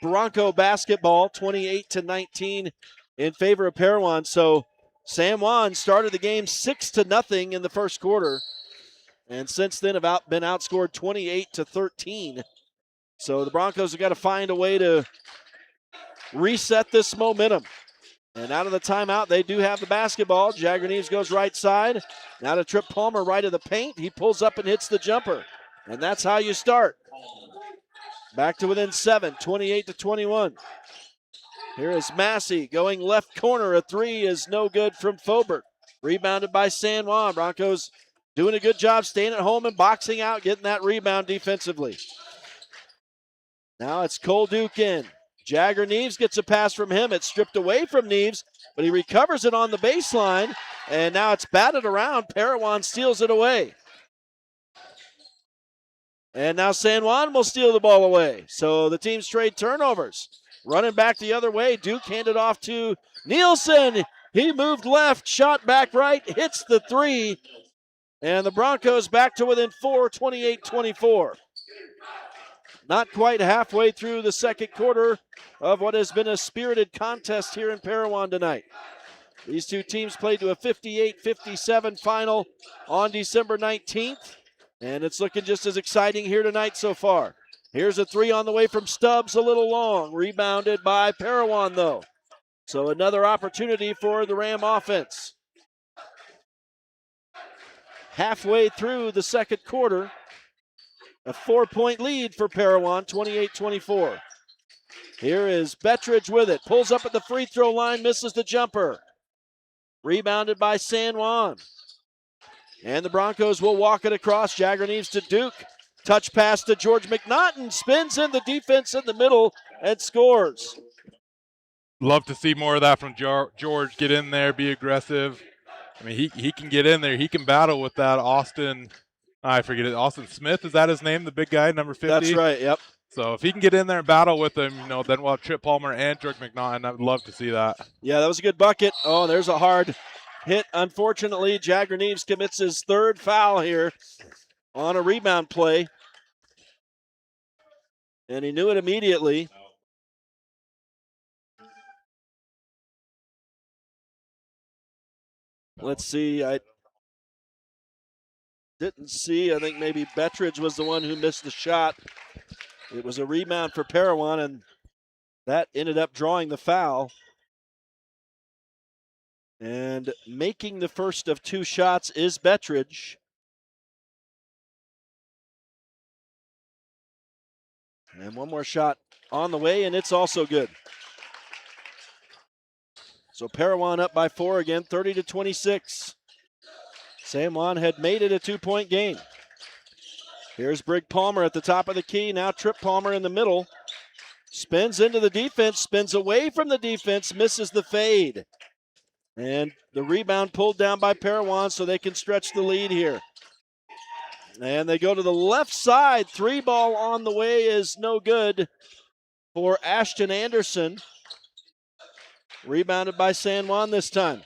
Bronco basketball, 28-19 in favor of Parowan. So San Juan started the game 6-0 in the first quarter, and since then have been outscored 28-13. So the Broncos have got to find a way to reset this momentum. And out of the timeout, they do have the basketball. Jagger Neves goes right side. Now to Trip Palmer, right of the paint. He pulls up and hits the jumper. And that's how you start. Back to within 7, 28-21. Here is Massey going left corner. A three is no good from Fobert. Rebounded by San Juan. Broncos doing a good job staying at home and boxing out, getting that rebound defensively. Now it's Cole Duke in. Jagger Neves gets a pass from him. It's stripped away from Neves, but he recovers it on the baseline, and now it's batted around. Parowan steals it away. And now San Juan will steal the ball away. So the teams trade turnovers. Running back the other way, Duke handed off to Nielsen. He moved left, shot back right, hits the three. And the Broncos back to within 4, 28-24. Not quite halfway through the second quarter of what has been a spirited contest here in Parowan tonight. These two teams played to a 58-57 final on December 19th, and it's looking just as exciting here tonight so far. Here's a three on the way from Stubbs, a little long. Rebounded by Parowan, though. So another opportunity for the Ram offense. Halfway through the second quarter, a 4-point lead for Parowan, 28-24. Here is Bettridge with it. Pulls up at the free throw line, misses the jumper. Rebounded by San Juan. And the Broncos will walk it across. Jagger Neves to Duke. Touch pass to George McNaughton. Spins in the defense in the middle and scores. Love to see more of that from George. Get in there, be aggressive. I mean, he can get in there. He can battle with that Austin. I forget it. Austin Smith, is that his name? The big guy, number 50? That's right, yep. So if he can get in there and battle with him, then we'll have Trip Palmer and George McNaughton. I would love to see that. Yeah, that was a good bucket. Oh, there's a hard hit. Unfortunately, Jagger Neves commits his third foul here on a rebound play. And he knew it immediately. Let's see. I didn't see. I think maybe Bettridge was the one who missed the shot. It was a rebound for Parowan, and that ended up drawing the foul. And making the first of two shots is Bettridge. And one more shot on the way, and it's also good. So Parowan up by 4 again, 30-26. San Juan had made it a 2-point game. Here's Brig Palmer at the top of the key. Now Trip Palmer in the middle. Spins into the defense, spins away from the defense, misses the fade. And the rebound pulled down by Parowan so they can stretch the lead here. And they go to the left side. 3-ball on the way is no good for Ashton Anderson. Rebounded by San Juan this time.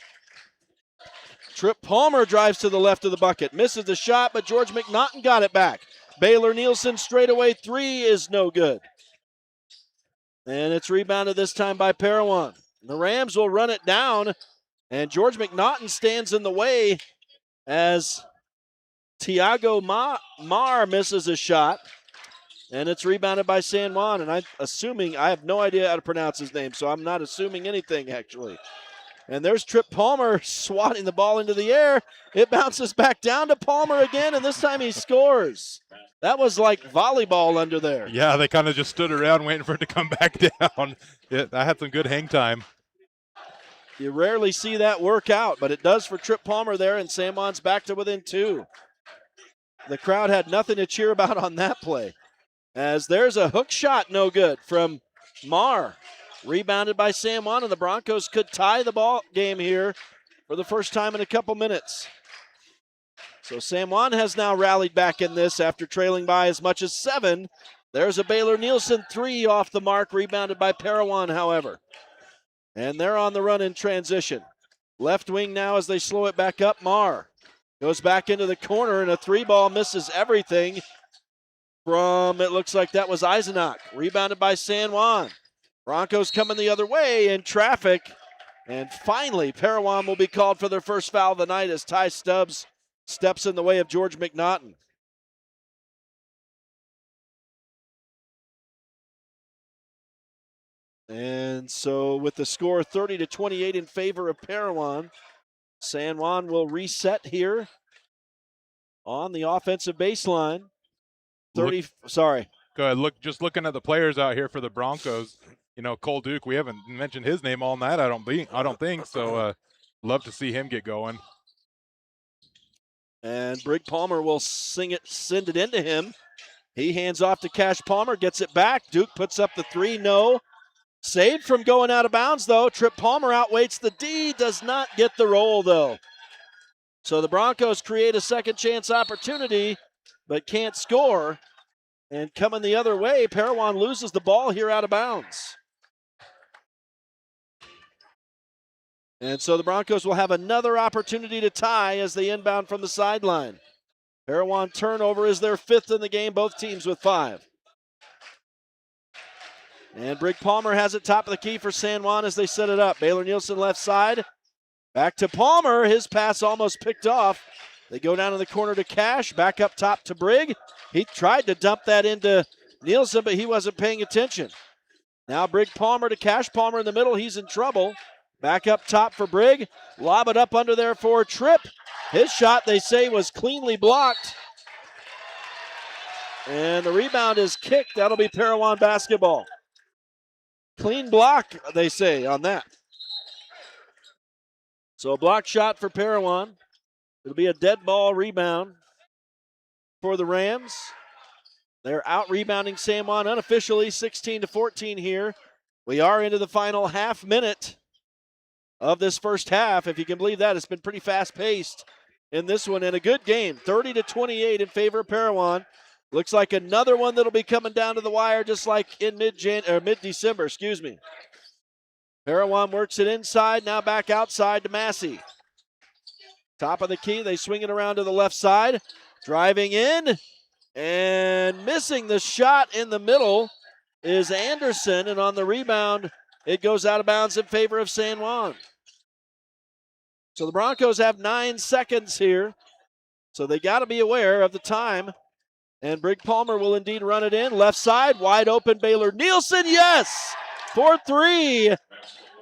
Trip Palmer drives to the left of the bucket. Misses the shot, but George McNaughton got it back. Baylor Nielsen straightaway three is no good. And it's rebounded this time by Parowan. The Rams will run it down, and George McNaughton stands in the way as Tiago Mar misses a shot. And it's rebounded by San Juan, and I have no idea how to pronounce his name, so I'm not assuming anything, actually. And there's Trip Palmer swatting the ball into the air. It bounces back down to Palmer again, and this time he scores. That was like volleyball under there. Yeah, they kind of just stood around waiting for it to come back down. I had some good hang time. You rarely see that work out, but it does for Trip Palmer there, and San Juan's back to within 2. The crowd had nothing to cheer about on that play, as there's a hook shot, no good, from Marr. Rebounded by San Juan, and the Broncos could tie the ball game here for the first time in a couple minutes. So San Juan has now rallied back in this after trailing by as much as 7. There's a Baylor Nielsen 3 off the mark, rebounded by Parowan, however. And they're on the run in transition. Left wing now as they slow it back up. Marr goes back into the corner, and a 3-ball misses everything from, it looks like that was Eisenach. Rebounded by San Juan. Broncos coming the other way in traffic. And finally, Parowan will be called for their first foul of the night as Ty Stubbs steps in the way of George McNaughton. And so with the score 30-28 in favor of Parowan, San Juan will reset here on the offensive baseline. Go ahead. Just looking at the players out here for the Broncos, Cole Duke, we haven't mentioned his name all night, I don't think. So love to see him get going. And Brig Palmer will send it into him. He hands off to Cash Palmer, gets it back. Duke puts up the 3, no. Saved from going out of bounds, though. Trip Palmer outweights the D, does not get the roll, though. So the Broncos create a second chance opportunity, but can't score. And coming the other way, Parowan loses the ball here out of bounds. And so the Broncos will have another opportunity to tie as they inbound from the sideline. Parowan turnover is their 5th in the game, both teams with 5. And Brig Palmer has it top of the key for San Juan as they set it up. Baylor Nielsen left side. Back to Palmer. His pass almost picked off. They go down in the corner to Cash. Back up top to Brig. He tried to dump that into Nielsen, but he wasn't paying attention. Now Brig Palmer to Cash Palmer in the middle. He's in trouble. Back up top for Brig. Lob it up under there for Tripp. His shot, they say, was cleanly blocked. And the rebound is kicked. That'll be Parowan basketball. Clean block, they say, on that. So a block shot for Parowan. It'll be a dead ball rebound for the Rams. They're out-rebounding San Juan unofficially, 16-14 here. We are into the final half minute of this first half. If you can believe that, it's been pretty fast-paced in this one, and a good game, 30-28 in favor of Parowan. Looks like another one that'll be coming down to the wire just like in mid-December, Parowan works it inside, now back outside to Massey. Top of the key, they swing it around to the left side. Driving in and missing the shot in the middle is Anderson, and on the rebound, it goes out of bounds in favor of San Juan. So the Broncos have 9 seconds here, so they got to be aware of the time. And Brig Palmer will indeed run it in. Left side, wide open, Baylor Nielsen, yes! 4-3.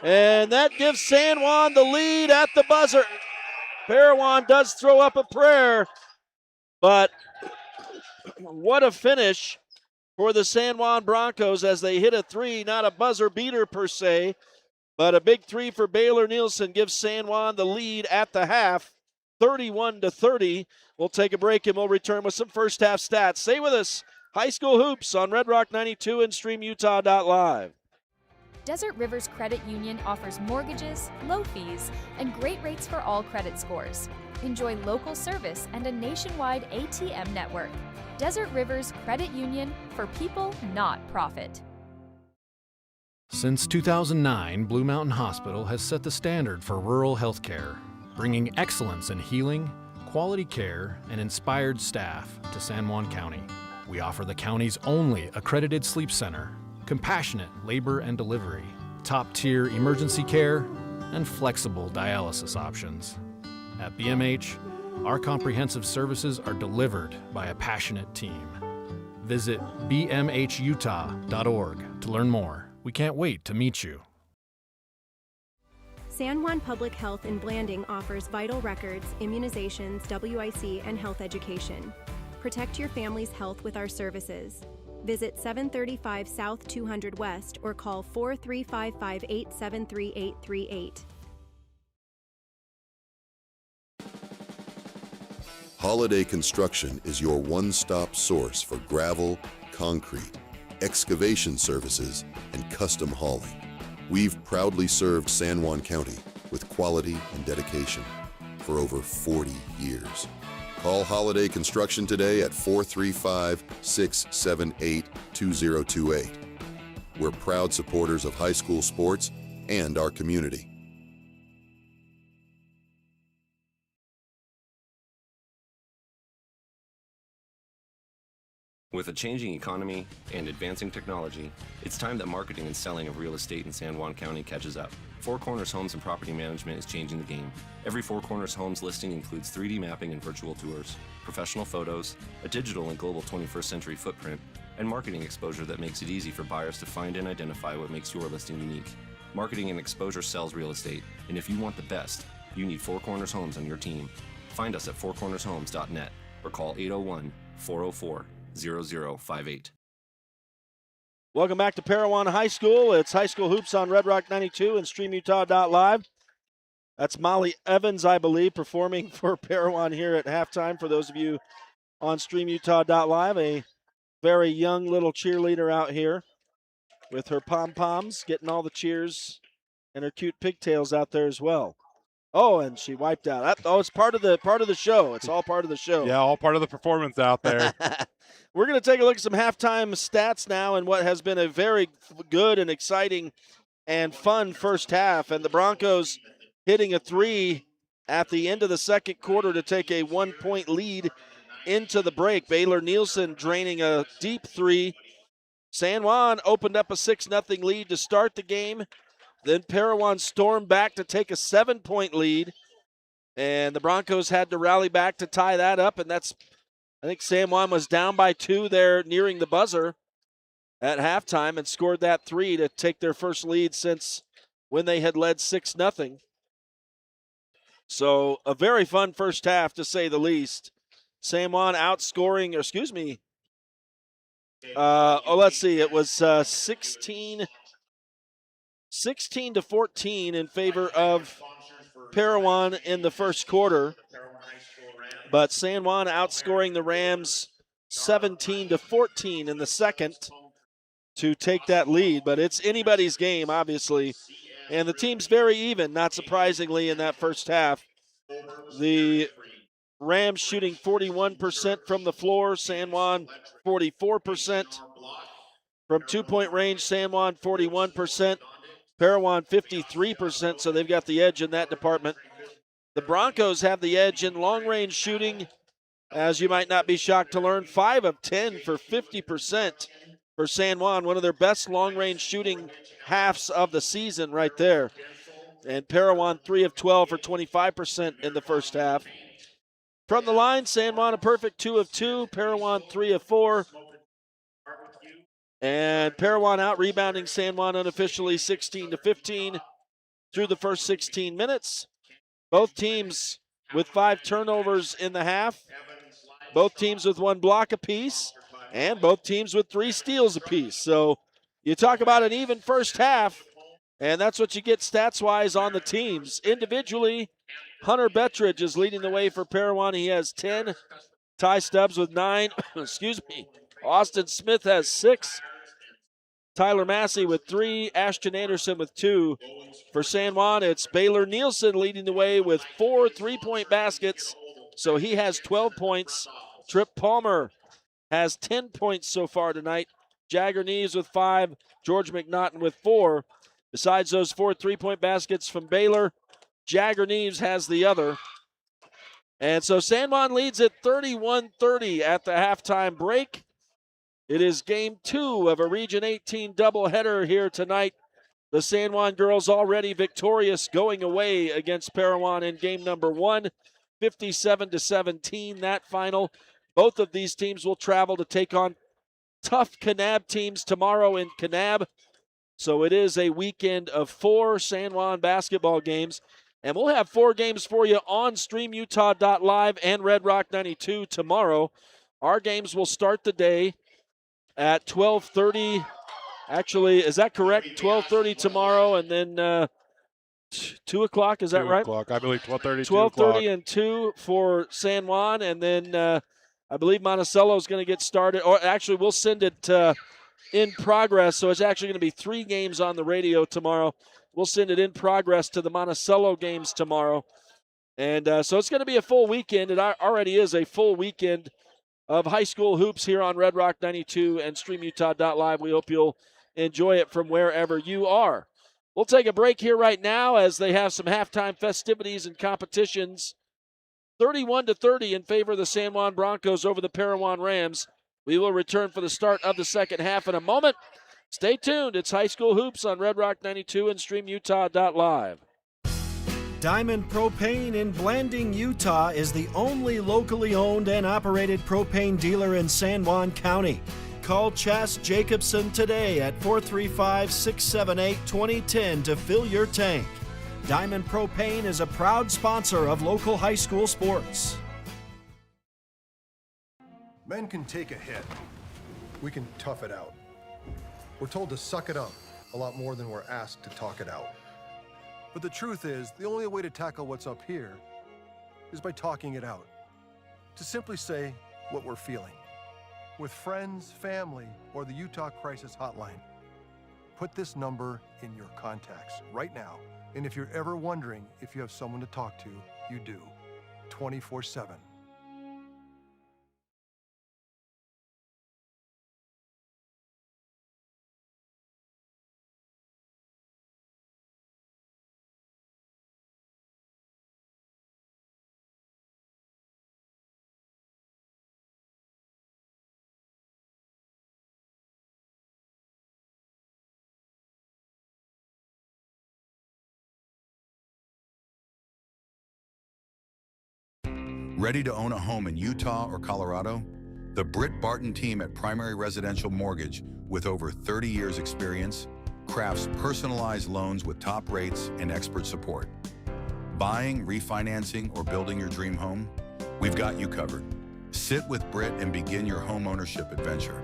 And that gives San Juan the lead at the buzzer. Parowan does throw up a prayer, but what a finish for the San Juan Broncos as they hit a 3, not a buzzer beater per se, but a big 3 for Baylor Nielsen gives San Juan the lead at the half, 31-30. We'll take a break and we'll return with some first half stats. Stay with us. High School Hoops on Red Rock 92 and StreamUtah.Live. Desert Rivers Credit Union offers mortgages, low fees, and great rates for all credit scores. Enjoy local service and a nationwide ATM network. Desert Rivers Credit Union, for people, not profit. Since 2009, Blue Mountain Hospital has set the standard for rural healthcare, bringing excellence in healing, quality care, and inspired staff to San Juan County. We offer the county's only accredited sleep center, compassionate labor and delivery, top-tier emergency care, and flexible dialysis options. At BMH, our comprehensive services are delivered by a passionate team. Visit bmhutah.org to learn more. We can't wait to meet you. San Juan Public Health in Blanding offers vital records, immunizations, WIC, and health education. Protect your family's health with our services. Visit 735 South 200 West or call 43558733838. Holiday Construction is your one-stop source for gravel, concrete, excavation services, and custom hauling. We've proudly served San Juan County with quality and dedication for over 40 years. Call Holiday Construction today at 435-678-2028. We're proud supporters of high school sports and our community. With a changing economy and advancing technology, it's time that marketing and selling of real estate in San Juan County catches up. Four Corners Homes and Property Management is changing the game. Every Four Corners Homes listing includes 3D mapping and virtual tours, professional photos, a digital and global 21st century footprint, and marketing exposure that makes it easy for buyers to find and identify what makes your listing unique. Marketing and exposure sells real estate, and if you want the best, you need Four Corners Homes on your team. Find us at fourcornershomes.net or call 801-404-0058. Welcome back to Parowan High School. It's High School Hoops on Red Rock 92 and StreamUtah.Live. That's Molly Evans, I believe, performing for Parowan here at halftime. For those of you on StreamUtah.Live, a very young little cheerleader out here with her pom-poms, getting all the cheers, and her cute pigtails out there as well. Oh, and she wiped out. It's part of the show. It's all part of the show. Yeah, all part of the performance out there. We're going to take a look at some halftime stats now and what has been a very good and exciting and fun first half. And the Broncos hitting a three at the end of the second quarter to take a 1-point lead into the break. Baylor Nielsen draining a deep three. San Juan opened up a 6-0 lead to start the game. Then Parowan stormed back to take a 7-point lead. And the Broncos had to rally back to tie that up. And I think San Juan was down by 2 there nearing the buzzer at halftime and scored that 3 to take their first lead since when they had led 6-0. So a very fun first half, to say the least. San Juan outscoring, let's see, it was 16 to 14 in favor of Parowan in the first quarter. But San Juan outscoring the Rams 17 to 14 in the second to take that lead. But it's anybody's game, obviously. And the team's very even, not surprisingly, in that first half. The Rams shooting 41% from the floor, San Juan 44%. From two-point range, San Juan 41%, Parowan 53%, so they've got the edge in that department. The Broncos have the edge in long-range shooting, as you might not be shocked to learn, 5 of 10 for 50% for San Juan, one of their best long-range shooting halves of the season right there. And Parowan 3 of 12 for 25% in the first half. From the line, San Juan a perfect 2 of 2, Parowan 3 of 4. And Parowan out rebounding San Juan unofficially 16 to 15 through the first 16 minutes. Both teams with 5 turnovers in the half. Both teams with 1 block apiece. And both teams with 3 steals apiece. So you talk about an even first half, and that's what you get stats-wise on the teams. Individually, Hunter Bettridge is leading the way for Parowan. He has 10. Ty Stubbs with 9. Austin Smith has 6. Tyler Massey with 3. Ashton Anderson with 2. For San Juan, it's Baylor Nielsen leading the way with 4 3-point baskets. So he has 12 points. Trip Palmer has 10 points so far tonight. Jagger Neves with 5. George McNaughton with 4. Besides those 4 3-point baskets from Baylor, Jagger Neves has the other. And so San Juan leads at 31-30 at the halftime break. It is game 2 of a Region 18 doubleheader here tonight. The San Juan girls already victorious going away against Parowan in game number 1, 57-17, that final. Both of these teams will travel to take on tough Kanab teams tomorrow in Kanab. So it is a weekend of 4 San Juan basketball games. And we'll have 4 games for you on StreamUtah.Live and Red Rock 92 tomorrow. Our games will start the day at 12:30. Actually, is that correct? 12:30 tomorrow, and then 2 o'clock, is that 2 right? o'clock. I believe 12:30, 12:30 and 2 for San Juan, and then I believe Monticello is going to get started. Or actually, we'll send it in progress, so it's actually going to be 3 games on the radio tomorrow. We'll send it in progress to the Monticello games tomorrow. And so it's going to be a full weekend. It already is a full weekend of high school hoops here on Red Rock 92 and StreamUtah.Live. We hope you'll enjoy it from wherever you are. We'll take a break here right now as they have some halftime festivities and competitions. 31-30 in favor of the San Juan Broncos over the Parowan Rams. We will return for the start of the second half in a moment. Stay tuned. It's high school hoops on Red Rock 92 and StreamUtah.Live. Diamond Propane in Blanding, Utah is the only locally owned and operated propane dealer in San Juan County. Call Chas Jacobson today at 435-678-2010 to fill your tank. Diamond Propane is a proud sponsor of local high school sports. Men can take a hit. We can tough it out. We're told to suck it up a lot more than we're asked to talk it out. But the truth is, the only way to tackle what's up here is by talking it out. To simply say what we're feeling. With friends, family, or the Utah Crisis Hotline. Put this number in your contacts right now. And if you're ever wondering if you have someone to talk to, you do. 24/7. Ready to own a home in Utah or Colorado? The Britt Barton team at Primary Residential Mortgage, with over 30 years experience, crafts personalized loans with top rates and expert support. Buying, refinancing, or building your dream home? We've got you covered. Sit with Britt and begin your home ownership adventure.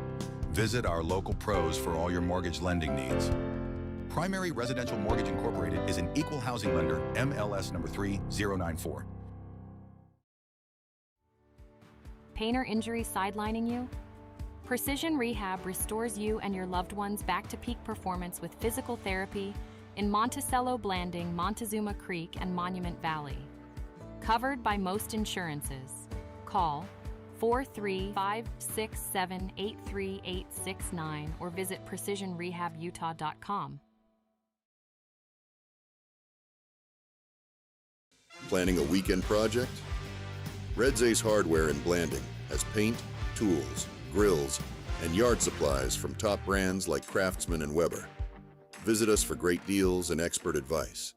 Visit our local pros for all your mortgage lending needs. Primary Residential Mortgage Incorporated is an equal housing lender, MLS number 3094. Pain or injury sidelining you? Precision Rehab restores you and your loved ones back to peak performance with physical therapy in Monticello, Blanding, Montezuma Creek, and Monument Valley. Covered by most insurances. Call 435-678-3869 or visit precisionrehabutah.com. Planning a weekend project? Red's Ace Hardware in Blanding has paint, tools, grills, and yard supplies from top brands like Craftsman and Weber. Visit us for great deals and expert advice.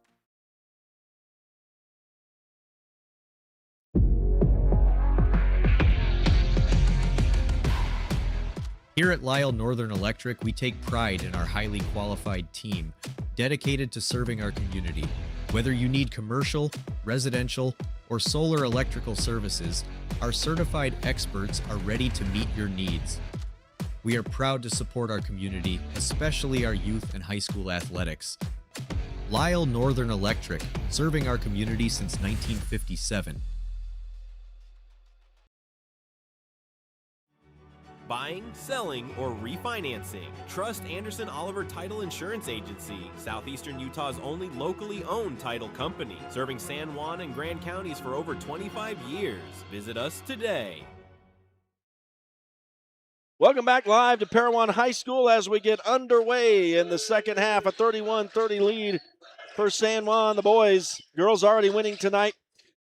Here at Lisle Northern Electric, we take pride in our highly qualified team, dedicated to serving our community. Whether you need commercial, residential, or solar electrical services, our certified experts are ready to meet your needs. We are proud to support our community, especially our youth and high school athletics. Lisle Northern Electric, serving our community since 1957. Buying, selling, or refinancing. Trust Anderson Oliver Title Insurance Agency, Southeastern Utah's only locally owned title company, serving San Juan and Grand counties for over 25 years. Visit us today. Welcome back live to Parowan High School as we get underway in the second half. A 31-30 lead for San Juan. The boys, girls already winning tonight.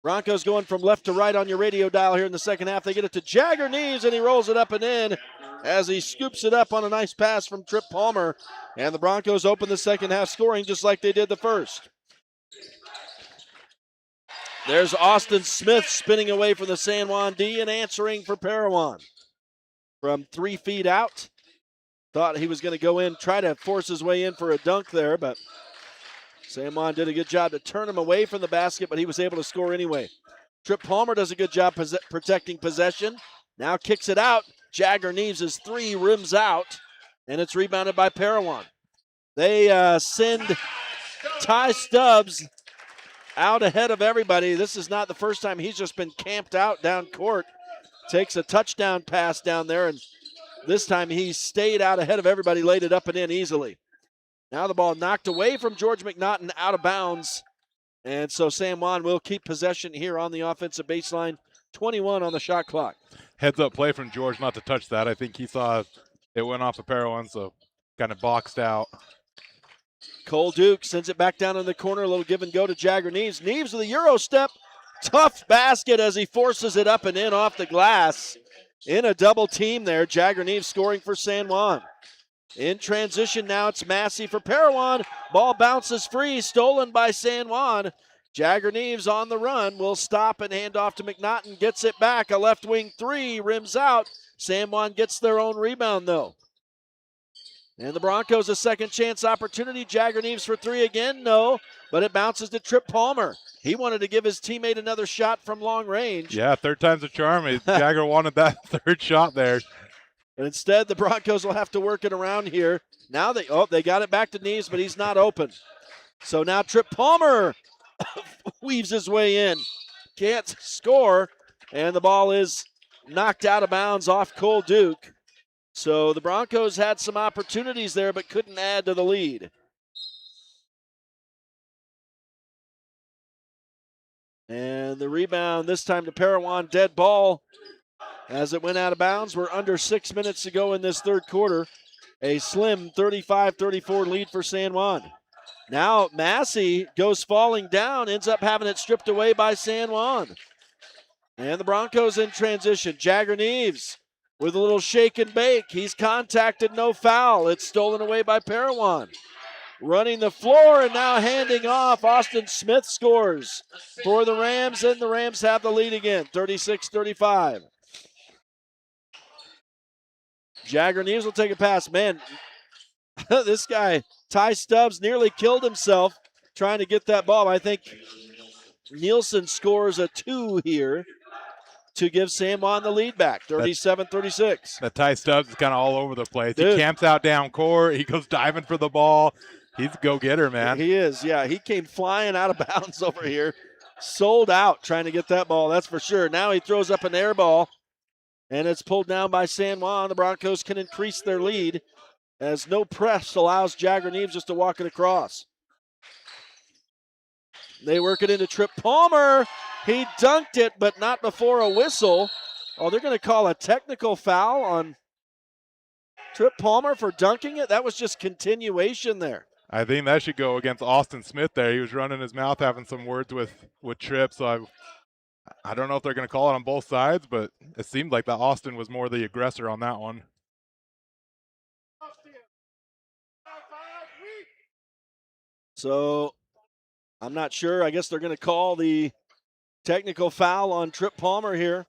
Broncos going from left to right on your radio dial here in the second half. They get it to Jagger Neves, and he rolls it up and in as he scoops it up on a nice pass from Trip Palmer. And the Broncos open the second half scoring just like they did the first. There's Austin Smith spinning away from the San Juan D and answering for Parowan. From 3 feet out. Thought he was going to go in, try to force his way in for a dunk there, but San Juan did a good job to turn him away from the basket, but he was able to score anyway. Trip Palmer does a good job protecting possession. Now kicks it out. Jagger Neves' 3 rims out, and it's rebounded by Parowan. They send Ty Stubbs out ahead of everybody. This is not the first time he's just been camped out down court. Takes a touchdown pass down there, and this time he stayed out ahead of everybody, laid it up and in easily. Now the ball knocked away from George McNaughton, out of bounds. And so San Juan will keep possession here on the offensive baseline. 21 on the shot clock. Heads up play from George not to touch that. I think he saw it went off of Parowan, so kind of boxed out. Cole Duke sends it back down in the corner. A little give and go to Jagger Neves. Neves with a Euro step. Tough basket as he forces it up and in off the glass. In a double team there. Jagger Neves scoring for San Juan. In transition now, it's Massey for Parowan. Ball bounces free, stolen by San Juan. Jagger Neves on the run will stop and hand off to McNaughton. Gets it back. A left wing three, rims out. San Juan gets their own rebound though. And the Broncos a second chance opportunity. Jagger Neves for three again, no. But it bounces to Trip Palmer. He wanted to give his teammate another shot from long range. Yeah, third time's a charm. Jagger wanted that third shot there. But instead, the Broncos will have to work it around here. Now they got it back to Neves, but he's not open. So now Trip Palmer weaves his way in. Can't score, and the ball is knocked out of bounds off Cole Duke. So the Broncos had some opportunities there, but couldn't add to the lead. And the rebound this time to Parowan, dead ball. As it went out of bounds, we're under 6 minutes to go in this third quarter. A slim 35-34 lead for San Juan. Now Massey goes falling down, ends up having it stripped away by San Juan. And the Broncos in transition. Jagger Neves with a little shake and bake. He's contacted, no foul. It's stolen away by Parowan. Running the floor and now handing off. Austin Smith scores for the Rams, and the Rams have the lead again, 36-35. Jagger Neves will take a pass. Man, this guy, Ty Stubbs, nearly killed himself trying to get that ball. I think Nielsen scores a 2 here to give San Juan the lead back, 37-36. That Ty Stubbs is kind of all over the place. Dude. He camps out down court. He goes diving for the ball. He's a go-getter, man. He is, yeah. He came flying out of bounds over here. Sold out trying to get that ball, that's for sure. Now he throws up an air ball, and it's pulled down by San Juan. The Broncos can increase their lead as no press allows Jagger Neves just to walk it across. They work it into Trip Palmer. He dunked it, but not before a whistle. Oh, they're going to call a technical foul on Trip Palmer for dunking it? That was just continuation there. I think that should go against Austin Smith there. He was running his mouth, having some words with Tripp, so I don't know if they're going to call it on both sides, but it seemed like that Austin was more the aggressor on that one. So I'm not sure. I guess they're going to call the technical foul on Trip Palmer here.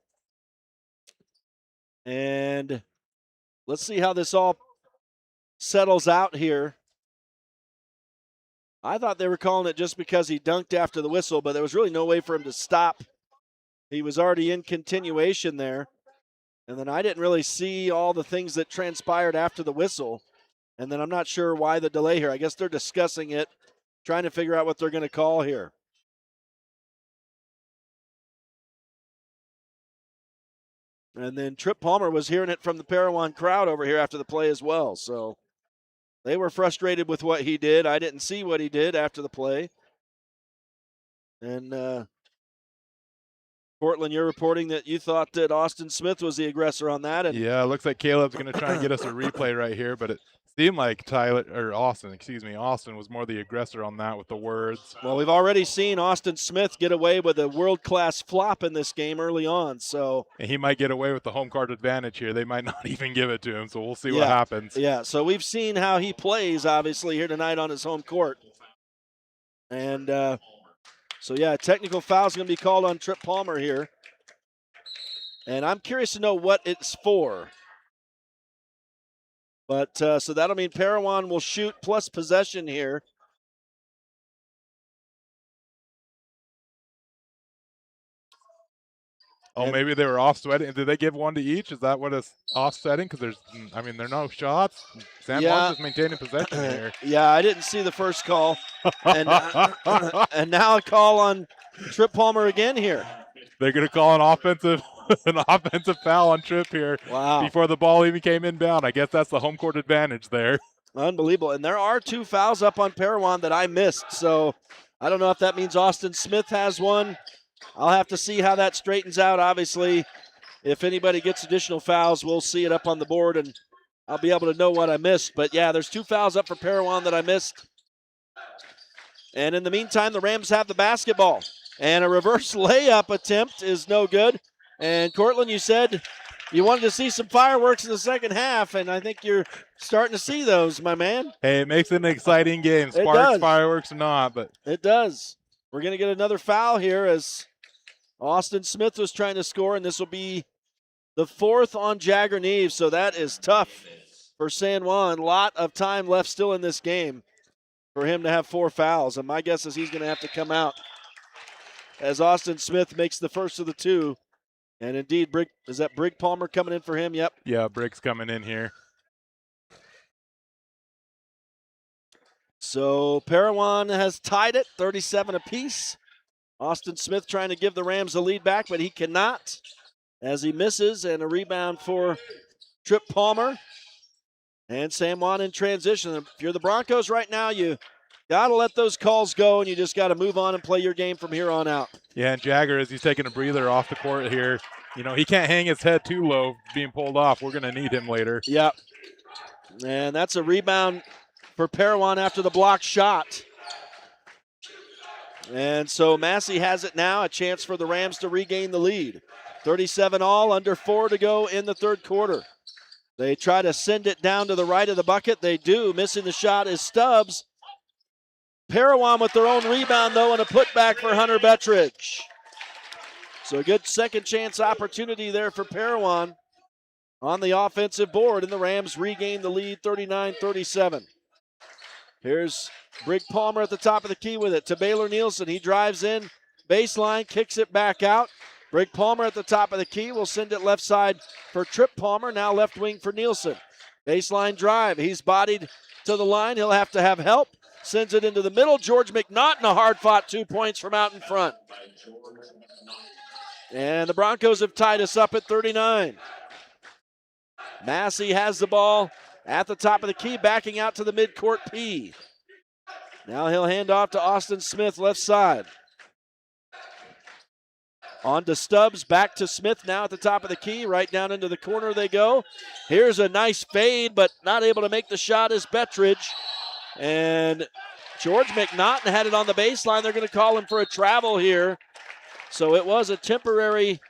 And let's see how this all settles out here. I thought they were calling it just because he dunked after the whistle, but there was really no way for him to stop. He was already in continuation there. And then I didn't really see all the things that transpired after the whistle. And then I'm not sure why the delay here. I guess they're discussing it, trying to figure out what they're going to call here. And then Trip Palmer was hearing it from the Parowan crowd over here after the play as well. So they were frustrated with what he did. I didn't see what he did after the play. And Portland, you're reporting that you thought that Austin Smith was the aggressor on that. And yeah, it looks like Caleb's going to try and get us a replay right here, but it seemed like Austin was more the aggressor on that with the words. Well, we've already seen Austin Smith get away with a world-class flop in this game early on. So and he might get away with the home court advantage here. They might not even give it to him, so we'll see what happens. Yeah, so we've seen how he plays, obviously, here tonight on his home court. And so, yeah, a technical foul is going to be called on Trip Palmer here. And I'm curious to know what it's for. But so that'll mean Parowan will shoot plus possession here. Oh, And- maybe they were offsetting. Did they give one to each? Is that what it's offsetting? Because there are no shots. San Juan's just maintaining possession here. Yeah, I didn't see the first call. And, and now a call on Trip Palmer again here. They're going to call an offensive foul on Tripp here before the ball even came inbound. I guess that's the home court advantage there. Unbelievable. And there are 2 fouls up on Parowan that I missed. So I don't know if that means Austin Smith has one. I'll have to see how that straightens out. Obviously, if anybody gets additional fouls, we'll see it up on the board, and I'll be able to know what I missed. But, yeah, there's 2 fouls up for Parowan that I missed. And in the meantime, the Rams have the basketball. And a reverse layup attempt is no good. And, Cortland, you said you wanted to see some fireworks in the second half, and I think you're starting to see those, my man. Hey, it makes it an exciting game. Sparks, fireworks or not. But it does. We're going to get another foul here as Austin Smith was trying to score, and this will be the 4th on Jagger Neves, so that is tough for San Juan. A lot of time left still in this game for him to have 4 fouls, and my guess is he's going to have to come out as Austin Smith makes the first of the 2. And indeed, is that Brig Palmer coming in for him? Yep. Yeah, Briggs coming in here. So Parowan has tied it, 37 apiece. Austin Smith trying to give the Rams a lead back, but he cannot as he misses, and a rebound for Trip Palmer. And San Juan in transition. If you're the Broncos right now, you got to let those calls go, and you just got to move on and play your game from here on out. Yeah, and Jagger, as he's taking a breather off the court here, he can't hang his head too low being pulled off. We're going to need him later. Yep. And that's a rebound for Parowan after the block shot. And so Massey has it now, a chance for the Rams to regain the lead. 37 all, under 4 to go in the third quarter. They try to send it down to the right of the bucket. They do. Missing the shot is Stubbs. Parowan with their own rebound, though, and a putback for Hunter Bettridge. So a good second chance opportunity there for Parowan on the offensive board, and the Rams regain the lead 39-37. Here's Brig Palmer at the top of the key with it to Baylor Nielsen. He drives in, baseline, kicks it back out. Brig Palmer at the top of the key will send it left side for Trip Palmer, now left wing for Nielsen. Baseline drive. He's bodied to the line. He'll have to have help. Sends it into the middle. George McNaughton, a hard-fought 2 points from out in front. And the Broncos have tied us up at 39. Massey has the ball at the top of the key, backing out to the midcourt P. Now he'll hand off to Austin Smith, left side. On to Stubbs, back to Smith now at the top of the key. Right down into the corner they go. Here's a nice fade, but not able to make the shot is Bettridge. And George McNaughton had it on the baseline. They're going to call him for a travel here. So it was a temporary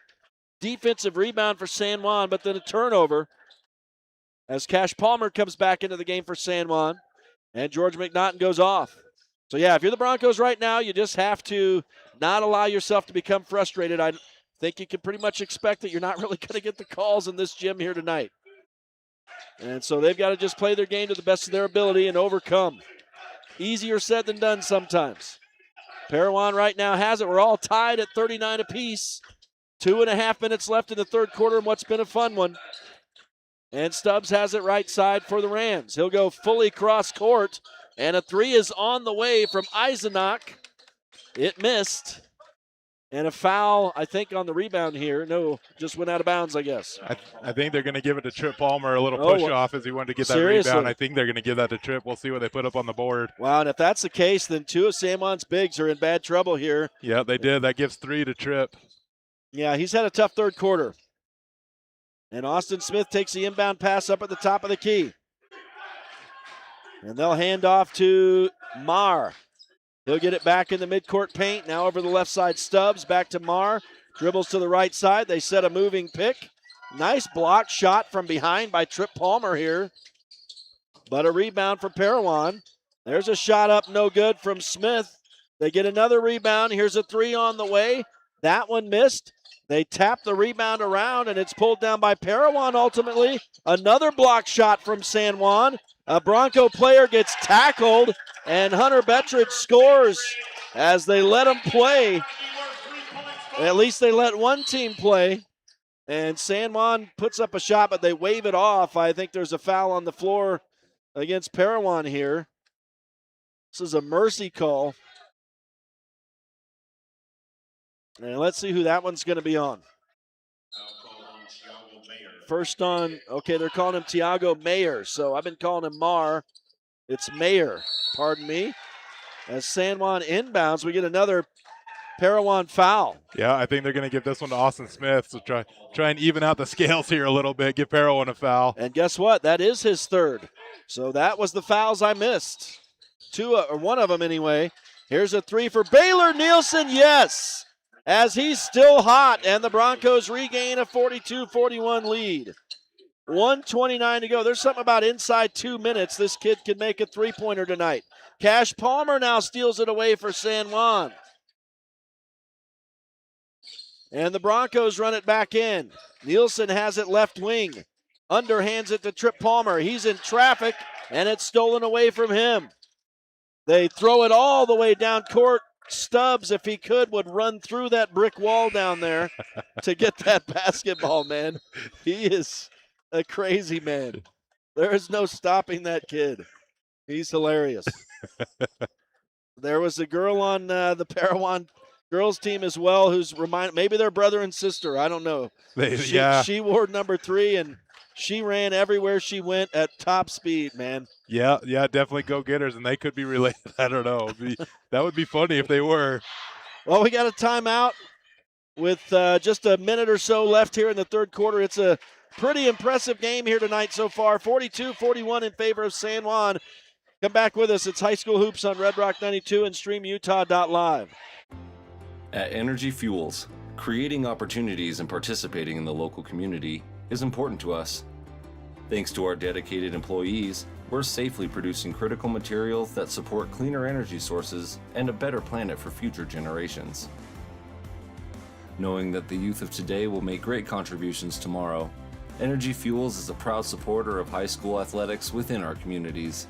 defensive rebound for San Juan, but then a turnover as Cash Palmer comes back into the game for San Juan. And George McNaughton goes off. So, yeah, if you're the Broncos right now, you just have to not allow yourself to become frustrated. I think you can pretty much expect that you're not really going to get the calls in this gym here tonight. And so they've got to just play their game to the best of their ability and overcome. Easier said than done sometimes. Parowan right now has it. We're all tied at 39 apiece. 2.5 minutes left in the third quarter and what's been a fun one. And Stubbs has it right side for the Rams. He'll go fully cross court. And a 3 is on the way from Eisenach. It missed. And a foul, I think, on the rebound here. No, just went out of bounds, I guess. I think they're going to give it to Trip Palmer, a little push-off as he wanted to get that rebound. I think they're going to give that to Trip. We'll see what they put up on the board. Wow, and if that's the case, then 2 of San Juan's bigs are in bad trouble here. Yeah, they did. That gives 3 to Trip. Yeah, he's had a tough third quarter. And Austin Smith takes the inbound pass up at the top of the key. And they'll hand off to Marr. He'll get it back in the midcourt paint. Now over the left side, Stubbs. Back to Marr. Dribbles to the right side. They set a moving pick. Nice block shot from behind by Trip Palmer here. But a rebound for Parowan. There's a shot up, no good from Smith. They get another rebound. Here's a 3 on the way. That one missed. They tap the rebound around, and it's pulled down by Parowan ultimately. Another block shot from San Juan. A Bronco player gets tackled, and Hunter Bettridge scores as they let him play. At least they let one team play. And San Juan puts up a shot, but they wave it off. I think there's a foul on the floor against Parowan here. This is a mercy call. And let's see who that one's going to be on. First on, okay, they're calling him Tiago Mayer. So I've been calling him Mar. It's Mayer, pardon me. As San Juan inbounds, we get another Parowan foul. Yeah, I think they're going to give this one to Austin Smith. So try and even out the scales here a little bit. Give Parowan a foul. And guess what? That is his third. So that was the fouls I missed. Two, or one of them anyway. Here's a three for Baylor Nielsen. Yes, as he's still hot, and the Broncos regain a 42-41 lead. 1:29 to go. There's something about inside 2 minutes. This kid can make a three-pointer tonight. Cash Palmer now steals it away for San Juan. And the Broncos run it back in. Nielsen has it left wing. Underhands it to Trip Palmer. He's in traffic, and it's stolen away from him. They throw it all the way down court. Stubbs, if he could, would run through that brick wall down there to get that basketball, man. He is a crazy man. There is no stopping that kid. He's hilarious. There was a girl on the Parowan girls team as well who's maybe they're brother and sister. I don't know. She wore number 3, and she ran everywhere she went at top speed, man. Yeah, definitely go-getters, and they could be related. I don't know. That would be funny if they were. Well, we got a timeout with just a minute or so left here in the third quarter. It's a pretty impressive game here tonight so far. 42-41 in favor of San Juan. Come back with us. It's High School Hoops on Red Rock 92 and StreamUtah.Live. At Energy Fuels, creating opportunities and participating in the local community is important to us. Thanks to our dedicated employees, we're safely producing critical materials that support cleaner energy sources and a better planet for future generations. Knowing that the youth of today will make great contributions tomorrow, Energy Fuels is a proud supporter of high school athletics within our communities.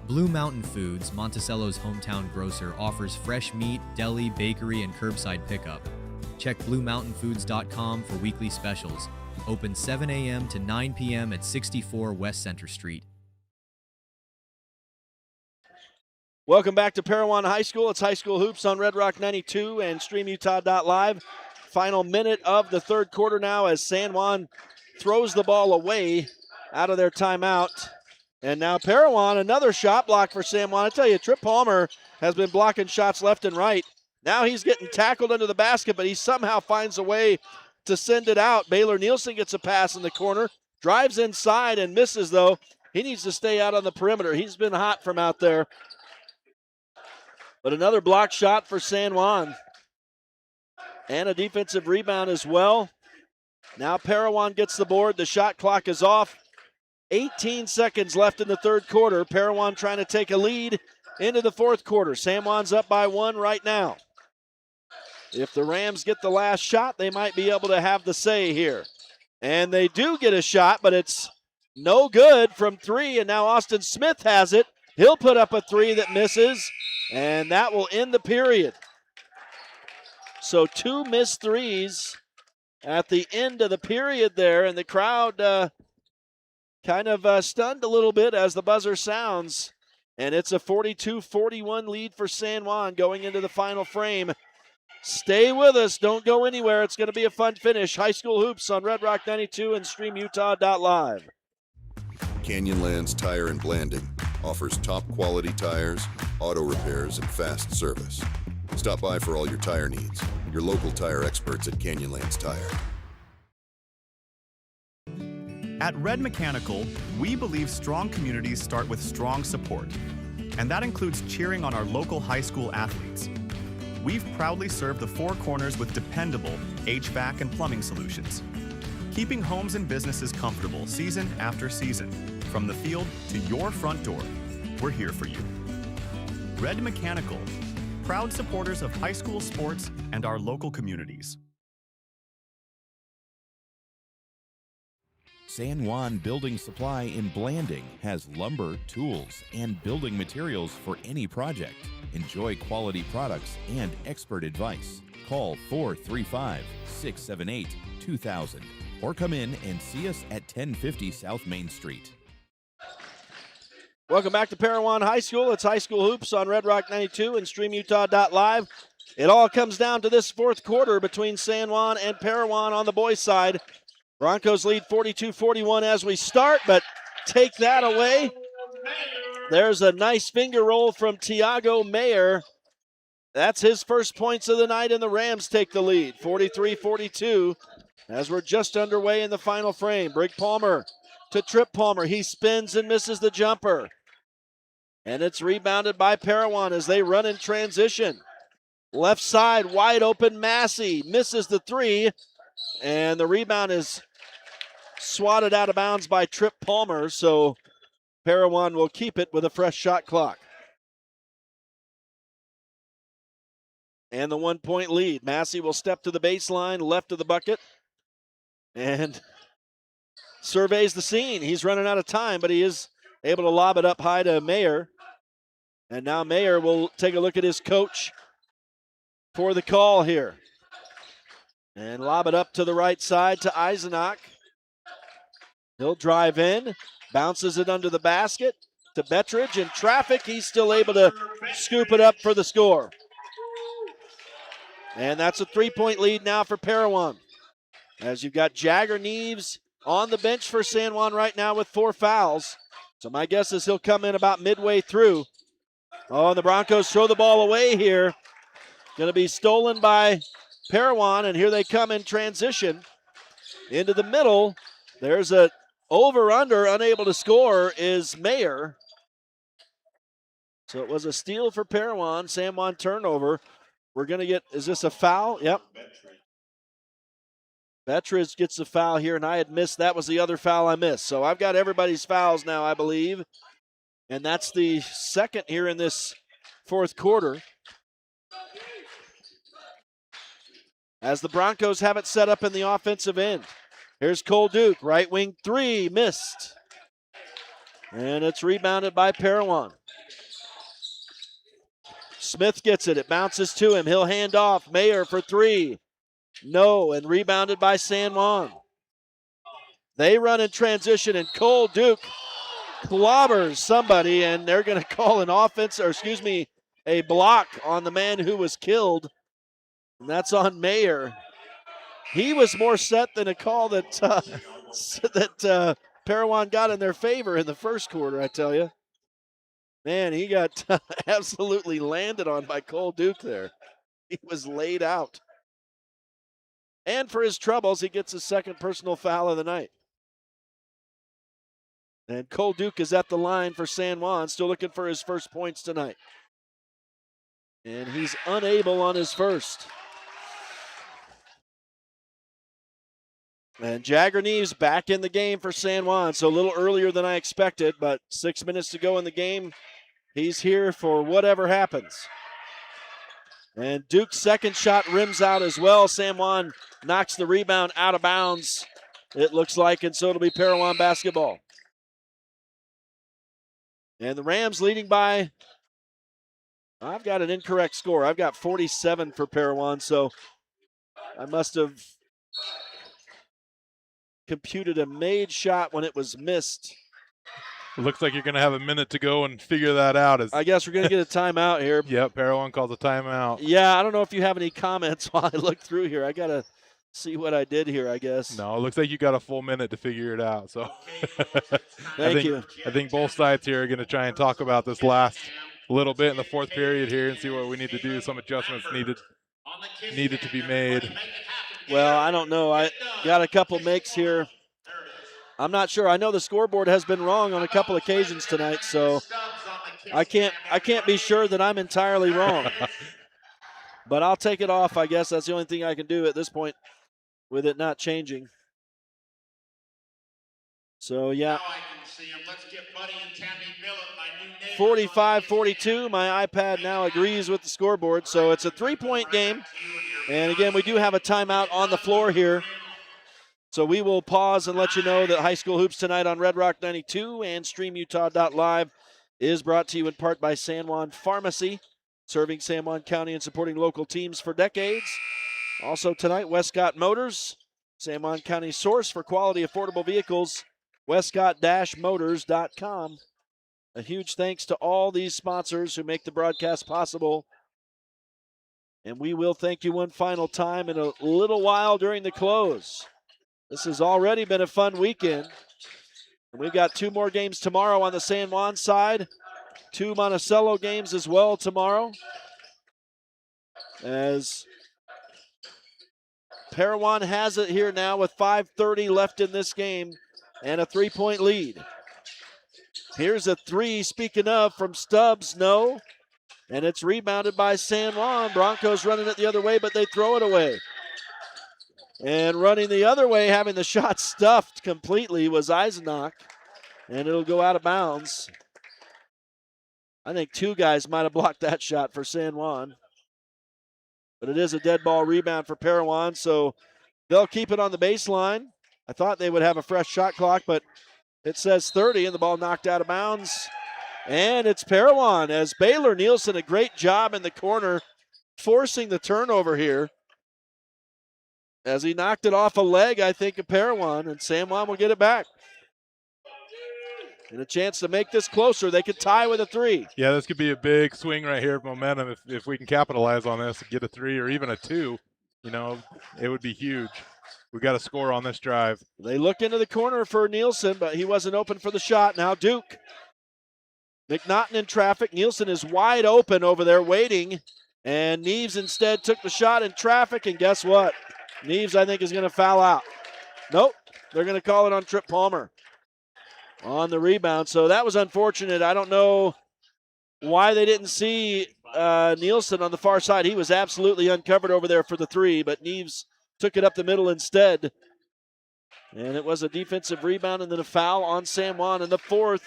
Blue Mountain Foods, Monticello's hometown grocer, offers fresh meat, deli, bakery, and curbside pickup. Check BlueMountainFoods.com for weekly specials. Open 7 a.m. to 9 p.m. at 64 West Center Street. Welcome back to Parowan High School. It's High School Hoops on Red Rock 92 and StreamUtah.Live. Final minute of the third quarter now as San Juan throws the ball away out of their timeout. And now Parowan, another shot block for San Juan. I tell you, Trip Palmer has been blocking shots left and right. Now he's getting tackled under the basket, but he somehow finds a way to send it out. Baylor Nielsen gets a pass in the corner, drives inside and misses, though. He needs to stay out on the perimeter. He's been hot from out there. But another block shot for San Juan. And a defensive rebound as well. Now Parowan gets the board. The shot clock is off. 18 seconds left in the third quarter. Parowan trying to take a lead into the fourth quarter. San Juan's up by 1 right now. If the Rams get the last shot, they might be able to have the say here. And they do get a shot, but it's no good from 3, and now Austin Smith has it. He'll put up a 3 that misses, and that will end the period. So 2 missed threes at the end of the period there, and the crowd kind of stunned a little bit as the buzzer sounds. And it's a 42-41 lead for San Juan going into the final frame. Stay with us. Don't go anywhere. It's going to be a fun finish. High School Hoops on Red Rock 92 and StreamUtah.Live. Canyonlands Tire and Blanding offers top quality tires, auto repairs, and fast service. Stop by for all your tire needs. Your local tire experts at Canyonlands Tire. At Red Mechanical, we believe strong communities start with strong support, and that includes cheering on our local high school athletes. We've proudly served the Four Corners with dependable HVAC and plumbing solutions, keeping homes and businesses comfortable season after season. From the field to your front door, we're here for you. Red Mechanical, proud supporters of high school sports and our local communities. San Juan Building Supply in Blanding has lumber, tools, and building materials for any project. Enjoy quality products and expert advice. Call 435-678-2000 or come in and see us at 1050 South Main Street. Welcome back to Parowan High School. It's High School Hoops on Red Rock 92 and StreamUtah.Live. It all comes down to this fourth quarter between San Juan and Parowan on the boys' side. Broncos lead 42-41 as we start, but take that away. There's a nice finger roll from Tiago Mayer. That's his first points of the night, and the Rams take the lead, 43-42, as we're just underway in the final frame. Brig Palmer to Trip Palmer. He spins and misses the jumper. And it's rebounded by Parowan as they run in transition. Left side, wide open, Massey misses the three, and the rebound is swatted out of bounds by Trip Palmer, so Parowan will keep it with a fresh shot clock. And the 1 point lead. Massey will step to the baseline, left of the bucket, and surveys the scene. He's running out of time, but he is able to lob it up high to Mayer. And now Mayer will take a look at his coach for the call here. And lob it up to the right side to Eisenach. He'll drive in, bounces it under the basket to Bettridge. In traffic, he's still able to scoop it up for the score. And that's a 3 point lead now for Parowan. As you've got Jagger Neves on the bench for San Juan right now with 4 fouls. So my guess is he'll come in about midway through. Oh, and the Broncos throw the ball away here. Going to be stolen by Parowan, and here they come in transition. Into the middle, there's a over-under, unable to score is Mayer. So it was a steal for Parowan. San Juan turnover. We're going to get, is this a foul? Yep. Bettridge gets the foul here, and I had missed, that was the other foul I missed. So I've got everybody's fouls now, I believe. And that's the second here in this fourth quarter. As the Broncos have it set up in the offensive end. Here's Cole Duke, right wing three, missed. And it's rebounded by Parowan. Smith gets it, it bounces to him. He'll hand off, Mayer for three. No, and rebounded by San Juan. They run in transition, and Cole Duke clobbers somebody, and they're going to call an offense, or excuse me, a block on the man who was killed. And that's on Mayer. He was more set than a call that Parowan got in their favor in the first quarter, I tell you. Man, he got absolutely landed on by Cole Duke there. He was laid out. And for his troubles, he gets his second personal foul of the night. And Cole Duke is at the line for San Juan, still looking for his first points tonight. And he's unable on his first. And Jagger Neves back in the game for San Juan, so a little earlier than I expected, but 6 minutes to go in the game. He's here for whatever happens. And Duke's second shot rims out as well. San Juan knocks the rebound out of bounds, it looks like, and so it'll be Parowan basketball. And the Rams leading by, I've got an incorrect score. I've got 47 for Parowan, so I must have computed a made shot when it was missed. It looks like you're going to have a minute to go and figure that out. I guess we're going to get a timeout here. Yep, Parowan calls a timeout. Yeah, I don't know if you have any comments while I look through here. I got to see what I did here, I guess. No, it looks like you got a full minute to figure it out. So Thank you. I think both sides here are going to try and talk about this last little bit in the fourth period here and see what we need to do. Some adjustments needed to be made. Well, I don't know. I got a couple makes here. I'm not sure. I know the scoreboard has been wrong on a couple occasions tonight, so I can't be sure that I'm entirely wrong. But I'll take it off, I guess. That's the only thing I can do at this point with it not changing. So, yeah. 45-42. My iPad now agrees with the scoreboard. So it's a 3-point game. And, again, we do have a timeout on the floor here. So we will pause and let you know that High School Hoops tonight on Red Rock 92 and StreamUtah.Live is brought to you in part by San Juan Pharmacy, serving San Juan County and supporting local teams for decades. Also tonight, Westcott Motors, San Juan County source for quality, affordable vehicles, westcott-motors.com. A huge thanks to all these sponsors who make the broadcast possible. And we will thank you one final time in a little while during the close. This has already been a fun weekend. We've got 2 more games tomorrow on the San Juan side. 2 Monticello games as well tomorrow. As Parowan has it here now with 5:30 left in this game and a 3-point lead. Here's a 3, speaking of, from Stubbs, no. And it's rebounded by San Juan. Broncos running it the other way, but they throw it away. And running the other way, having the shot stuffed completely, was Eisenach. And it'll go out of bounds. I think 2 guys might have blocked that shot for San Juan. But it is a dead ball rebound for Parowan, so they'll keep it on the baseline. I thought they would have a fresh shot clock, but it says 30, and the ball knocked out of bounds. And it's Parowan, as Baylor Nielsen, a great job in the corner, forcing the turnover here. As he knocked it off a leg, I think, of Parowan, and San Juan will get it back. And a chance to make this closer. They could tie with a 3. Yeah, this could be a big swing right here of momentum if we can capitalize on this and get a 3 or even a 2. You know, it would be huge. We got to score on this drive. They look into the corner for Nielsen, but he wasn't open for the shot. Now Duke. McNaughton in traffic. Nielsen is wide open over there waiting. And Neves instead took the shot in traffic, and guess what? Neves, I think, is going to foul out. Nope, they're going to call it on Trip Palmer on the rebound. So that was unfortunate. I don't know why they didn't see Nielsen on the far side. He was absolutely uncovered over there for the 3, but Neves took it up the middle instead. And it was a defensive rebound and then a foul on San Juan, and the 4th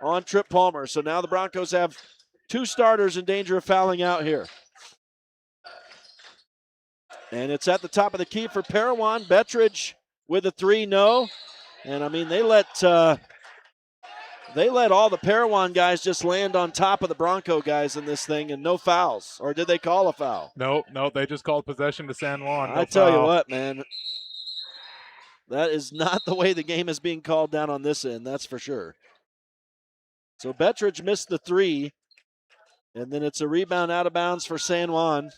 on Trip Palmer. So now the Broncos have 2 starters in danger of fouling out here. And it's at the top of the key for Parowan. Bettridge with a 3, no. And, I mean, they let all the Parowan guys just land on top of the Bronco guys in this thing, and no fouls. Or did they call a foul? No, they just called possession to San Juan. I tell you what, man. That is not the way the game is being called down on this end, that's for sure. So Bettridge missed the 3, and then it's a rebound out of bounds for San Juan.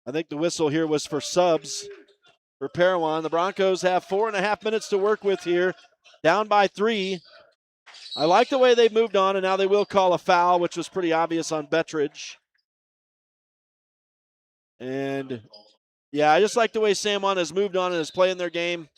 I think the whistle here was for subs for Parowan. The Broncos have 4.5 minutes to work with here, down by 3. I like the way they've moved on, and now they will call a foul, which was pretty obvious on Bettridge. And, yeah, I just like the way San Juan has moved on and is playing their game.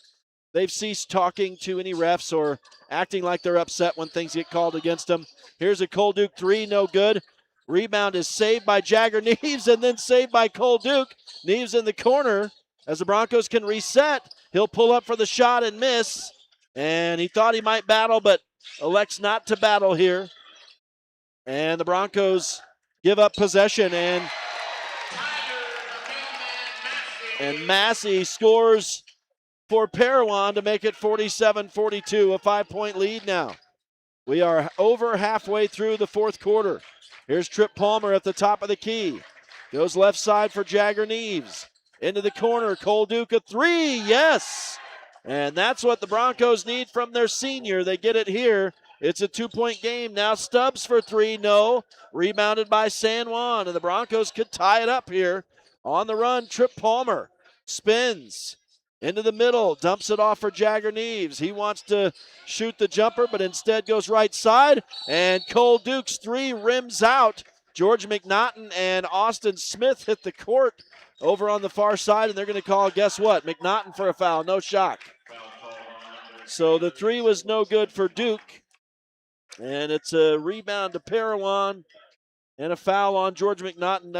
They've ceased talking to any refs or acting like they're upset when things get called against them. Here's a Cole Duke 3, no good. Rebound is saved by Jagger Neves and then saved by Cole Duke. Neves in the corner as the Broncos can reset. He'll pull up for the shot and miss. And he thought he might battle, but elects not to battle here. And the Broncos give up possession, and Massey scores for Parowan to make it 47-42, a 5-point lead now. We are over halfway through the 4th quarter. Here's Trip Palmer at the top of the key. Goes left side for Jagger Neves. Into the corner, Cole Duke a 3, yes! And that's what the Broncos need from their senior. They get it here. It's a 2-point game. Now Stubbs for 3, no. Rebounded by San Juan, and the Broncos could tie it up here. On the run, Trip Palmer spins into the middle, dumps it off for Jagger Neves. He wants to shoot the jumper, but instead goes right side, and Cole Duke's 3 rims out. George McNaughton and Austin Smith hit the court over on the far side, and they're going to call, guess what? McNaughton for a foul, no shock. So the 3 was no good for Duke, and it's a rebound to Parowan and a foul on George McNaughton.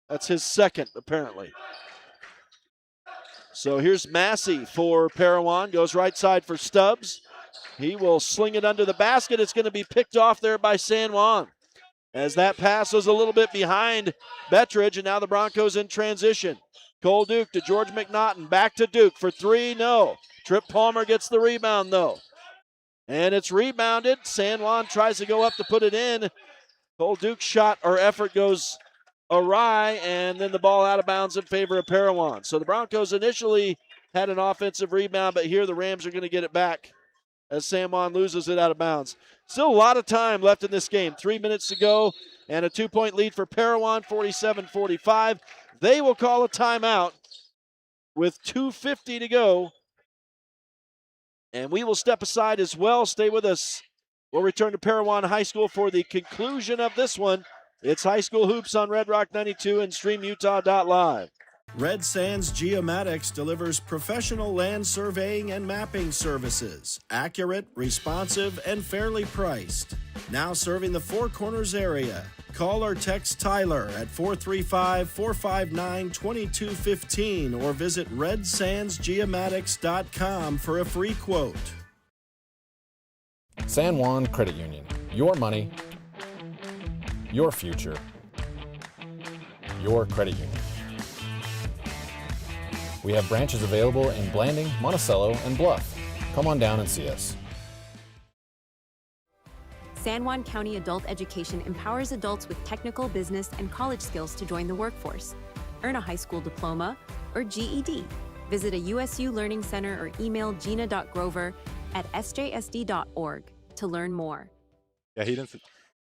That's his 2nd, apparently. So here's Massey for Parowan, goes right side for Stubbs. He will sling it under the basket. It's going to be picked off there by San Juan, as that pass was a little bit behind Bettridge, and now the Broncos in transition. Cole Duke to George McNaughton. Back to Duke for three. No. Trip Palmer gets the rebound, though. And it's rebounded. San Juan tries to go up to put it in. Cole Duke's shot or effort goes awry, and then the ball out of bounds in favor of Parowan. So the Broncos initially had an offensive rebound, but here the Rams are going to get it back as San Juan loses it out of bounds. Still a lot of time left in this game. 3 minutes to go and a 2-point lead for Parowan, 47-45. They will call a timeout with 2:50 to go. And we will step aside as well. Stay with us. We'll return to Parowan High School for the conclusion of this one. It's High School Hoops on Red Rock 92 and StreamUtah.Live. Red Sands Geomatics delivers professional land surveying and mapping services. Accurate, responsive, and fairly priced. Now serving the Four Corners area. Call or text Tyler at 435-459-2215 or visit redsandsgeomatics.com for a free quote. San Juan Credit Union. Your money, your future, your credit union. We have branches available in Blanding, Monticello, and Bluff. Come on down and see us. San Juan County Adult Education empowers adults with technical, business, and college skills to join the workforce. Earn a high school diploma or GED. Visit a USU Learning Center or email gina.grover@sjsd.org to learn more. Yeah, he didn't.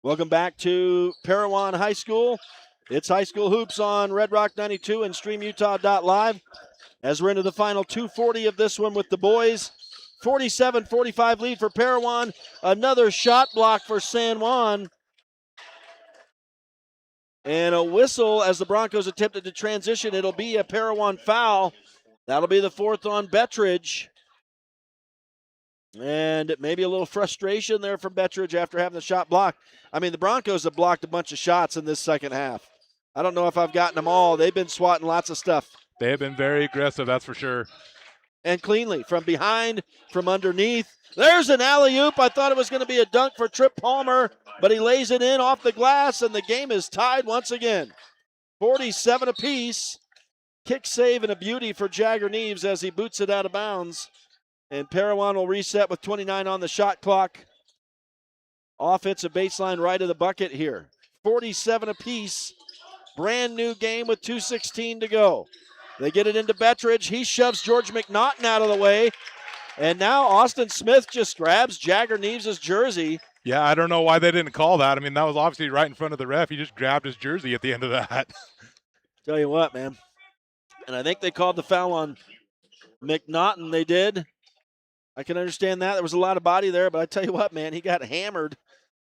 Welcome back to Parowan High School. It's High School Hoops on Red Rock 92 and StreamUtah.Live. As we're into the final 2:40 of this one with the boys. 47-45 lead for Parowan. Another shot block for San Juan. And a whistle as the Broncos attempted to transition. It'll be a Parowan foul. That'll be the fourth on Bettridge. And maybe a little frustration there from Bettridge after having the shot blocked. I mean, the Broncos have blocked a bunch of shots in this second half. I don't know if I've gotten them all. They've been swatting lots of stuff. They have been very aggressive, that's for sure. And cleanly, from behind, from underneath. There's an alley-oop. I thought it was going to be a dunk for Trip Palmer, but he lays it in off the glass, and the game is tied once again. 47 apiece. Kick save and a beauty for Jagger Neves as he boots it out of bounds. And Parowan will reset with 29 on the shot clock. Offensive baseline right of the bucket here. 47 apiece. Brand new game with 2:16 to go. They get it into Bettridge. He shoves George McNaughton out of the way. And now Austin Smith just grabs Jagger Neves' jersey. Yeah, I don't know why they didn't call that. I mean, that was obviously right in front of the ref. He just grabbed his jersey at the end of that. Tell you what, man. And I think they called the foul on McNaughton. They did. I can understand that. There was a lot of body there, but I tell you what, man, he got hammered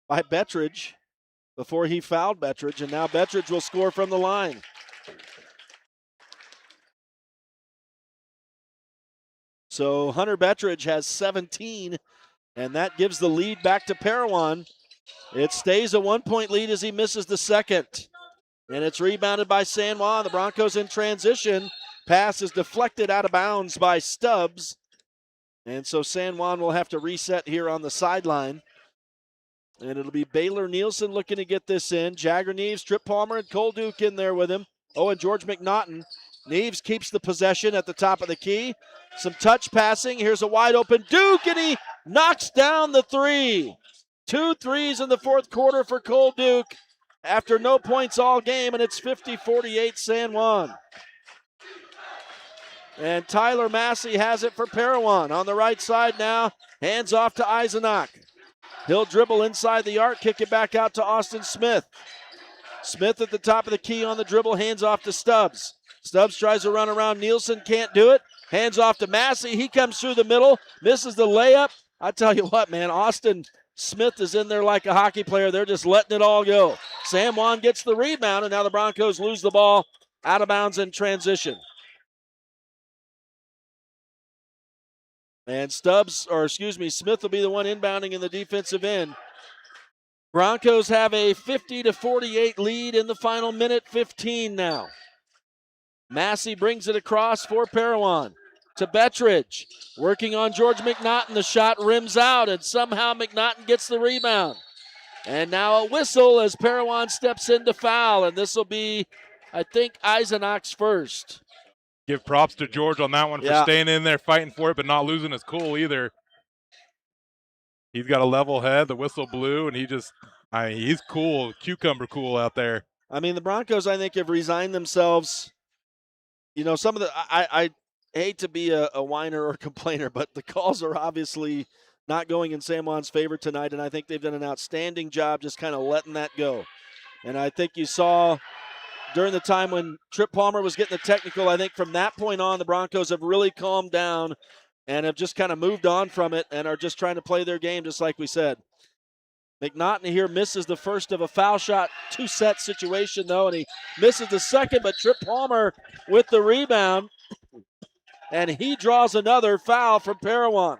by Bettridge before he fouled Bettridge, and now Bettridge will score from the line. So Hunter Bettridge has 17, and that gives the lead back to Parowan. It stays a 1-point lead as he misses the second. And it's rebounded by San Juan. The Broncos in transition. Pass is deflected out of bounds by Stubbs. And so San Juan will have to reset here on the sideline. And it'll be Baylor Nielsen looking to get this in. Jagger Neves, Trip Palmer, and Cole Duke in there with him. Oh, and George McNaughton. Neves keeps the possession at the top of the key. Some touch passing. Here's a wide open Duke, and he knocks down the three. 2 threes in the fourth quarter for Cole Duke after no points all game, and it's 50-48 San Juan. And Tyler Massey has it for Parowan on the right side now. Hands off to Eisenach. He'll dribble inside the arc, kick it back out to Austin Smith. Smith at the top of the key on the dribble, hands off to Stubbs. Stubbs tries to run around Nielsen, can't do it. Hands off to Massey. He comes through the middle, misses the layup. I tell you what, man, Austin Smith is in there like a hockey player. They're just letting it all go. San Juan gets the rebound, and now the Broncos lose the ball out of bounds in transition. And Smith will be the one inbounding in the defensive end. Broncos have a 50-48 lead in the final minute 15 now. Massey brings it across for Parowan to Bettridge. Working on George McNaughton. The shot rims out, and somehow McNaughton gets the rebound. And now a whistle as Parowan steps in to foul, and this will be, I think, Eisenach's first. Give props to George on that one for staying in there, fighting for it, but not losing his cool either. He's got a level head. The whistle blew, and he's cool, cucumber cool out there. I mean, the Broncos, I think, have resigned themselves. You know, some of the I hate to be a whiner or complainer, but the calls are obviously not going in San Juan's favor tonight, and I think they've done an outstanding job just kind of letting that go. And I think you saw during the time when Trip Palmer was getting the technical, I think from that point on, the Broncos have really calmed down and have just kind of moved on from it and are just trying to play their game, just like we said. McNaughton here misses the first of a foul shot, two-set situation, though, and he misses the second, but Trip Palmer with the rebound, and he draws another foul from Parowan.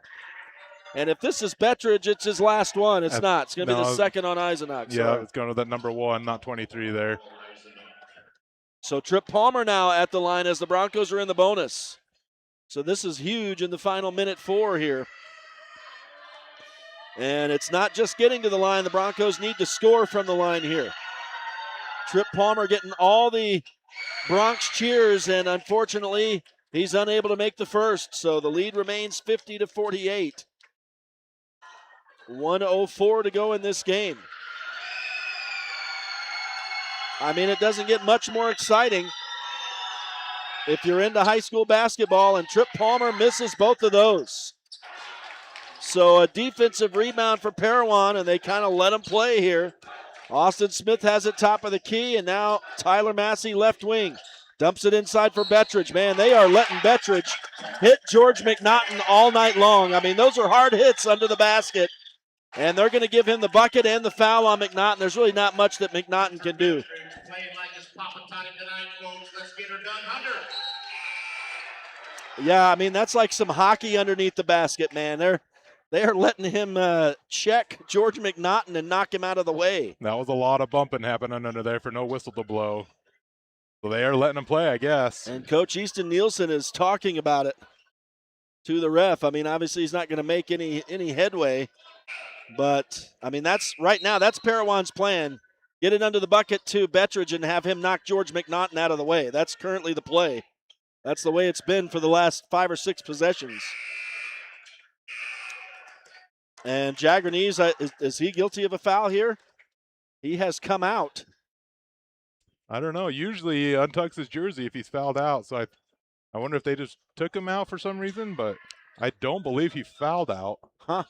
And if this is Bettridge, it's his last one. It's not. It's going to be the second on Eisenach. Yeah, it's going to that number 1, not 23 there. So Trip Palmer now at the line as the Broncos are in the bonus. So this is huge in the final minute 4 here. And it's not just getting to the line. The Broncos need to score from the line here. Trip Palmer getting all the Bronx cheers, and unfortunately, he's unable to make the first. So the lead remains 50-48. 1:04 to go in this game. I mean, it doesn't get much more exciting if you're into high school basketball, and Trip Palmer misses both of those. So a defensive rebound for Parowan, and they kind of let him play here. Austin Smith has it top of the key, and now Tyler Massey left wing. Dumps it inside for Bettridge. Man, they are letting Bettridge hit George McNaughton all night long. I mean, those are hard hits under the basket, and they're going to give him the bucket and the foul on McNaughton. There's really not much that McNaughton can do. Yeah, I mean, that's like some hockey underneath the basket, man. They are letting him check George McNaughton and knock him out of the way. That was a lot of bumping happening under there for no whistle to blow. So they are letting him play, I guess. And Coach Easton Nielsen is talking about it to the ref. I mean, obviously he's not going to make any headway. But, I mean, right now, that's Parowan's plan. Get it under the bucket to Bettridge and have him knock George McNaughton out of the way. That's currently the play. That's the way it's been for the last 5 or 6 possessions. And Jagranese, is he guilty of a foul here? He has come out. I don't know. Usually he untucks his jersey if he's fouled out. So I wonder if they just took him out for some reason, but I don't believe he fouled out. Huh.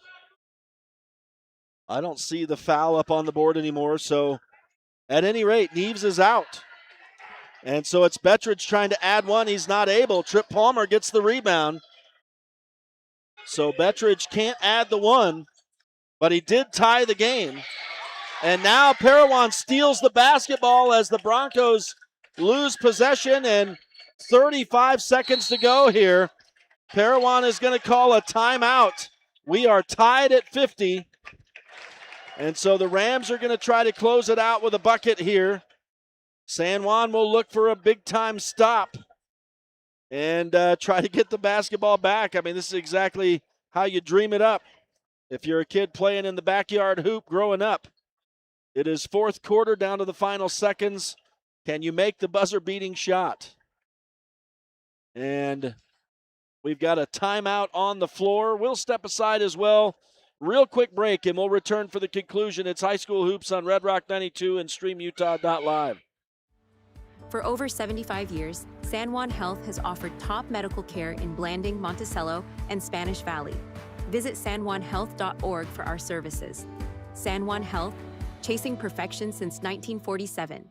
I don't see the foul up on the board anymore. So at any rate, Neves is out. And so it's Bettridge trying to add one. He's not able. Trip Palmer gets the rebound. So Bettridge can't add the one, but he did tie the game. And now Parowan steals the basketball as the Broncos lose possession, and 35 seconds to go here. Parowan is going to call a timeout. We are tied at 50. And so the Rams are going to try to close it out with a bucket here. San Juan will look for a big-time stop and try to get the basketball back. I mean, this is exactly how you dream it up if you're a kid playing in the backyard hoop growing up. It is fourth quarter, down to the final seconds. Can you make the buzzer-beating shot? And we've got a timeout on the floor. We'll step aside as well. Real quick break, and we'll return for the conclusion. It's High School Hoops on Red Rock 92 and StreamUtah.Live. For over 75 years, San Juan Health has offered top medical care in Blanding, Monticello, and Spanish Valley. Visit SanJuanHealth.org for our services. San Juan Health, chasing perfection since 1947.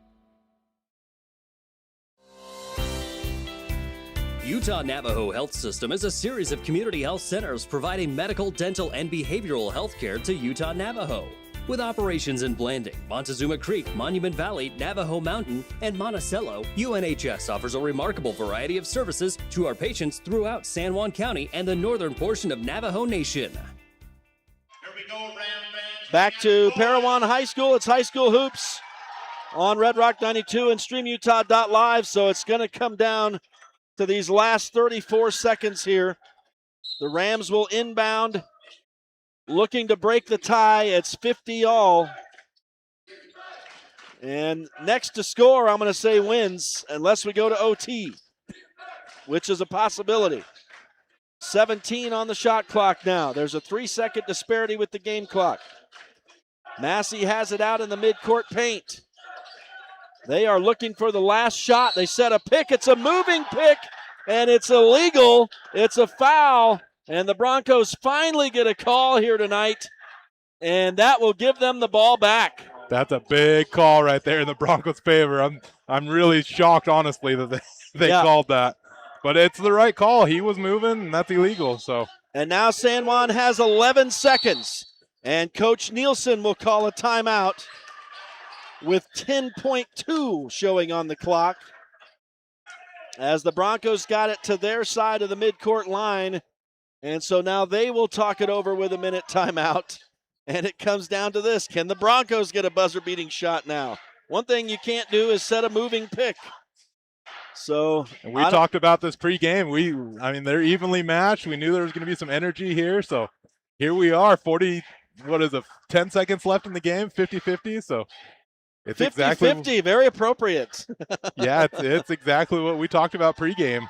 Utah-Navajo Health System is a series of community health centers providing medical, dental, and behavioral health care to Utah-Navajo. With operations in Blanding, Montezuma Creek, Monument Valley, Navajo Mountain, and Monticello, UNHS offers a remarkable variety of services to our patients throughout San Juan County and the northern portion of Navajo Nation. Back to Parowan High School. It's High School Hoops on Red Rock 92 and StreamUtah.Live. So it's going to come down to these last 34 seconds here. The Rams will inbound, looking to break the tie. It's 50 all. And next to score, I'm going to say wins, unless we go to OT. which is a possibility. 17 on the shot clock now. There's a 3-second disparity with the game clock. Massey has it out in the midcourt paint. They are looking for the last shot. They set a pick. It's a moving pick, and it's illegal. It's a foul, and the Broncos finally get a call here tonight, and that will give them the ball back. That's a big call right there in the Broncos' favor. I'm really shocked, honestly, that they called that. But it's the right call. He was moving, and that's illegal. So. And now San Juan has 11 seconds, and Coach Nielsen will call a timeout with 10.2 showing on the clock as the Broncos got it to their side of the midcourt line. And so now they will talk it over with a minute timeout. And it comes down to this. Can the Broncos get a buzzer-beating shot now? One thing you can't do is set a moving pick. So and we talked about this pregame. I mean, they're evenly matched. We knew there was going to be some energy here. So here we are, 10 seconds left in the game, 50-50. So it's 50-50, very appropriate. Yeah, it's exactly what we talked about pregame.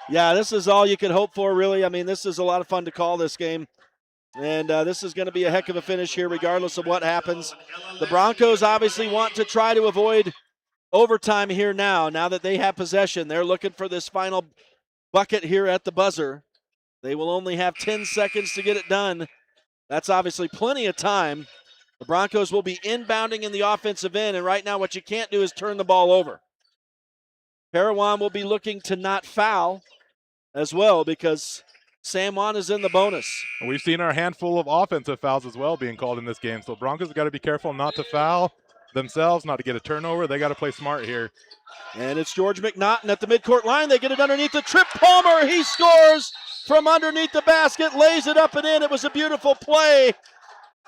Yeah, this is all you could hope for, really. I mean, this is a lot of fun to call this game. And this is going to be a heck of a finish here regardless of what happens. The Broncos obviously want to try to avoid overtime here now that they have possession. They're looking for this final bucket here at the buzzer. They will only have 10 seconds to get it done. That's obviously plenty of time. The Broncos will be inbounding in the offensive end, and right now what you can't do is turn the ball over. Parowan will be looking to not foul as well because San Juan is in the bonus. We've seen our handful of offensive fouls as well being called in this game, so Broncos got to be careful not to foul themselves, not to get a turnover. They got to play smart here. And it's George McNaughton at the midcourt line. They get it underneath the Trip Palmer. He scores from underneath the basket, lays it up and in. It was a beautiful play.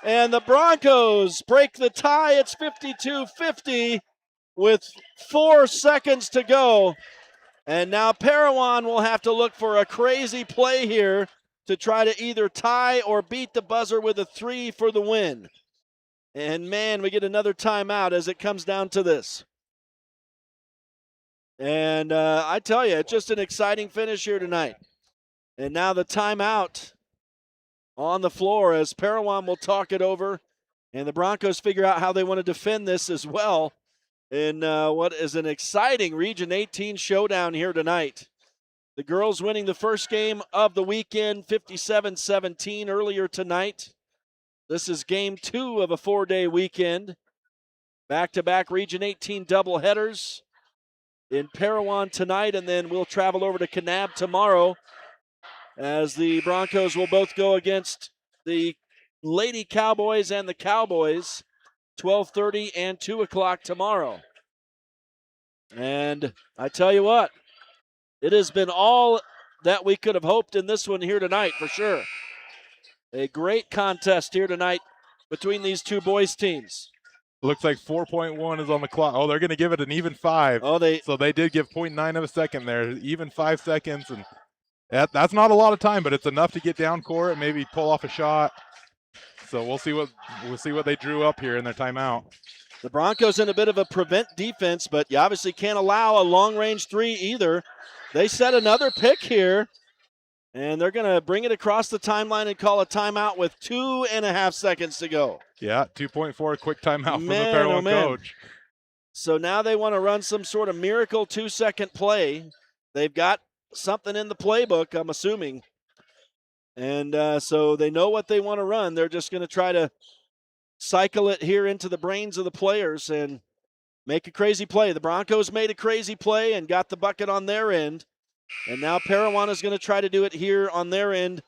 And the Broncos break the tie. It's 52-50 with 4 seconds to go. And now Parowan will have to look for a crazy play here to try to either tie or beat the buzzer with a 3 for the win. And, man, we get another timeout as it comes down to this. And I tell you, it's just an exciting finish here tonight. And now the timeout on the floor as Parowan will talk it over. And the Broncos figure out how they want to defend this as well in what is an exciting Region 18 showdown here tonight. The girls winning the first game of the weekend, 57-17 earlier tonight. This is game 2 of a 4-day weekend. Back-to-back Region 18 doubleheaders in Parowan tonight, and then we'll travel over to Kanab tomorrow as the Broncos will both go against the Lady Cowboys and the Cowboys, 12:30 and 2 o'clock tomorrow. And I tell you what, it has been all that we could have hoped in this one here tonight for sure. A great contest here tonight between these two boys teams. Looks like 4.1 is on the clock. Oh, they're going to give it an even 5. So they did give 0.9 of a second there, even 5 seconds. And that's not a lot of time, but it's enough to get down court, maybe pull off a shot. So we'll see what they drew up here in their timeout. The Broncos in a bit of a prevent defense, but you obviously can't allow a long-range 3 either. They set another pick here, and they're going to bring it across the timeline and call a timeout with 2.5 seconds to go. Yeah, 2.4 quick timeout from the Parowan coach. So now they want to run some sort of miracle 2-second play. They've got something in the playbook, I'm assuming. And so they know what they want to run. They're just going to try to cycle it here into the brains of the players and make a crazy play. The Broncos made a crazy play and got the bucket on their end. And now Parowan is going to try to do it here on their end,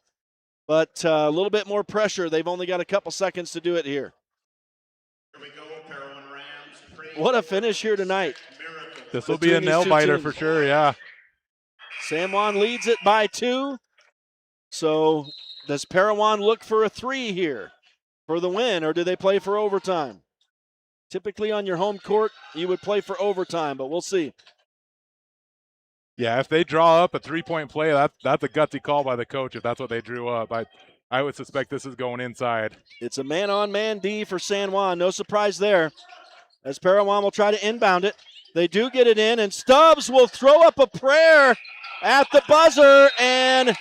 but a little bit more pressure. They've only got a couple seconds to do it here. Here we go, Parowan Rams. What a finish here tonight. This will be a nail-biter for sure, yeah. San Juan leads it by 2. So does Parowan look for a 3 here for the win, or do they play for overtime? Typically on your home court, you would play for overtime, but we'll see. Yeah, if they draw up a 3-point play, that's a gutsy call by the coach if that's what they drew up. I would suspect this is going inside. It's a man-on-man D for San Juan. No surprise there as Parowan will try to inbound it. They do get it in, and Stubbs will throw up a prayer, at the buzzer, and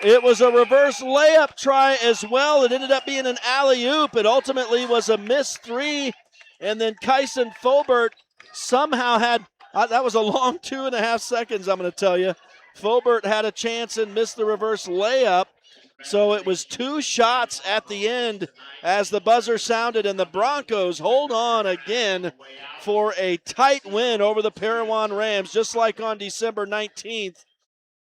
it was a reverse layup try as well. It ended up being an alley-oop. It ultimately was a missed three, and then Kyson Fobert somehow had, that was a long 2.5 seconds, I'm going to tell you. Fobert had a chance and missed the reverse layup. So it was 2 shots at the end as the buzzer sounded, and the Broncos hold on again for a tight win over the Parowan Rams, just like on December 19th.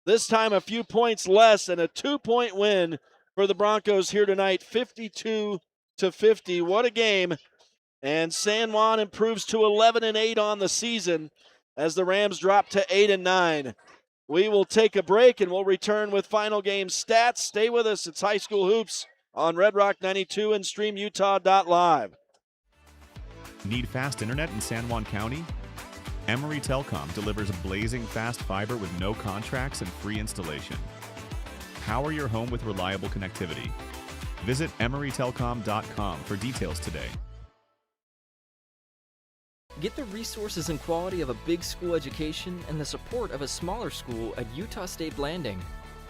This time a few points less, and a 2-point win for the Broncos here tonight, 52-50. What a game. And San Juan improves to 11-8 on the season as the Rams drop to 8-9. We will take a break and we'll return with final game stats. Stay with us. It's High School Hoops on Red Rock 92 and StreamUtah.Live. Need fast internet in San Juan County? Emory Telecom delivers blazing fast fiber with no contracts and free installation. Power your home with reliable connectivity. Visit emorytelecom.com for details today. Get the resources and quality of a big school education and the support of a smaller school at Utah State Blanding.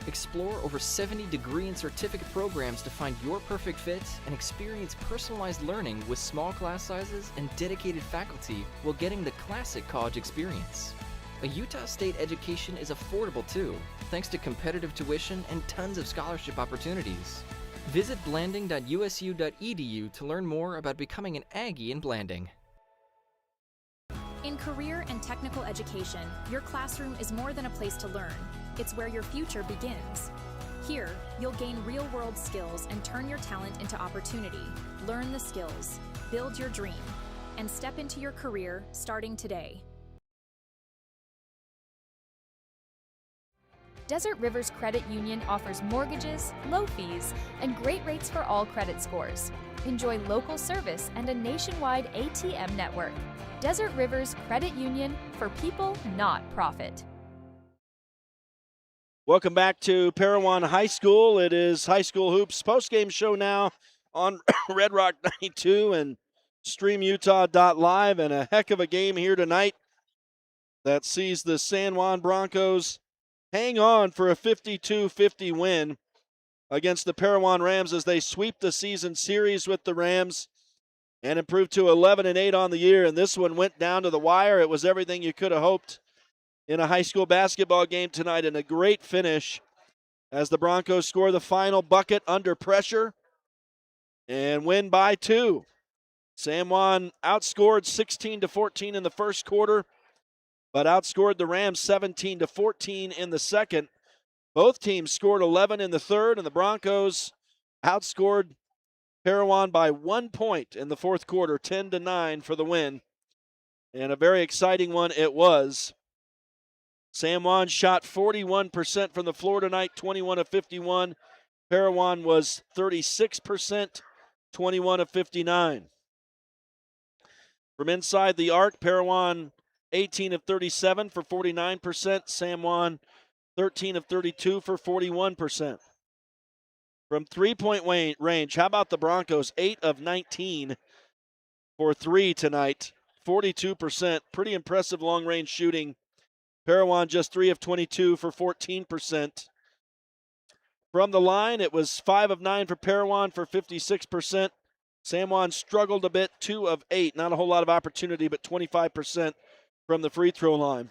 Explore over 70 degree and certificate programs to find your perfect fit and experience personalized learning with small class sizes and dedicated faculty while getting the classic college experience. A Utah State education is affordable too, thanks to competitive tuition and tons of scholarship opportunities. Visit blanding.usu.edu to learn more about becoming an Aggie in Blanding. In career and technical education, your classroom is more than a place to learn. It's where your future begins. Here, you'll gain real-world skills and turn your talent into opportunity. Learn the skills, build your dream, and step into your career starting today. Desert Rivers Credit Union offers mortgages, low fees, and great rates for all credit scores. Enjoy local service and a nationwide ATM network. Desert Rivers Credit Union, for people, not profit. Welcome back to Parowan High School. It is High School Hoops postgame show now on Red Rock 92 and StreamUtah.Live, and a heck of a game here tonight that sees the San Juan Broncos hang on for a 52-50 win against the Parowan Rams as they sweep the season series with the Rams and improve to 11-8 on the year. And this one went down to the wire. It was everything you could have hoped in a high school basketball game tonight, and a great finish as the Broncos score the final bucket under pressure and win by 2. San Juan outscored 16-14 in the first quarter, but outscored the Rams 17-14 in the second. Both teams scored 11 in the third, and the Broncos outscored Parowan by 1 point in the fourth quarter, 10-9 for the win. And a very exciting one it was. San Juan shot 41% from the floor tonight, 21 of 51. Parowan was 36%, 21 of 59. From inside the arc, Parowan 18 of 37 for 49%. San Juan 13 of 32 for 41%. From three-point range, how about the Broncos? 8 of 19 for 3 tonight, 42%. Pretty impressive long-range shooting. Parowan just 3 of 22 for 14%. From the line, it was 5 of 9 for Parowan for 56%. San Juan struggled a bit, 2 of 8. Not a whole lot of opportunity, but 25% from the free throw line.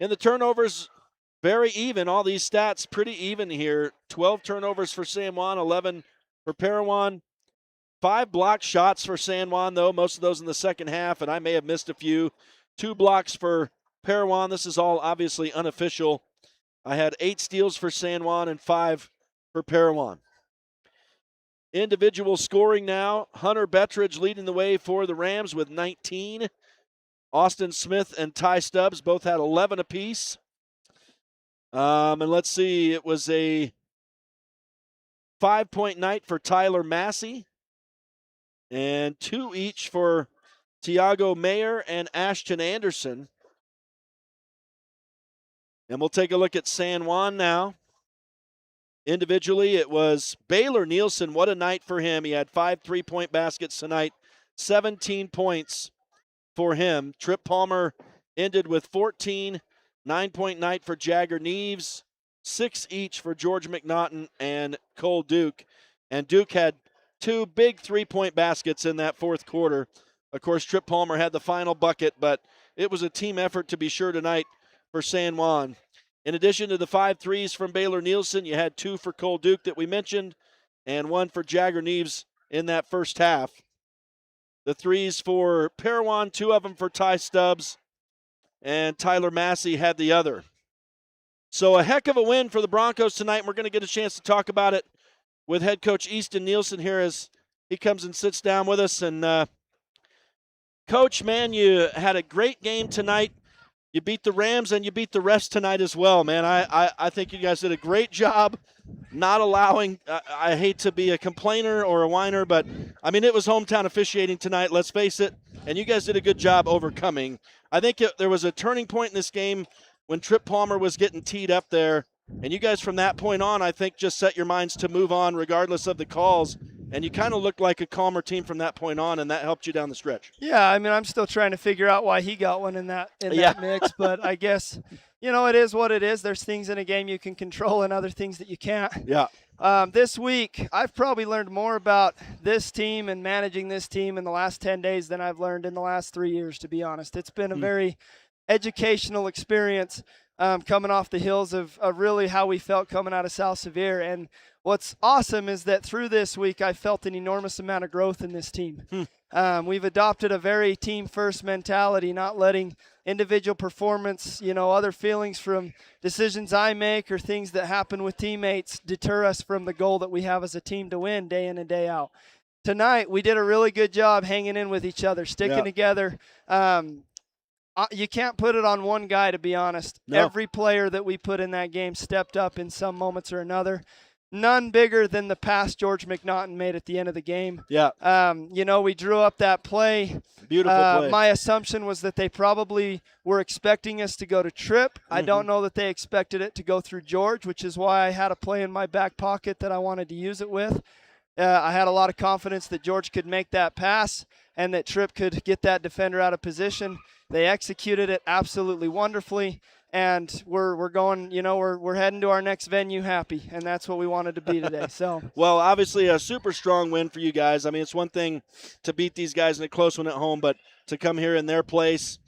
In the turnovers, very even. All these stats pretty even here. 12 turnovers for San Juan, 11 for Parowan. 5 block shots for San Juan, though, most of those in the second half, and I may have missed a few. 2 blocks for Parowan. This is all obviously unofficial. I had 8 steals for San Juan and 5 for Parowan. Individual scoring now. Hunter Bettridge leading the way for the Rams with 19. Austin Smith and Ty Stubbs both had 11 apiece. And let's see, it was a 5-point night for Tyler Massey, and 2 each for Tiago Mayer and Ashton Anderson. And we'll take a look at San Juan now. Individually, it was Baylor Nielsen. What a night for him. He had 5 3-point baskets tonight, 17 points for him. Trip Palmer ended with 14. 9-point night for Jagger Neves, 6 each for George McNaughton and Cole Duke. And Duke had 2 big 3-point baskets in that fourth quarter. Of course, Trip Palmer had the final bucket, but it was a team effort to be sure tonight for San Juan. In addition to the 5 threes from Baylor Nielsen, you had 2 for Cole Duke that we mentioned and 1 for Jagger Neves in that first half. The threes for Parowan, 2 of them for Ty Stubbs, and Tyler Massey had the other. So a heck of a win for the Broncos tonight, and we're going to get a chance to talk about it with head coach Easton Nielsen here as he comes and sits down with us. And, Coach, man, you had a great game tonight. You beat the Rams and you beat the refs tonight as well, man. I think you guys did a great job not allowing I hate to be a complainer or a whiner, but, I mean, it was hometown officiating tonight, let's face it, and you guys did a good job overcoming. I think there was a turning point in this game when Trip Palmer was getting teed up there, and you guys from that point on, I think, just set your minds to move on regardless of the calls, and you kind of looked like a calmer team from that point on, and that helped you down the stretch. Yeah, I mean, I'm still trying to figure out why he got one in that mix, but I guess, you know, it is what it is. There's things in a game you can control and other things that you can't. Yeah. This week, I've probably learned more about this team and managing this team in the last 10 days than I've learned in the last 3 years, to be honest. It's been a very educational experience coming off the heels of really how we felt coming out of South Sevier. And what's awesome is that through this week, I felt an enormous amount of growth in this team. We've adopted a very team-first mentality, not letting individual performance, you know, other feelings from decisions I make or things that happen with teammates deter us from the goal that we have as a team to win day in and day out. Tonight, we did a really good job hanging in with each other, sticking together. You can't put it on one guy, to be honest. No. Every player that we put in that game stepped up in some moments or another. None bigger than the pass George McNaughton made at the end of the game. Yeah. You know, we drew up that play. Beautiful play. My assumption was that they probably were expecting us to go to Trip. I don't know that they expected it to go through George, which is why I had a play in my back pocket that I wanted to use it with. I had a lot of confidence that George could make that pass and that Trip could get that defender out of position. They executed it absolutely wonderfully, and we're going, you know, we're heading to our next venue happy, and that's what we wanted to be today. So, well, obviously a super strong win for you guys. I mean, it's one thing to beat these guys in a close one at home, but to come here in their place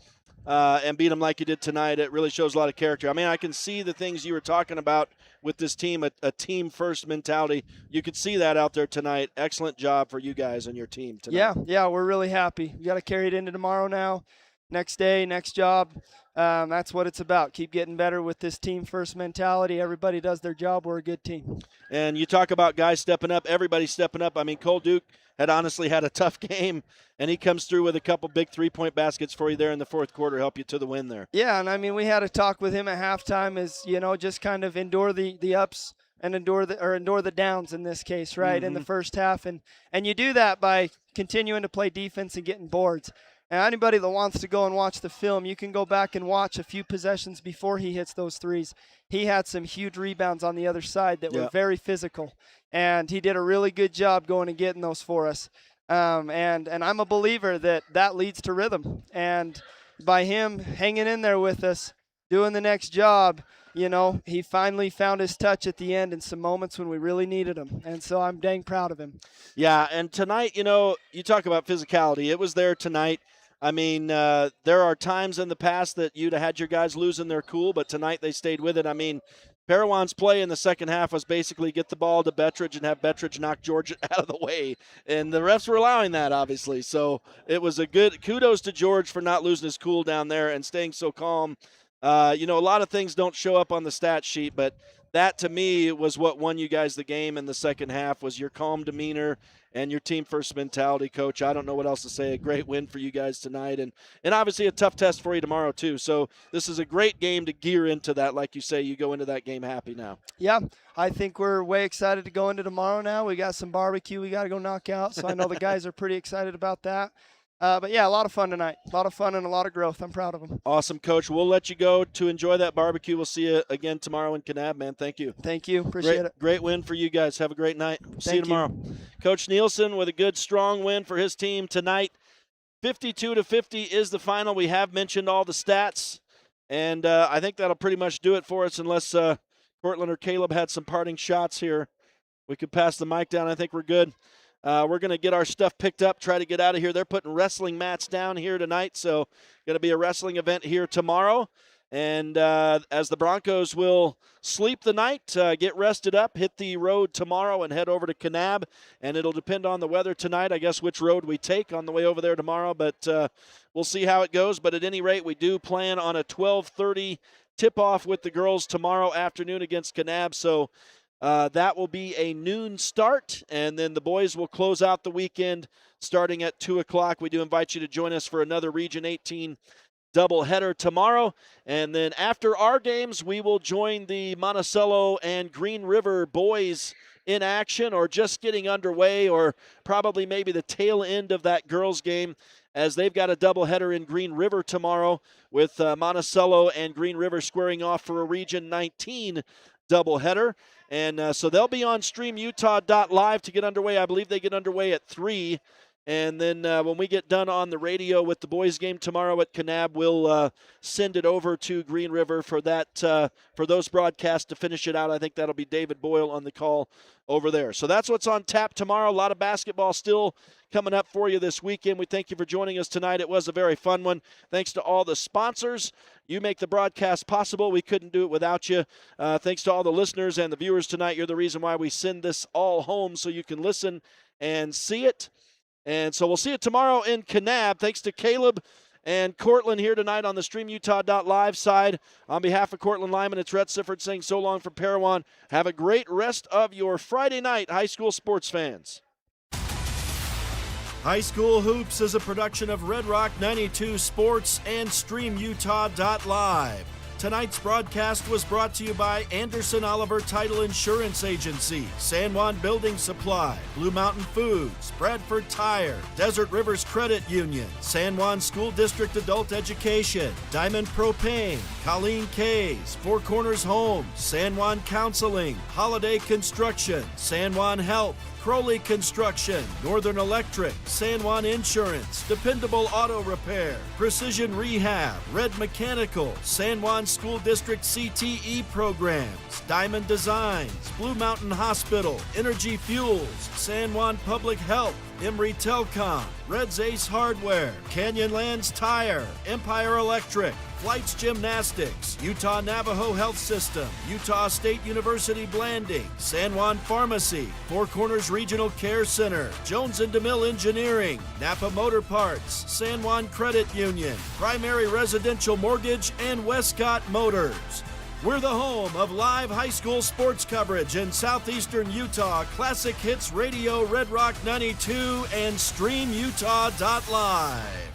and beat them like you did tonight, it really shows a lot of character. I mean, I can see the things you were talking about with this team, a team-first mentality. You could see that out there tonight. Excellent job for you guys and your team tonight. Yeah, we're really happy. We got to carry it into tomorrow now. Next day, next job. That's what it's about. Keep getting better with this team-first mentality. Everybody does their job. We're a good team. And you talk about guys stepping up, everybody's stepping up. I mean, Cole Duke had honestly had a tough game, and he comes through with a couple big three-point baskets for you there in the fourth quarter, help you to the win there. Yeah, and I mean, we had a talk with him at halftime as, you know, just kind of endure the ups and endure the downs in this case, right, in the first half. And you do that by continuing to play defense and getting boards. And anybody that wants to go and watch the film, you can go back and watch a few possessions before he hits those threes. He had some huge rebounds on the other side that were very physical, and he did a really good job going and getting those for us. And I'm a believer that leads to rhythm. And by him hanging in there with us, doing the next job, you know, he finally found his touch at the end in some moments when we really needed him. And so I'm dang proud of him. Yeah, and tonight, you know, you talk about physicality. It was there tonight. I mean, there are times in the past that you'd have had your guys losing their cool, but tonight they stayed with it. I mean, Parowan's play in the second half was basically get the ball to Bettridge and have Bettridge knock George out of the way. And the refs were allowing that, obviously. So it was a good kudos to George for not losing his cool down there and staying so calm. You know, a lot of things don't show up on the stat sheet, but that to me was what won you guys the game in the second half was your calm demeanor and your team-first mentality, Coach. I don't know what else to say. A great win for you guys tonight, and obviously a tough test for you tomorrow too. So this is a great game to gear into that. Like you say, you go into that game happy now. Yeah, I think we're way excited to go into tomorrow now. We got some barbecue we got to go knock out, so I know the guys are pretty excited about that. But, yeah, a lot of fun tonight. A lot of fun and a lot of growth. I'm proud of them. Awesome, Coach. We'll let you go to enjoy that barbecue. We'll see you again tomorrow in Kanab, man. Thank you. Thank you. Appreciate it. Great win for you guys. Have a great night. See you Thank tomorrow. Coach Nielsen with a good, strong win for his team tonight. 52-50 is the final. We have mentioned all the stats. And I think that'll pretty much do it for us unless Cortland or Caleb had some parting shots here. We could pass the mic down. I think we're good. We're going to get our stuff picked up, try to get out of here. They're putting wrestling mats down here tonight, so going to be a wrestling event here tomorrow. And as the Broncos will sleep the night, get rested up, hit the road tomorrow, and head over to Kanab. And it'll depend on the weather tonight, I guess, which road we take on the way over there tomorrow. But we'll see how it goes. But at any rate, we do plan on a 12:30 tip-off with the girls tomorrow afternoon against Kanab. So that will be a noon start, and then the boys will close out the weekend starting at 2 o'clock. We do invite you to join us for another Region 18 doubleheader tomorrow. And then after our games, we will join the Monticello and Green River boys in action, or just getting underway, or probably maybe the tail end of that girls game, as they've got a doubleheader in Green River tomorrow with Monticello and Green River squaring off for a Region 19 doubleheader. And so they'll be on StreamUtah.Live to get underway. I believe they get underway at 3. And then when we get done on the radio with the boys' game tomorrow at Kanab, we'll send it over to Green River for that for those broadcasts to finish it out. I think that'll be David Boyle on the call over there. So that's what's on tap tomorrow. A lot of basketball still coming up for you this weekend. We thank you for joining us tonight. It was a very fun one. Thanks to all the sponsors. You make the broadcast possible. We couldn't do it without you. Thanks to all the listeners and the viewers tonight. You're the reason why we send this all home so you can listen and see it. And so we'll see it tomorrow in Kanab. Thanks to Caleb and Cortland here tonight on the StreamUtah.Live side. On behalf of Cortland Lyman, it's Rhett Sifford saying so long from Parowan. Have a great rest of your Friday night, high school sports fans. High School Hoops is a production of Red Rock 92 Sports and StreamUtah.Live. Tonight's broadcast was brought to you by Anderson Oliver Title Insurance Agency, San Juan Building Supply, Blue Mountain Foods, Bradford Tire, Desert Rivers Credit Union, San Juan School District Adult Education, Diamond Propane, Colleen Kays, Four Corners Homes, San Juan Counseling, Holiday Construction, San Juan Health, Crowley Construction, Northern Electric, San Juan Insurance, Dependable Auto Repair, Precision Rehab, Red Mechanical, San Juan School District CTE Programs, Diamond Designs, Blue Mountain Hospital, Energy Fuels, San Juan Public Health, Emory Telcom, Red's Ace Hardware, Canyonlands Tire, Empire Electric, Flights Gymnastics, Utah Navajo Health System, Utah State University Blanding, San Juan Pharmacy, Four Corners Regional Care Center, Jones and DeMille Engineering, Napa Motor Parts, San Juan Credit Union, Primary Residential Mortgage, and Westcott Motors. We're the home of live high school sports coverage in southeastern Utah, Classic Hits Radio, Red Rock 92, and StreamUtah.Live.